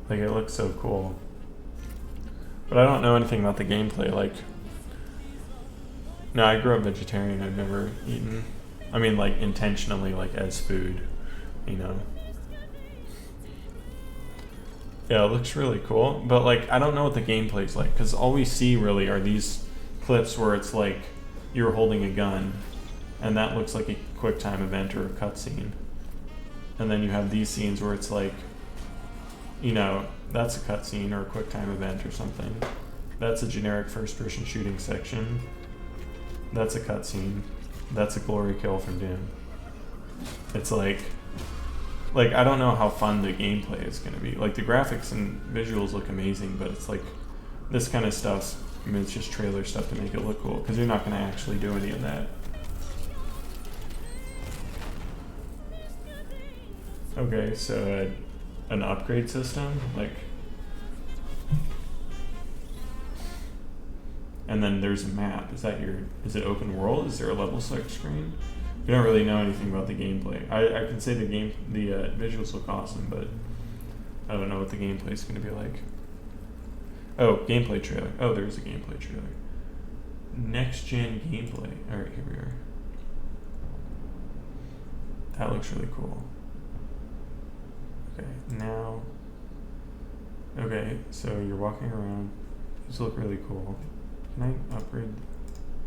Like, it looks so cool. But I don't know anything about the gameplay. Like, no, I grew up vegetarian. I've never eaten, I mean, like, intentionally, like, as food, you know? Yeah, it looks really cool. But, like, I don't know what the gameplay's like, because all we see, really, are these clips where it's, like, you're holding a gun, and that looks like a quick time event or a cutscene. And then you have these scenes where it's like, you know, that's a cutscene or a quick time event or something. That's a generic first person shooting section. That's a cutscene. That's a glory kill from Doom. It's like I don't know how fun the gameplay is gonna be. Like, the graphics and visuals look amazing, but it's like, this kind of stuff, I mean, it's just trailer stuff to make it look cool, because you're not going to actually do any of that. Okay, so an upgrade system, like, and then there's a map. Is it open world? Is there a level select screen? You don't really know anything about the gameplay. I can say the visuals look awesome, but I don't know what the gameplay is going to be like. Oh, gameplay trailer. Oh, there's a gameplay trailer. Next gen gameplay. Alright, here we are. That looks really cool. Okay, now. Okay, so you're walking around. These look really cool. Can I upgrade?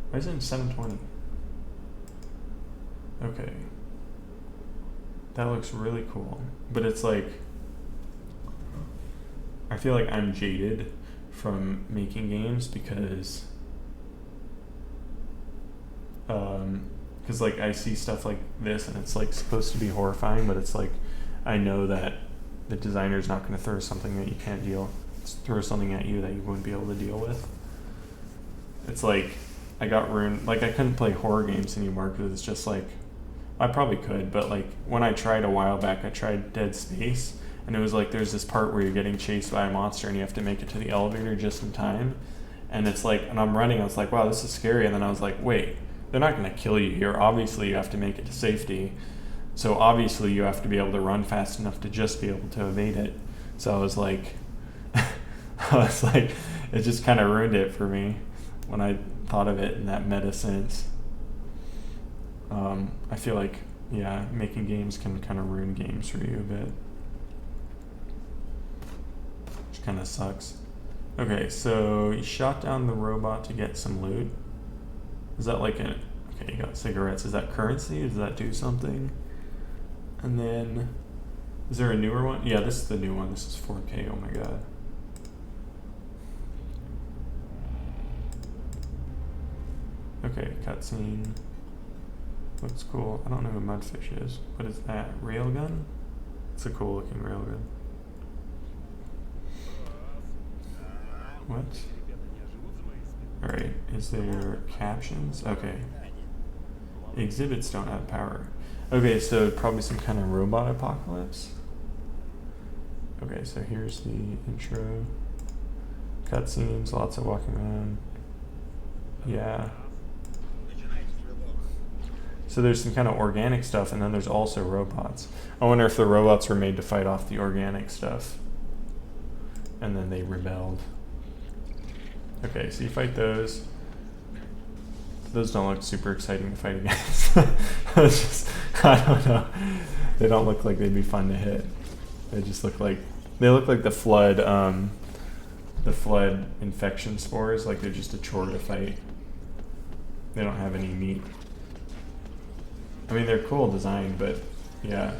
Why is it in 720? Okay. That looks really cool. But it's like, I feel like I'm jaded from making games because like I see stuff like this and it's like supposed to be horrifying, but it's like, I know that the designer's not going to throw something that you can't throw something at you that you wouldn't be able to deal with. It's like, I got ruined, like I couldn't play horror games anymore because it's just like, I probably could, but like when I tried a while back, I tried Dead Space, and it was like, there's this part where you're getting chased by a monster and you have to make it to the elevator just in time. And it's like, and I'm running, I was like, wow, this is scary. And then I was like, wait, they're not going to kill you here. Obviously you have to make it to safety. So obviously you have to be able to run fast enough to just be able to evade it. So I was like, it just kind of ruined it for me when I thought of it in that meta sense. I feel like, yeah, making games can kind of ruin games for you a bit. kind of sucks. Okay, so you shot down the robot to get some loot. Is that like a... Okay, you got cigarettes. Is that currency? Does that do something? And then... Is there a newer one? Yeah, this is the new one. This is 4K. Oh my god. Okay, cutscene. Looks cool. I don't know who Mudfish is. What is that? Railgun? It's a cool looking railgun. What? Alright, is there captions? Okay. Exhibits don't have power. Okay, so probably some kind of robot apocalypse. Okay, so here's the intro. Cutscenes, lots of walking around. Yeah. So there's some kind of organic stuff, and then there's also robots. I wonder if the robots were made to fight off the organic stuff. And then they rebelled. Okay, so you fight those. Those don't look super exciting to fight against. It's just, I don't know. They don't look like they'd be fun to hit. They just look like, they look like the flood infection spores, like they're just a chore to fight. They don't have any meat. I mean, they're cool design, but yeah.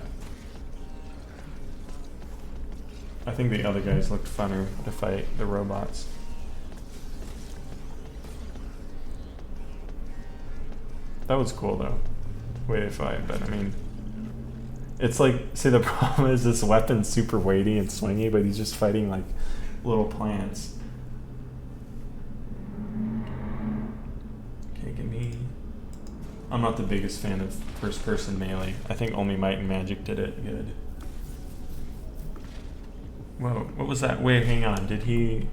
I think the other guys looked funner to fight, the robots. That was cool though, way to fight, but I mean, it's like, see, the problem is this weapon's super weighty and swingy, but he's just fighting like little plants. Okay, give me... I'm not the biggest fan of first-person melee. I think only Might and Magic did it good. Whoa, what was that? Wait, hang on, did he...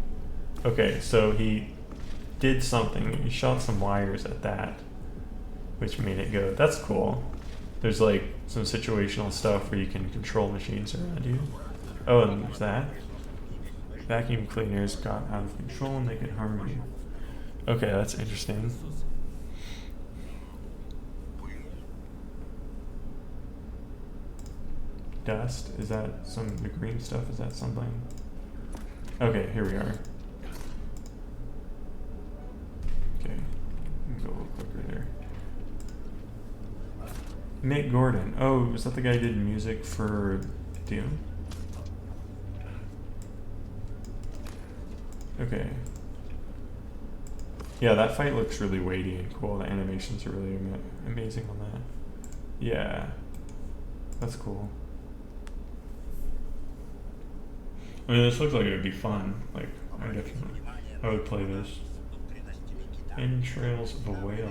Okay, so he did something. He shot some wires at that, which made it go. That's cool. There's like some situational stuff where you can control machines around you. Oh, and there's that. Vacuum cleaners got out of control and they could harm you. Okay, that's interesting. Dust, is that some, the green stuff, is that something? Okay, here we are. Okay, let me go a little quicker there. Mick Gordon, oh, is that the guy who did music for Doom? Okay. Yeah, that fight looks really weighty and cool. The animations are really amazing on that. Yeah, that's cool. I mean, this looks like it would be fun. Like, I would play this. Entrails of a whale.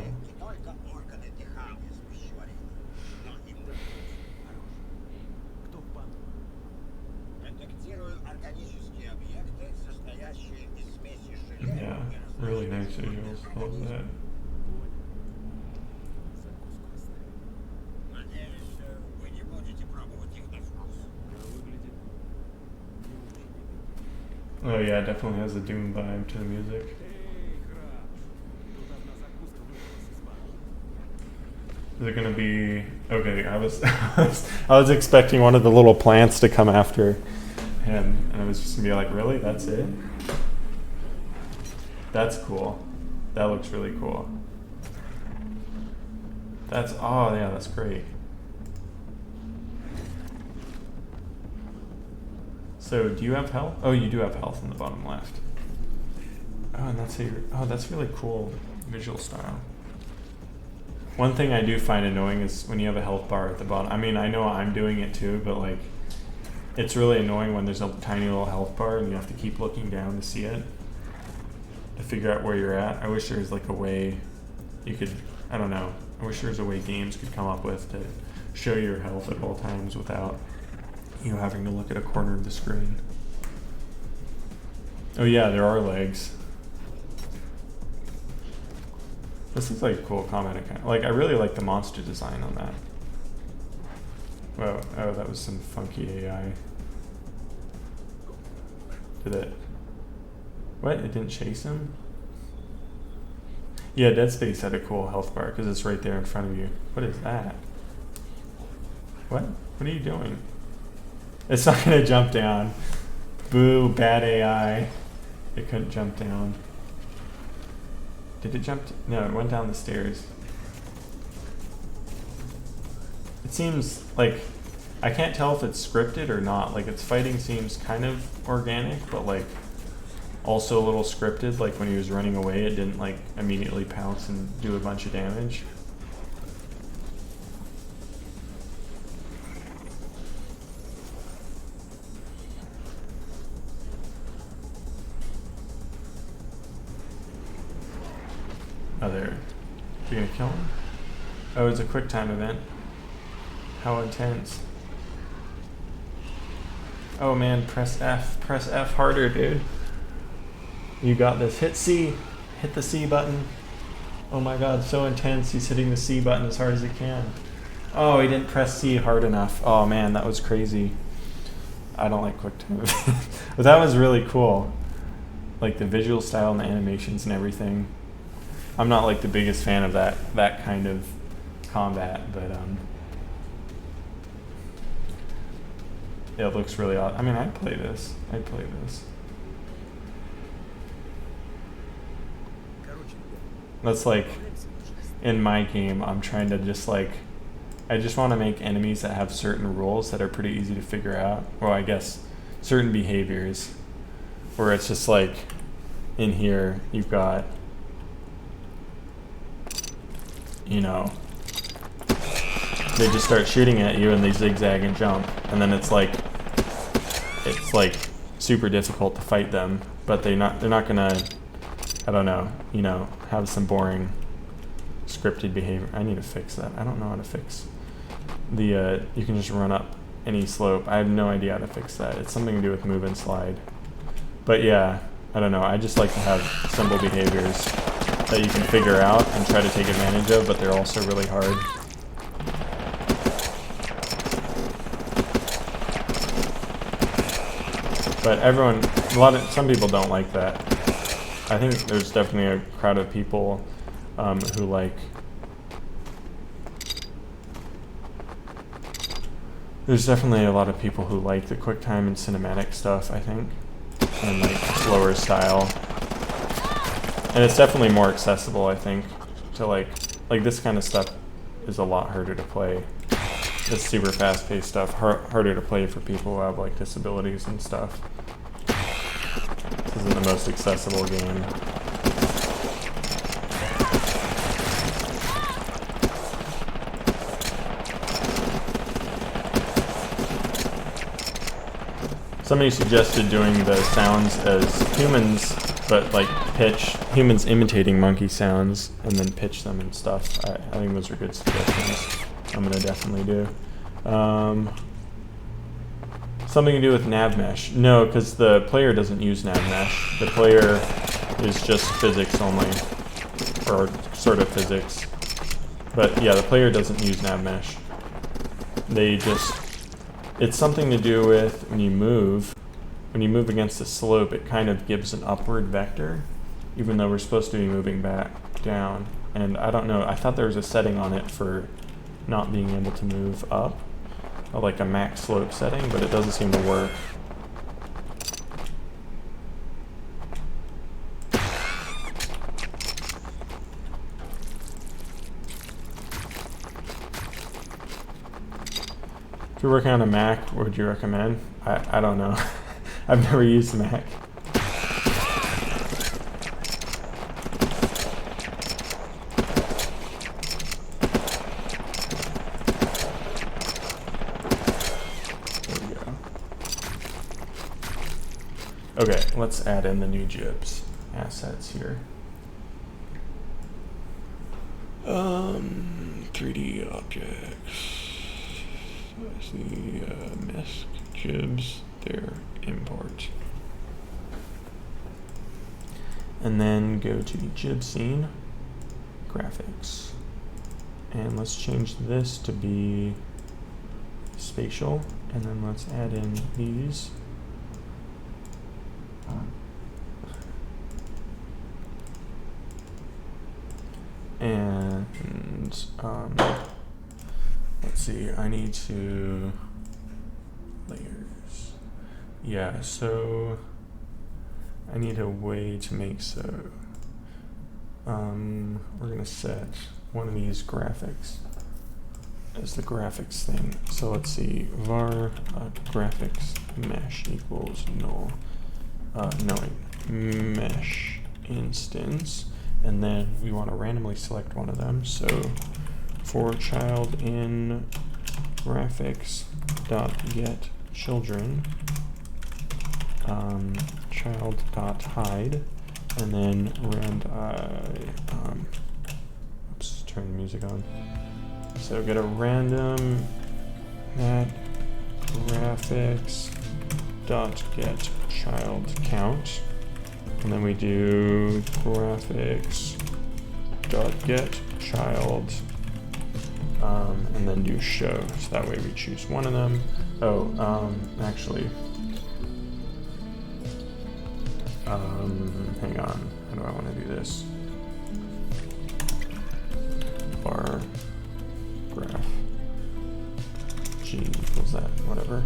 Yeah, really nice visuals. I love that. Oh yeah, it definitely has a Doom vibe to the music. Is it gonna be okay? I was I was expecting one of the little plants to come after him, and I was just gonna be like, really? That's it? That's cool. That looks really cool. That's, oh yeah, that's great. So, do you have health? Oh, you do have health in the bottom left. Oh, and that's that's really cool visual style. One thing I do find annoying is when you have a health bar at the bottom. I mean, I know I'm doing it too, but like, it's really annoying when there's a tiny little health bar and you have to keep looking down to see it, to figure out where you're at. I wish there was like a way you could, I don't know, I wish there was a way games could come up with to show your health at all times without you having to look at a corner of the screen. Oh yeah, there are legs. This looks like a cool combat account. Like, I really like the monster design on that. Whoa, oh, that was some funky AI. Did it? What? It didn't chase him? Yeah, Dead Space had a cool health bar because it's right there in front of you. What is that? What? What are you doing? It's not gonna jump down. Boo, bad AI. It couldn't jump down. Did it jump? No, it went down the stairs. It seems like, I can't tell if it's scripted or not. Like, its fighting seems kind of organic, but like also a little scripted. Like when he was running away, it didn't like immediately pounce and do a bunch of damage. Oh, there. You gonna kill him? Oh, it's a quick time event. How intense. Oh man, press F. Press F harder, dude. You got this. Hit C. Hit the C button. Oh my god, so intense. He's hitting the C button as hard as he can. Oh, he didn't press C hard enough. Oh man, that was crazy. I don't like quick time events. But that was really cool. Like the visual style and the animations and everything. I'm not like the biggest fan of that kind of combat, but it looks really awesome. I mean, I'd play this. That's like, in my game, I'm trying to just like, I just want to make enemies that have certain rules that are pretty easy to figure out. Or I guess certain behaviors, where it's just like, in here, you've got, you know, they just start shooting at you and they zigzag and jump, and then it's like super difficult to fight them, but they're not gonna, I don't know, you know, have some boring scripted behavior. I need to fix that. I don't know how to fix the you can just run up any slope. I have no idea how to fix that. It's something to do with move and slide. But yeah, I don't know, I just like to have simple behaviors that you can figure out and try to take advantage of, but they're also really hard. But some people don't like that. I think there's definitely a crowd of people who like, there's definitely a lot of people who like the QuickTime and cinematic stuff, I think, and like slower style. And it's definitely more accessible, I think, to like this kind of stuff is a lot harder to play. This super fast-paced stuff, harder to play for people who have like disabilities and stuff. This isn't the most accessible game. Somebody suggested doing the sounds as humans, but like humans imitating monkey sounds and then pitch them and stuff. I think those are good suggestions. I'm gonna definitely do. Something to do with nav mesh. No, because the player doesn't use nav mesh. The player is just physics only, or sort of physics. But yeah, the player doesn't use nav mesh. It's something to do with when you move against a slope, it kind of gives an upward vector, even though we're supposed to be moving back down. And I don't know, I thought there was a setting on it for not being able to move up, or like a max slope setting, but it doesn't seem to work. If you're working on a Mac, what would you recommend? I don't know. I've never used Mac. There we go. Okay, let's add in the new GIBs assets here. 3D objects. I see MISC, GIBs, there, import. And then go to GIB scene, graphics. And let's change this to be spatial. And then let's add in these. And let's see, I need to layers. Yeah, so I need a way to make so. We're gonna set one of these graphics as the graphics thing. So let's see, var graphics mesh equals null. Mesh instance, and then we want to randomly select one of them. So for child in graphics dot get children, child dot hide, and then oops, turn the music on. So get a random at graphics dot get child count, and then we do graphics dot get child, and then do show. So that way we choose one of them. Actually, hang on. How do I want to do this? Bar graph g equals that, whatever,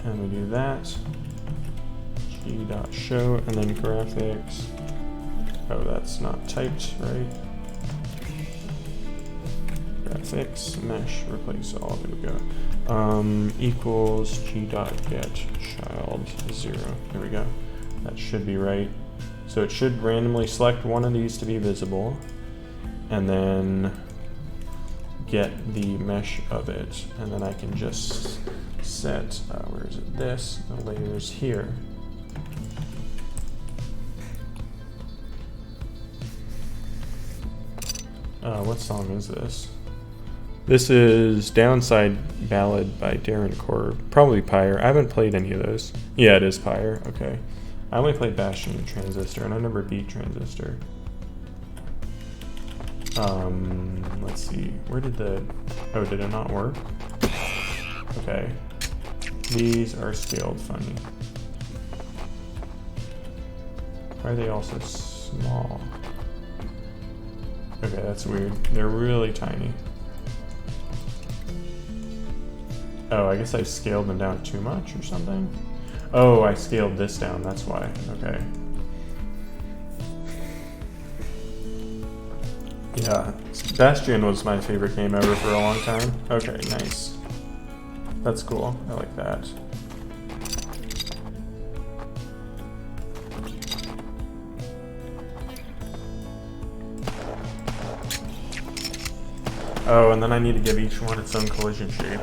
and we do that. G dot show, and then graphics. Oh, that's not typed, right? Graphics mesh replace all. There we go. Equals g dot get child 0. There we go. That should be right. So it should randomly select one of these to be visible, and then get the mesh of it, and then I can just set where is it? This the layers here. What song is this? This is Downside Ballad by Darren Korb. Probably Pyre. I haven't played any of those. Yeah, it is Pyre. Okay. I only played Bastion and Transistor, and I never beat Transistor. Let's see. Where did the... Oh, did it not work? Okay. These are scaled funny. Why are they all so small? Okay, that's weird. They're really tiny. Oh, I guess I scaled them down too much or something? Oh, I scaled this down, that's why. Okay. Yeah, Bastion was my favorite game ever for a long time. Okay, nice. That's cool. I like that. Oh, and then I need to give each one its own collision shape.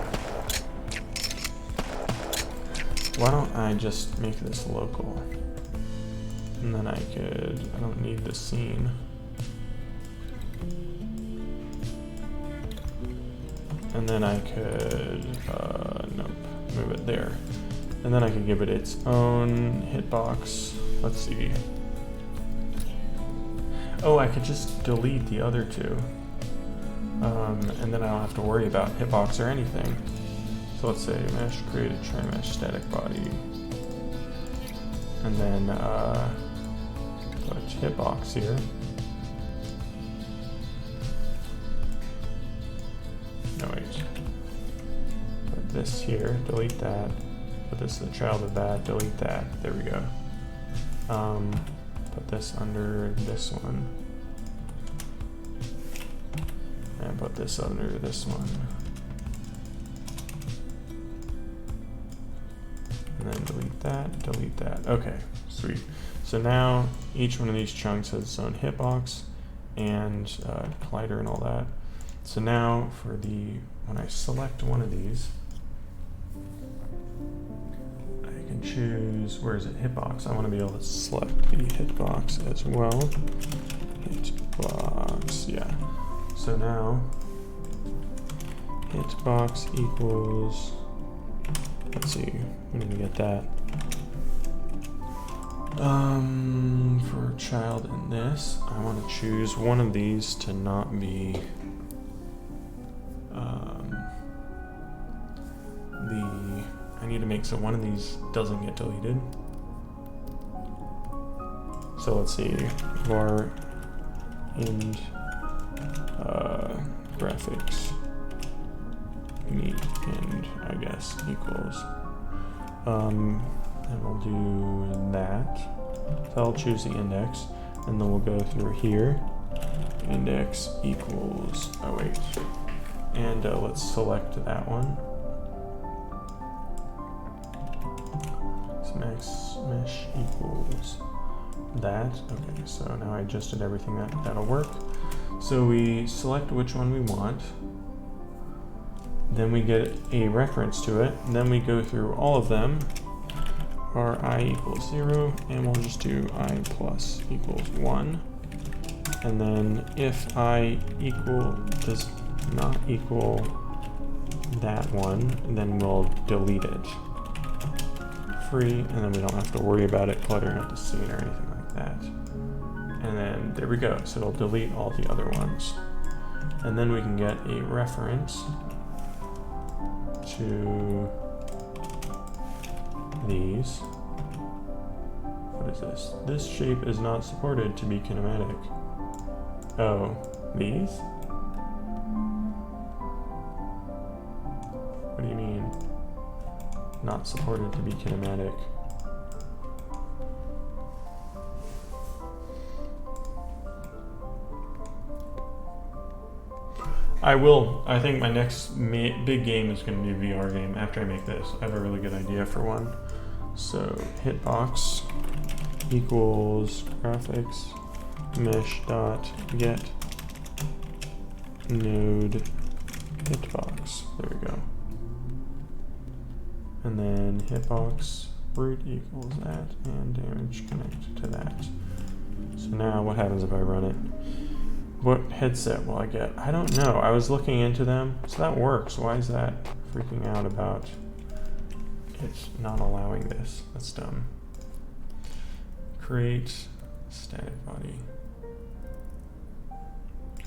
Why don't I just make this local? And then I don't need the scene. And then I could, nope, move it there. And then I could give it its own hitbox. Let's see. Oh, I could just delete the other two. And then I don't have to worry about hitbox or anything. So let's say mesh, create a trim mesh static body. And then put hitbox here. No, wait. Put this here, delete that. Put this the child of that, delete that. There we go. Put this under this one. And put this under this one. And then delete that. Okay, sweet. So now each one of these chunks has its own hitbox and collider and all that. So now for when I select one of these, I can choose, where is it, hitbox. I want to be able to select the hitbox as well. Hitbox, yeah. So now hitbox equals, let's see, we need to get that. For child in this, I want to choose one of these to not be I need to make so one of these doesn't get deleted. So let's see, var ind graphics meet end, I guess, equals and we'll do that. So I'll choose the index, and then we'll go through here. Index equals, oh wait, and let's select that one. So max mesh equals that. Okay, so now I adjusted everything, that'll work. So we select which one we want. Then we get a reference to it. And then we go through all of them. Our I equals 0, and we'll just do I plus equals 1. And then if I does not equal that one, then we'll delete it. Free, and then we don't have to worry about it cluttering up the scene or anything like that. And then there we go. So it'll delete all the other ones. And then we can get a reference to these. What is this? This shape is not supported to be kinematic. Oh, these? What do you mean? Not supported to be kinematic. I think my next big game is going to be a VR game after I make this. I have a really good idea for one. So hitbox equals graphics mesh dot get node hitbox. There we go. And then hitbox root equals that and damage connect to that. So now what happens if I run it? What headset will I get? I don't know. I was looking into them. So that works. Why is that freaking out about it's not allowing this? That's dumb. Create static body.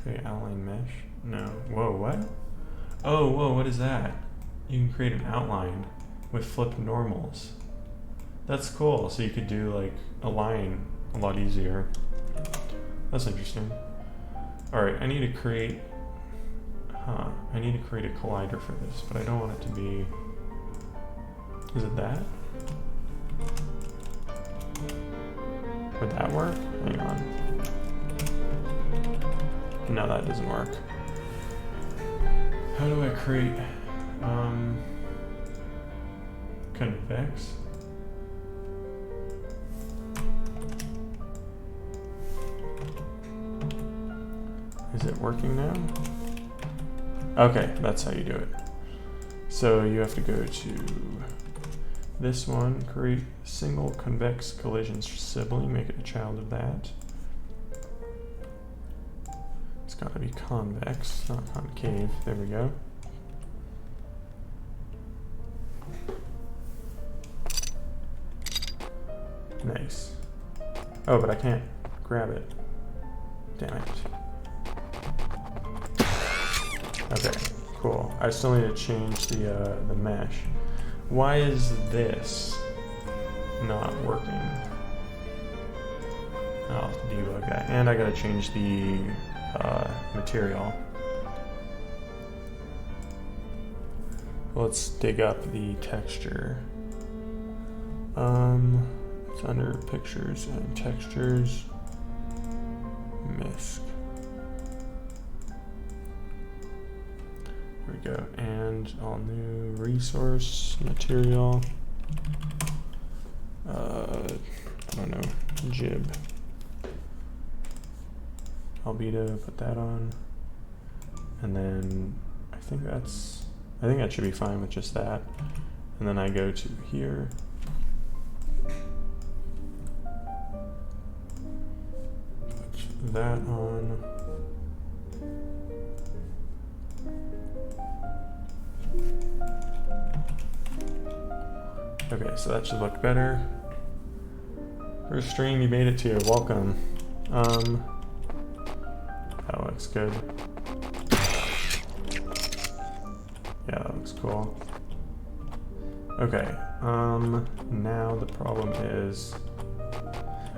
Create outline mesh. No. Whoa, what? Oh, whoa, what is that? You can create an outline with flipped normals. That's cool. So you could do like a line a lot easier. That's interesting. All right, I need to create a collider for this, but I don't want it to be, is it that? Would that work? Hang on. No, that doesn't work. How do I create, convex? Is it working now? Okay, that's how you do it. So you have to go to this one, create single convex collision sibling, make it a child of that. It's gotta be convex, not concave. There we go. Nice. Oh, but I can't grab it. Damn it. Okay, cool. I still need to change the mesh. Why is this not working? I'll have to debug that. And I gotta change the material. Let's dig up the texture. It's under pictures and textures. Misc. There we go, and all new resource material. I don't know, jib. Albedo, put that on, and then I think that should be fine with just that. And then I go to here. Put that on. Okay, so that should look better. First stream, you made it to. Welcome. That looks good. Yeah, that looks cool. Okay, now the problem is,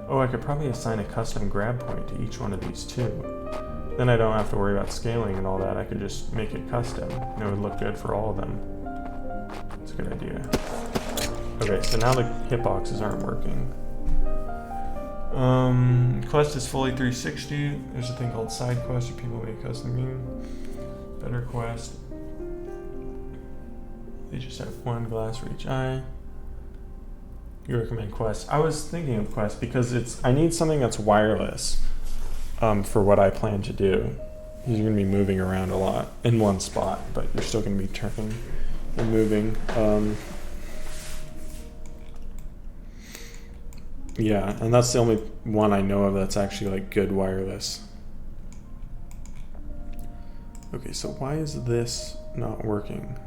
oh, I could probably assign a custom grab point to each one of these too. Then I don't have to worry about scaling and all that. I could just make it custom, and it would look good for all of them. That's a good idea. Okay, Okay, so now the hitboxes aren't working. Quest is fully 360. There's a thing called side quest where people make custom game. Better quest. They just have one glass for each eye. You recommend Quest. I was thinking of Quest because I need something that's wireless for what I plan to do. You're going to be moving around a lot in one spot, but you're still going to be turning and moving. Yeah, and that's the only one I know of that's actually like good wireless. Okay, so why is this not working?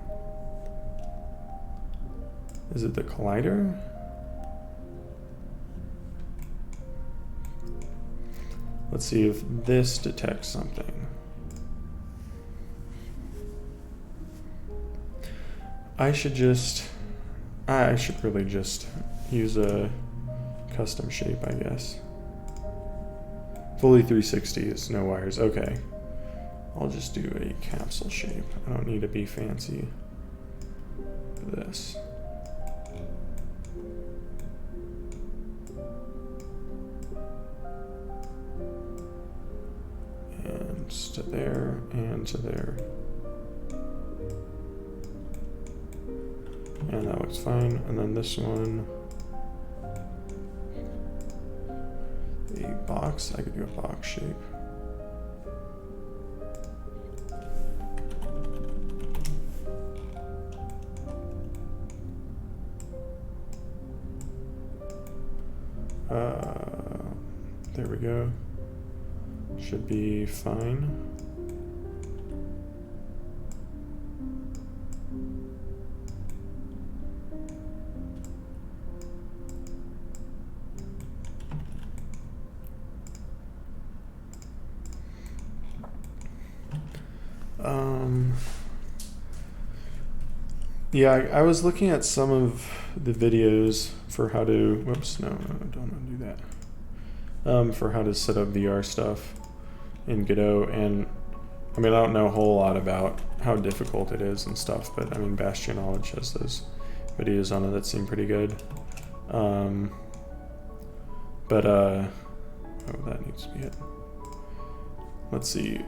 Is it the collider? Let's see if this detects something. I should really just use a custom shape, I guess. Fully 360 is no wires. Okay. I'll just do a capsule shape. I don't need to be fancy for this. And to there, and to there. And that looks fine. And then this one, a box. I could do a box shape. There we go. Should be fine. Yeah, I was looking at some of the videos for how to, whoops, no, don't want to do that. For how to set up VR stuff in Godot, and I mean, I don't know a whole lot about how difficult it is and stuff, but I mean, Bastion Knowledge has those videos on it that seem pretty good. Oh, that needs to be it. Let's see.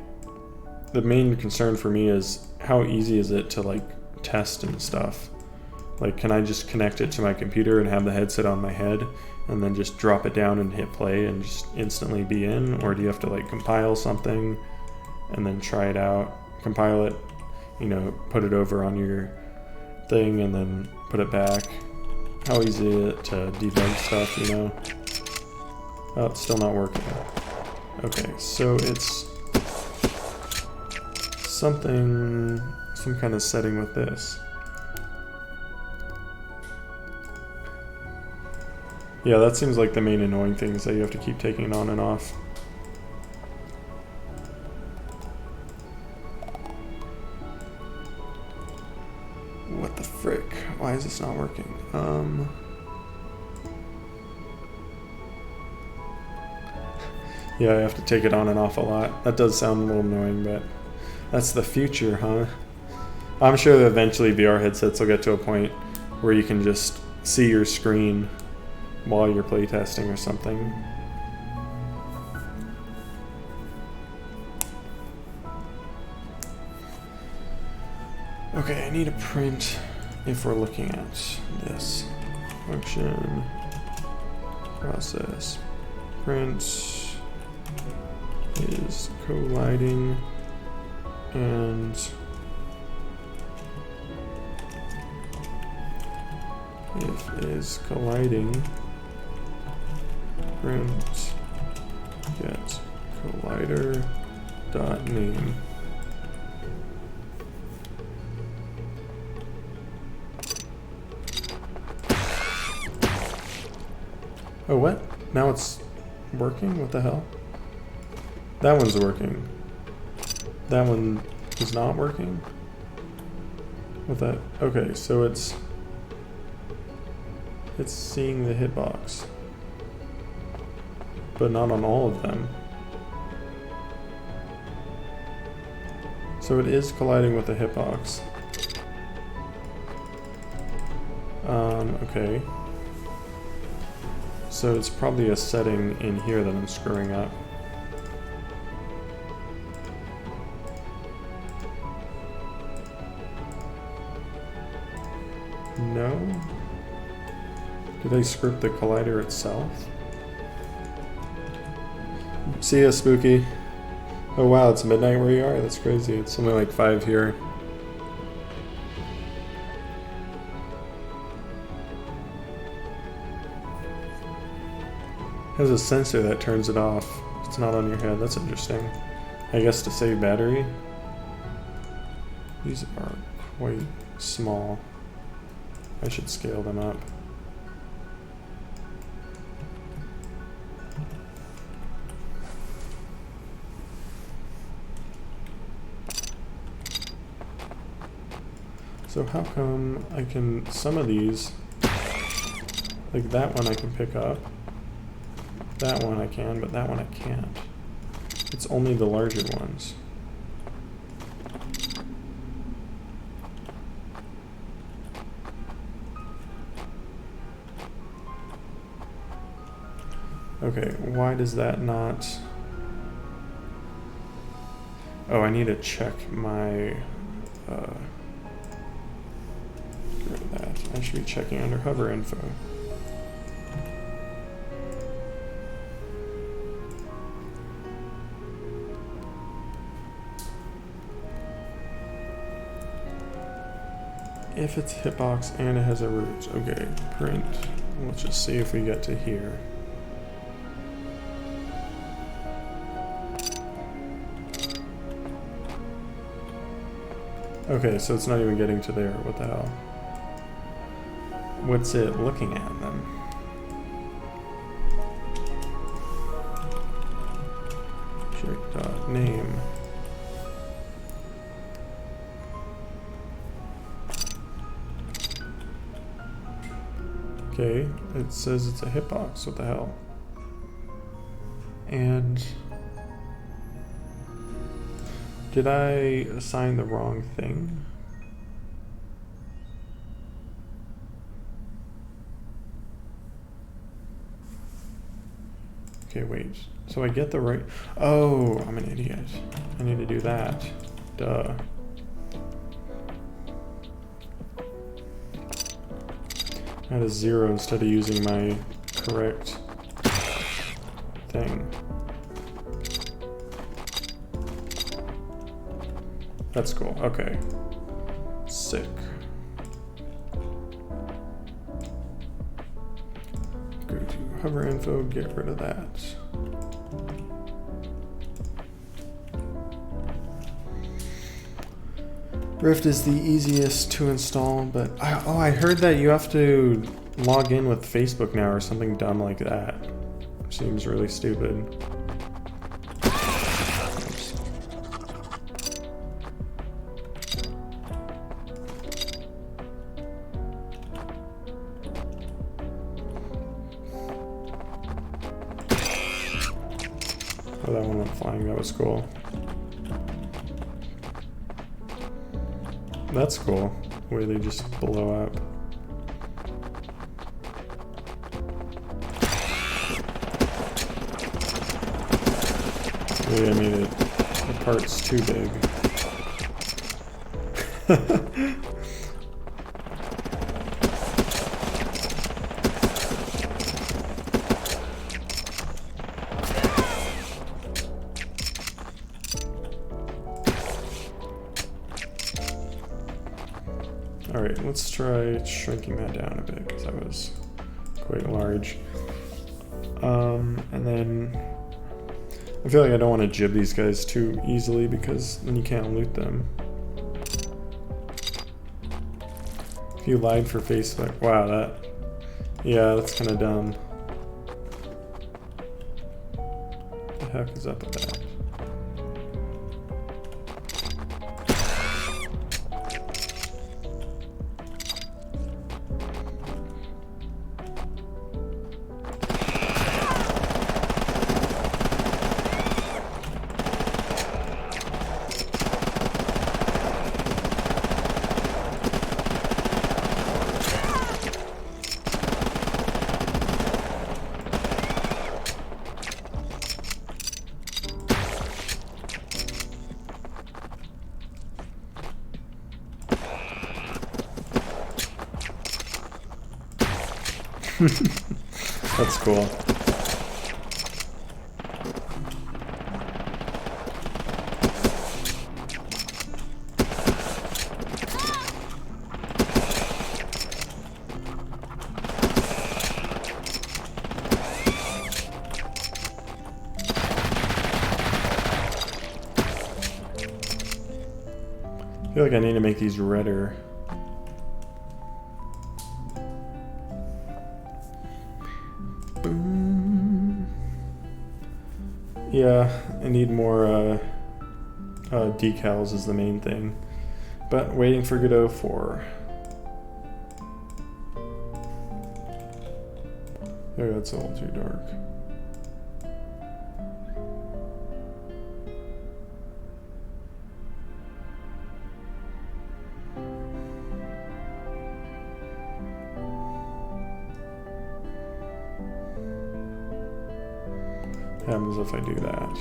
The main concern for me is how easy is it to like test and stuff. Like, can I just connect it to my computer and have the headset on my head and then just drop it down and hit play and just instantly be in? Or do you have to like compile something and then try it out, compile it, you know, put it over on your thing and then put it back? How easy is it to debug stuff, you know? Oh, it's still not working. Okay, so it's some kind of setting with this. Yeah, that seems like the main annoying thing, is that you have to keep taking it on and off. What the frick? Why is this not working? Yeah, I have to take it on and off a lot. That does sound a little annoying, but that's the future, huh? I'm sure that eventually VR headsets will get to a point where you can just see your screen while you're playtesting or something. Okay, I need a print if we're looking at this. Function, process, print is colliding, and if is colliding, print get collider dot name. Oh, what? Now it's working? What the hell? That one's working. That one is not working? What that? Okay, so it's seeing the hitbox, but not on all of them. So it is colliding with the hitbox. Okay. So it's probably a setting in here that I'm screwing up. No? Did I script the collider itself? See ya, Spooky. Oh wow, it's midnight where you are? That's crazy. It's only like 5 here. Has a sensor that turns it off. It's not on your head. That's interesting. I guess to save battery. These are quite small. I should scale them up. So how come I can, some of these, like that one I can pick up. That one I can, but that one I can't. It's only the larger ones. Okay, why does that not... Oh, I need to check my... get rid of that. I should be checking under hover info. If it's hitbox and it has a root. Okay, print. Let's just see if we get to here. Okay, so it's not even getting to there. What the hell? What's it looking at then? Check name. Okay, it says it's a hitbox. What the hell? And did I assign the wrong thing? Okay, wait. So I get the right... Oh, I'm an idiot. I need to do that. Duh. I had a 0 instead of using my correct thing. That's cool. Okay. Sick. Go to hover info, get rid of that. Rift is the easiest to install, but I heard that you have to log in with Facebook now or something dumb like that. Seems really stupid. Oh, that one went flying. That was cool. That's cool, where they just blow up. Maybe I made it, the part's too big. Alright, let's try shrinking that down a bit, because that was quite large. And then I feel like I don't want to jib these guys too easily, because then you can't loot them. If you lied for Facebook, wow, yeah, that's kind of dumb. What the heck is up with that? That's cool. I feel like I need to make these redder. Yeah, I need more decals is the main thing. But waiting for Godot 4. Oh, that's a little too dark. What happens if I do that?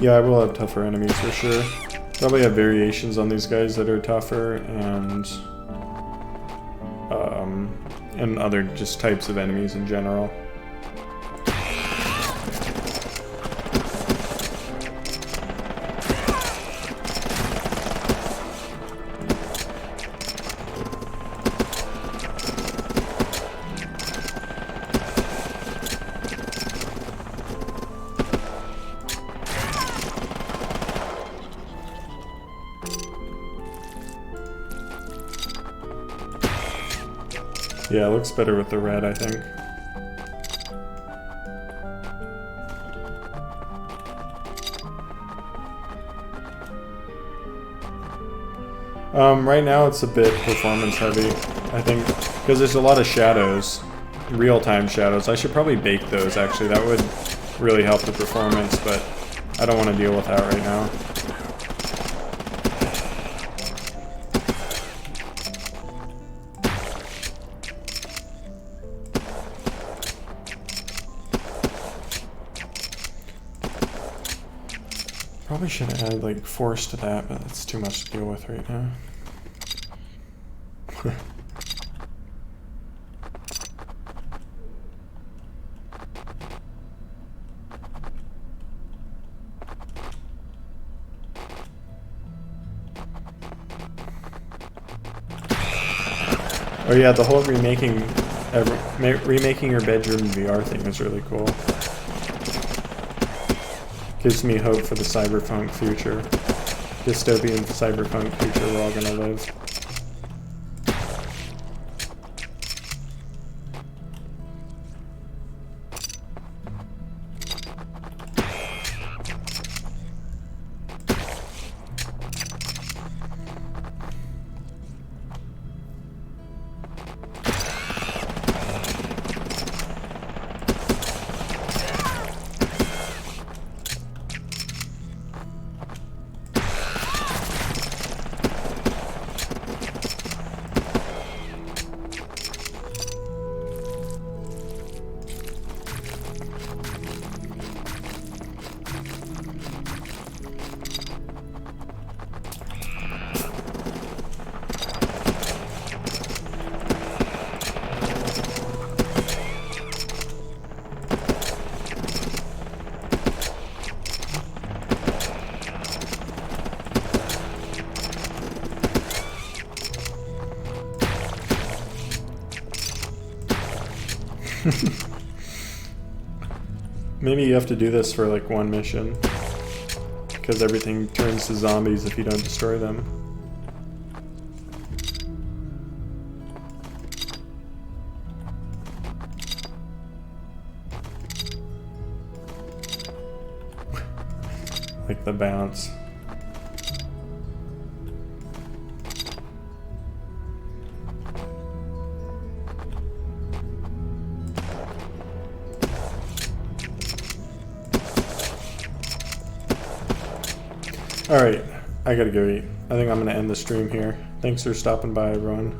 Yeah, I will have tougher enemies for sure. Probably have variations on these guys that are tougher and other just types of enemies in general. Yeah, it looks better with the red, I think. Right now it's a bit performance heavy, I think, because there's a lot of shadows, real-time shadows. I should probably bake those, actually. That would really help the performance, but I don't want to deal with that right now. Probably should have added like force to that, but that's too much to deal with right now. Oh yeah, the whole remaking your bedroom VR thing is really cool. Gives me hope for the cyberpunk future. Dystopian cyberpunk future we're all gonna live. Maybe you have to do this for like one mission, because everything turns to zombies if you don't destroy them. Like the bounce. Alright, I gotta go eat. I think I'm gonna end the stream here. Thanks for stopping by, everyone.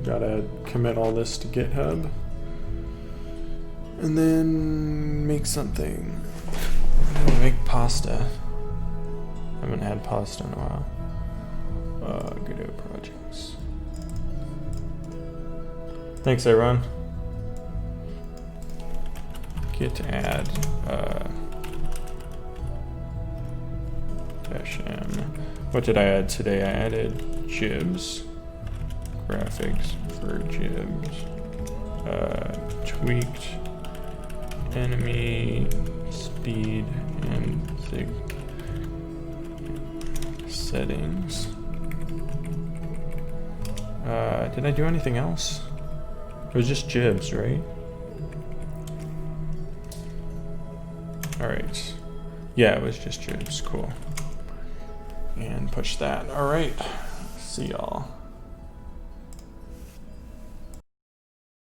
Gotta commit all this to GitHub. And then make something. I'm gonna make pasta. Haven't had pasta in a while. Godot projects. Thanks, everyone. Git add -m. What did I add today? I added jibs, graphics for jibs, tweaked enemy speed and zig settings. Did I do anything else? It was just jibs, right? Alright. Yeah, it was just jibs. Cool. And push that. Alright. See y'all.